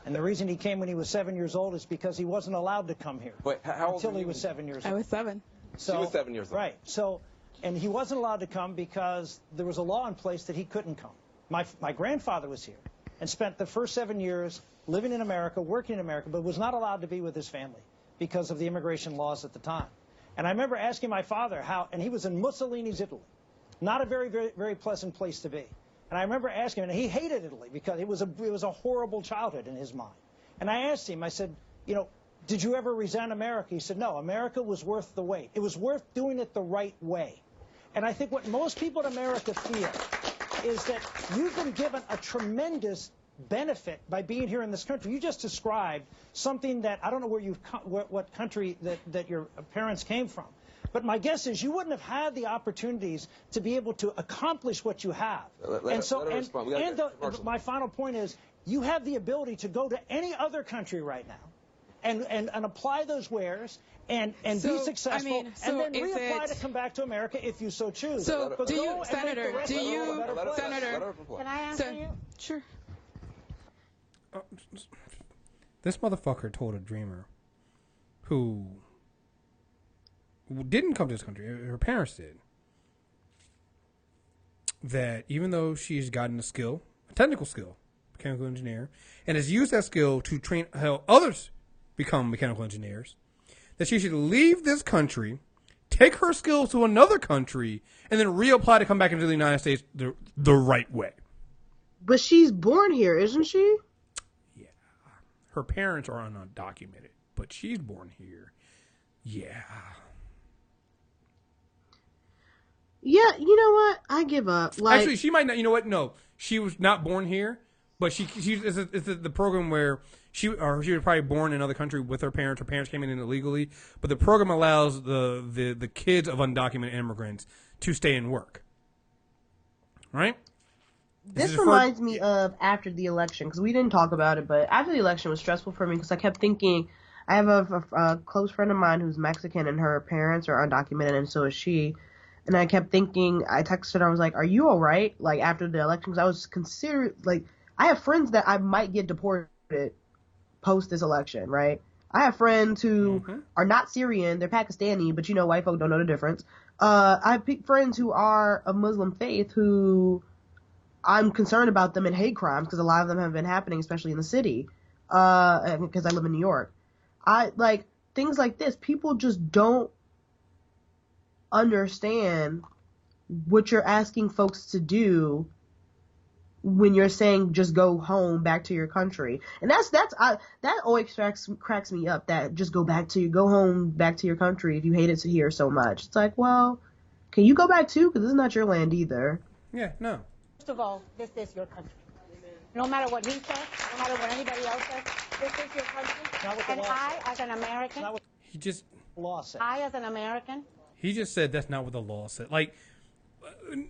And the reason he came when he was 7 years old is because he wasn't allowed to come here. Wait, how old until were he you? was 7 years old. I was 7. So, he was 7 years old. Right. So, and he wasn't allowed to come because there was a law in place that he couldn't come. My grandfather was here and spent the first 7 years living in America, working in America, but was not allowed to be with his family because of the immigration laws at the time. And I remember asking my father how, and he was in Mussolini's Italy. Not a very, very, very pleasant place to be. And I remember asking him, and he hated Italy because it was a horrible childhood in his mind. And I asked him, I said, you know, did you ever resent America? He said, no, America was worth the wait. It was worth doing it the right way. And I think what most people in America feel is that you've been given a tremendous benefit by being here in this country. You just described something that I don't know what country that your parents came from. But my guess is you wouldn't have had the opportunities to be able to accomplish what you have. My final point is you have the ability to go to any other country right now and apply those wares and be successful and then reapply to come back to America if you so choose. So do you, Senator, Can I answer you? Sure. This motherfucker told a dreamer who didn't come to this country, her parents did, that even though she's gotten a skill, a technical skill, mechanical engineer, and has used that skill to train how others become mechanical engineers, that she should leave this country, take her skills to another country, and then reapply to come back into the United States the right way. But she's born here, isn't she? Yeah. Her parents are undocumented, but she's born here. Yeah. Yeah, you know what? I give up. Actually, she might not. You know what? No, she was not born here, but it's the program where she was probably born in another country with her parents. Her parents came in illegally, but the program allows the kids of undocumented immigrants to stay and work. Right? This reminds me of after the election, because we didn't talk about it, but after the election was stressful for me because I kept thinking, I have a close friend of mine who's Mexican and her parents are undocumented and so is she. And I kept thinking, I texted her, I was like, are you all right? Like, after the election, because I was I have friends that I might get deported post this election, right? I have friends who are not Syrian, they're Pakistani, but white folk don't know the difference. I have friends who are of Muslim faith who I'm concerned about them in hate crimes because a lot of them have been happening, especially in the city, because I live in New York. Things like this, people just don't understand what you're asking folks to do when you're saying just go home back to your country. And that always cracks me up, that just go home back to your country if you hate it here so much. It's like, well, can you go back too? Because this is not your land either. Yeah, no. First of all, this is your country. No matter what he says, no matter what anybody else says, this is your country. And I, as an American, I, as an American, he just said that's not what the law said. Like,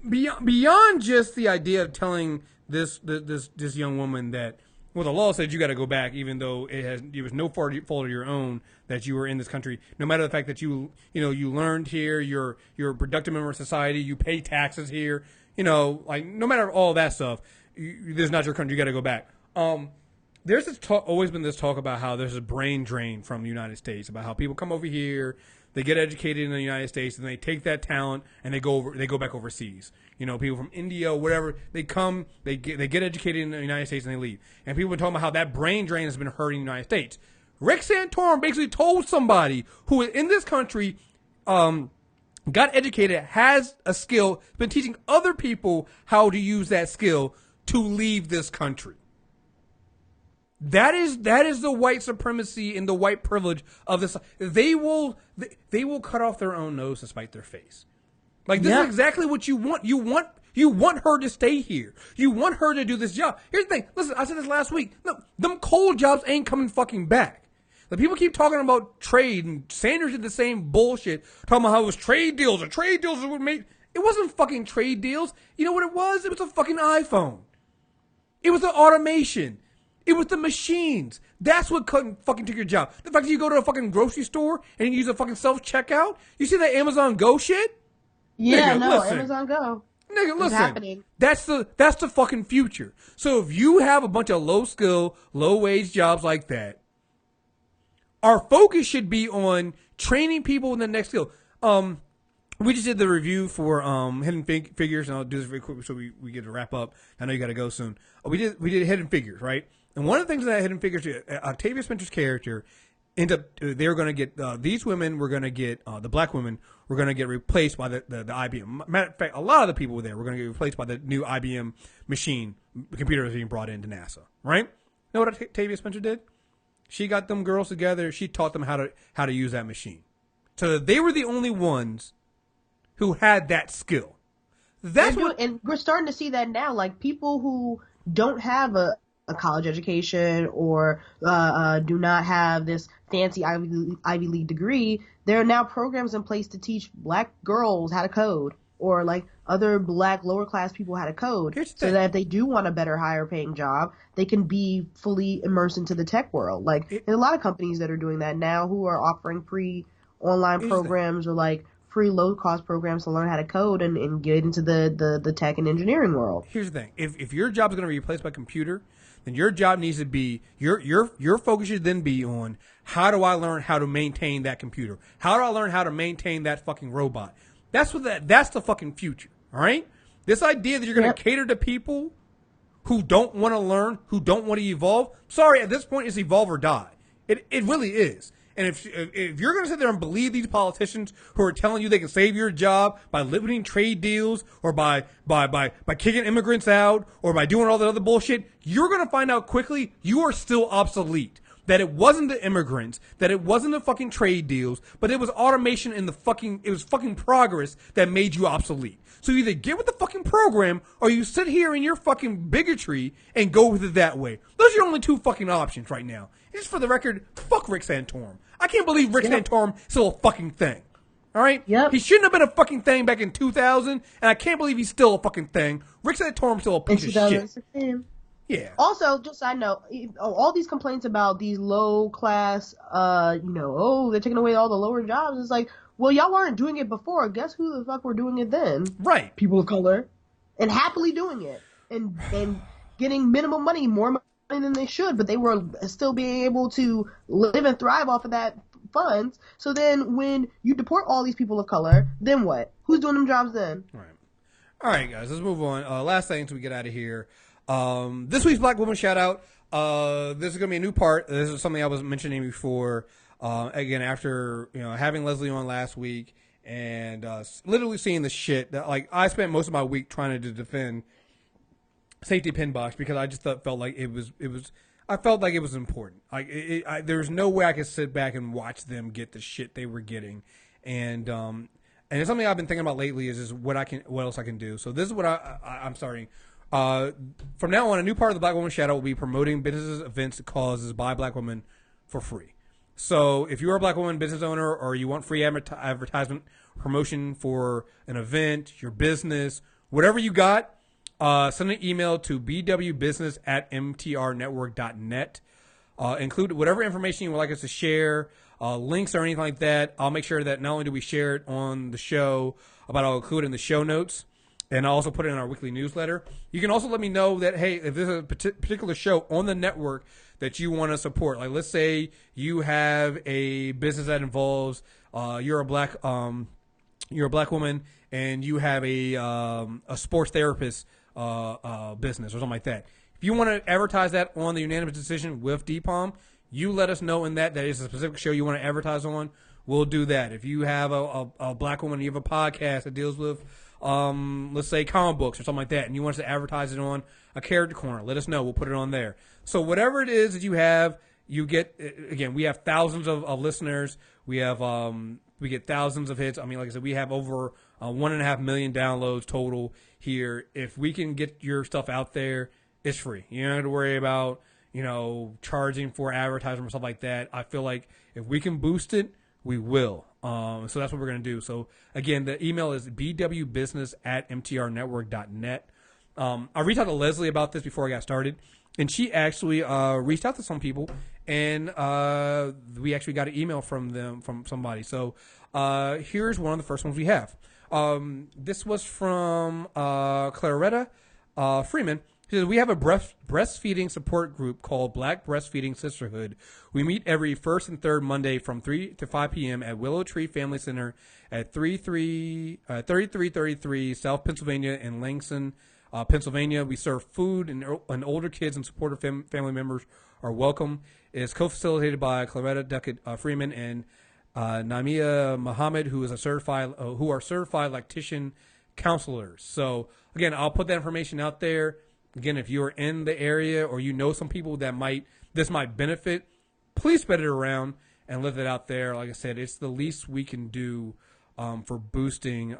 beyond just the idea of telling this young woman that, well, the law said you got to go back, even though it was no fault of your own that you were in this country. No matter the fact that you learned here, you're a productive member of society, you pay taxes here. No matter all that stuff, this is not your country. You got to go back. There's always been this talk about how there's a brain drain from the United States, about how people come over here. They get educated in the United States, and they take that talent and they go back overseas. People from India, whatever, they come, they get educated in the United States, and they leave. And people are talking about how that brain drain has been hurting the United States. Rick Santorum basically told somebody who in this country got educated, has a skill, been teaching other people how to use that skill to leave this country. That is the white supremacy and the white privilege of this. They will cut off their own nose to spite their face. Like, this is exactly what you want. You want her to stay here. You want her to do this job. Here's the thing. Listen, I said this last week. No, them coal jobs ain't coming fucking back. Like, people keep talking about trade, and Sanders did the same bullshit, talking about how it was trade deals, or trade deals would make. It wasn't fucking trade deals. You know what it was? It was a fucking iPhone. It was the automation. It was the machines. That's what fucking took your job. The fact that you go to a fucking grocery store and you use a fucking self-checkout. You see that Amazon Go shit? Yeah, Nigga, no, listen. Amazon Go. Nigga, listen. It's happening. That's the fucking future. So if you have a bunch of low-skill, low-wage jobs like that, our focus should be on training people in the next skill. We just did the review for Hidden Figures, and I'll do this very quickly so we get to wrap up. I know you got to go soon. We did Hidden Figures, right? And one of the things that Hidden Figures, Octavia Spencer's character, they were going to get these women were going to get the black women were going to get replaced by the IBM. Matter of fact, a lot of the people there were going to get replaced by the new IBM machine computer that's being brought into NASA. Right? You know what Octavia Spencer did? She got them girls together. She taught them how to use that machine, so that they were the only ones who had that skill. And we're starting to see that now. Like, people who don't have a college education or do not have this fancy Ivy League degree, there are now programs in place to teach black girls how to code, or like other black lower class people how to code, so that if they do want a better, higher paying job, they can be fully immersed into the tech world. Like, there's a lot of companies that are doing that now, who are offering free online programs or like free low-cost programs to learn how to code and get into the tech and engineering world. Here's the thing. If your job is going to be replaced by computer, then your job needs to be, your focus should then be on, how do I learn how to maintain that computer? How do I learn how to maintain that fucking robot? That's the fucking future, all right? This idea that you're going to cater to people who don't want to learn, who don't want to evolve, sorry, at this point, it's evolve or die. It really is. And if you're going to sit there and believe these politicians who are telling you they can save your job by limiting trade deals, or by kicking immigrants out, or by doing all that other bullshit, you're going to find out quickly you are still obsolete. That it wasn't the immigrants, that it wasn't the fucking trade deals, but it was automation and it was fucking progress that made you obsolete. So you either get with the fucking program, or you sit here in your fucking bigotry and go with it that way. Those are your only two fucking options right now. And just for the record, fuck Rick Santorum. I can't believe Rick Santorum is still a fucking thing. All right? He shouldn't have been a fucking thing back in 2000, and I can't believe he's still a fucking thing. Rick Santorum's still a piece of shit. Yeah. Also, just side note, all these complaints about these low class, they're taking away all the lower jobs. It's like, well, y'all weren't doing it before. Guess who the fuck were doing it then? Right. People of color. And happily doing it. And getting minimum money, more money than they should, but they were still being able to live and thrive off of that funds. So then when you deport all these people of color, then what? Who's doing them jobs then? All right, guys, let's move on. Last thing until we get out of here. This week's Black Woman shout out. This is going to be a new part. This is something I was mentioning before. Again, after having Leslie on last week and literally seeing the shit that, like, I spent most of my week trying to defend Safety Pin Box because I just felt like it was important. Like, there's no way I could sit back and watch them get the shit they were getting, and it's something I've been thinking about lately is what else I can do. So this is what I'm starting. From now on, a new part of the Black Woman Shadow will be promoting businesses, events, causes by Black women for free. So if you're a Black woman business owner, or you want free advertisement promotion for an event, your business, whatever you got, send an email to bwbusiness@mtrnetwork.net. Include whatever information you would like us to share, links or anything like that. I'll make sure that not only do we share it on the show, but I'll include it in the show notes. And I'll also put it in our weekly newsletter. You can also let me know that, hey, if there's a particular show on the network that you want to support. Like, let's say you have a business that involves you're a black woman and you have a sports therapist business or something like that. If you want to advertise that on the Unanimous Decision with DPOM, you let us know in that is a specific show you want to advertise on. We'll do that. If you have a black woman, you have a podcast that deals with let's say comic books or something like that, and you want us to advertise it on a character corner, let us know. We'll put it on there. So whatever it is that you have, you get. Again, we have thousands of listeners. We get thousands of hits. I mean, like I said, we have over 1.5 million downloads total here. If we can get your stuff out there, it's free. You don't have to worry about, charging for advertising or stuff like that. I feel like if we can boost it, we will. So that's what we're going to do. So again, the email is bwbusiness@mtrnetwork.net. I reached out to Leslie about this before I got started, and she actually reached out to some people, and we actually got an email from somebody. So here's one of the first ones we have. This was from Claretta Freeman. She says, we have a breastfeeding support group called Black Breastfeeding Sisterhood. We meet every first and third Monday from 3 to 5 p.m. at Willow Tree Family Center at 3333 South Pennsylvania in Langston, Pennsylvania. We serve food, and older kids and supportive family members are welcome. It is co-facilitated by Claretta Duckett Freeman and Namia Muhammad, who are certified lactation counselors. So again, I'll put that information out there. Again, if you're in the area or some people that this might benefit, please spread it around and let it out there. Like I said, it's the least we can do for boosting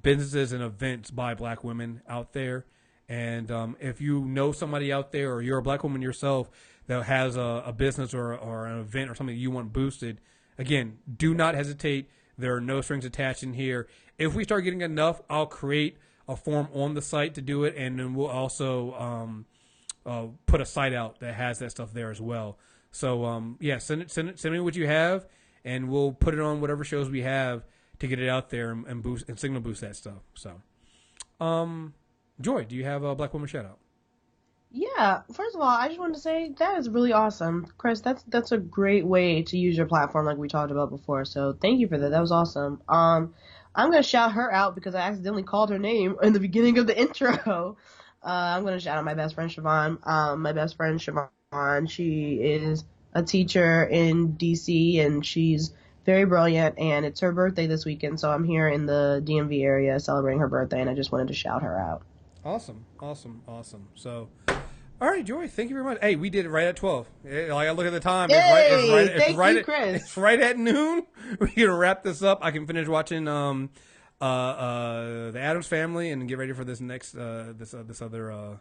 businesses and events by Black women out there. And if you know somebody out there, or you're a Black woman yourself that has a business or an event or something you want boosted, again, do not hesitate. There are no strings attached in here. If we start getting enough, I'll create a form on the site to do it, and then we'll also put a site out that has that stuff there as well. So send me what you have, and we'll put it on whatever shows we have to get it out there and boost and signal boost that stuff. So, Joy, do you have a Black woman shout out? Yeah, first of all, I just wanted to say that is really awesome. Chris, that's a great way to use your platform like we talked about before. So thank you for that. That was awesome. I'm going to shout her out because I accidentally called her name in the beginning of the intro. I'm going to shout out my best friend, Siobhan. My best friend, Siobhan, she is a teacher in D.C., and she's very brilliant, and it's her birthday this weekend, so I'm here in the DMV area celebrating her birthday, and I just wanted to shout her out. Awesome. So, all right, Joy, thank you very much. Hey, we did it right at 12. Like, I look at the time. Thank you, Chris. It's right at noon. We're going to wrap this up. I can finish watching the Addams Family and get ready for this next this other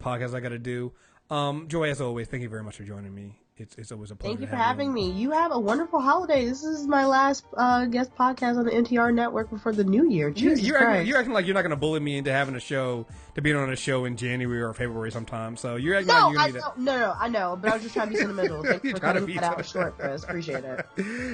podcast I got to do. Joy, as always, thank you very much for joining me. It's always a pleasure. Thank you for having me. You have a wonderful holiday. This is my last guest podcast on the MTR network before the new year. You're acting like you're not going to bully me into having to be on a show in January or February sometime. So you're acting like you need that. No, I know, but I was just trying to be sentimental. Thanks for cutting that out short, Chris. Appreciate it.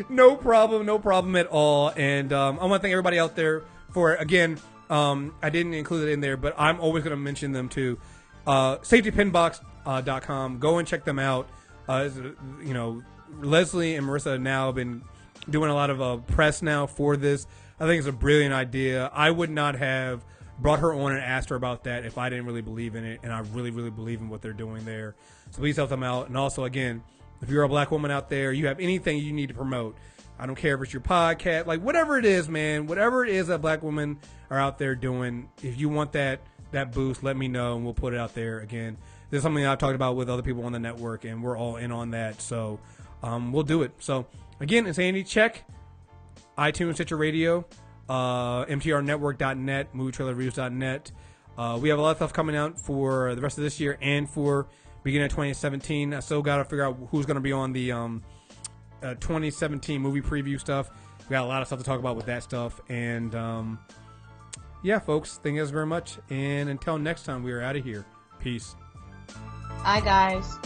No problem at all. And I want to thank everybody out there for, again, I didn't include it in there, but I'm always going to mention them too. SafetyPinbox.com. Go and check them out. Leslie and Marissa have now been doing a lot of press now for this. I think it's a brilliant idea. I would not have brought her on and asked her about that if I didn't really believe in it, and I really, really believe in what they're doing there. So please help them out. And also, again, if you're a Black woman out there, you have anything you need to promote. I don't care if it's your podcast, like whatever it is, man, whatever it is that Black women are out there doing, if you want that boost, let me know, and we'll put it out there. Again, this is something I've talked about with other people on the network, and we're all in on that. So we'll do it. So again, it's Andy. Check iTunes, Stitcher Radio, mtrnetwork.net, movietrailerreviews.net. We have a lot of stuff coming out for the rest of this year and for beginning of 2017. I still got to figure out who's going to be on the 2017 movie preview stuff. We got a lot of stuff to talk about with that stuff. And yeah, folks, thank you guys very much. And until next time, we are out of here. Peace. Bye, guys.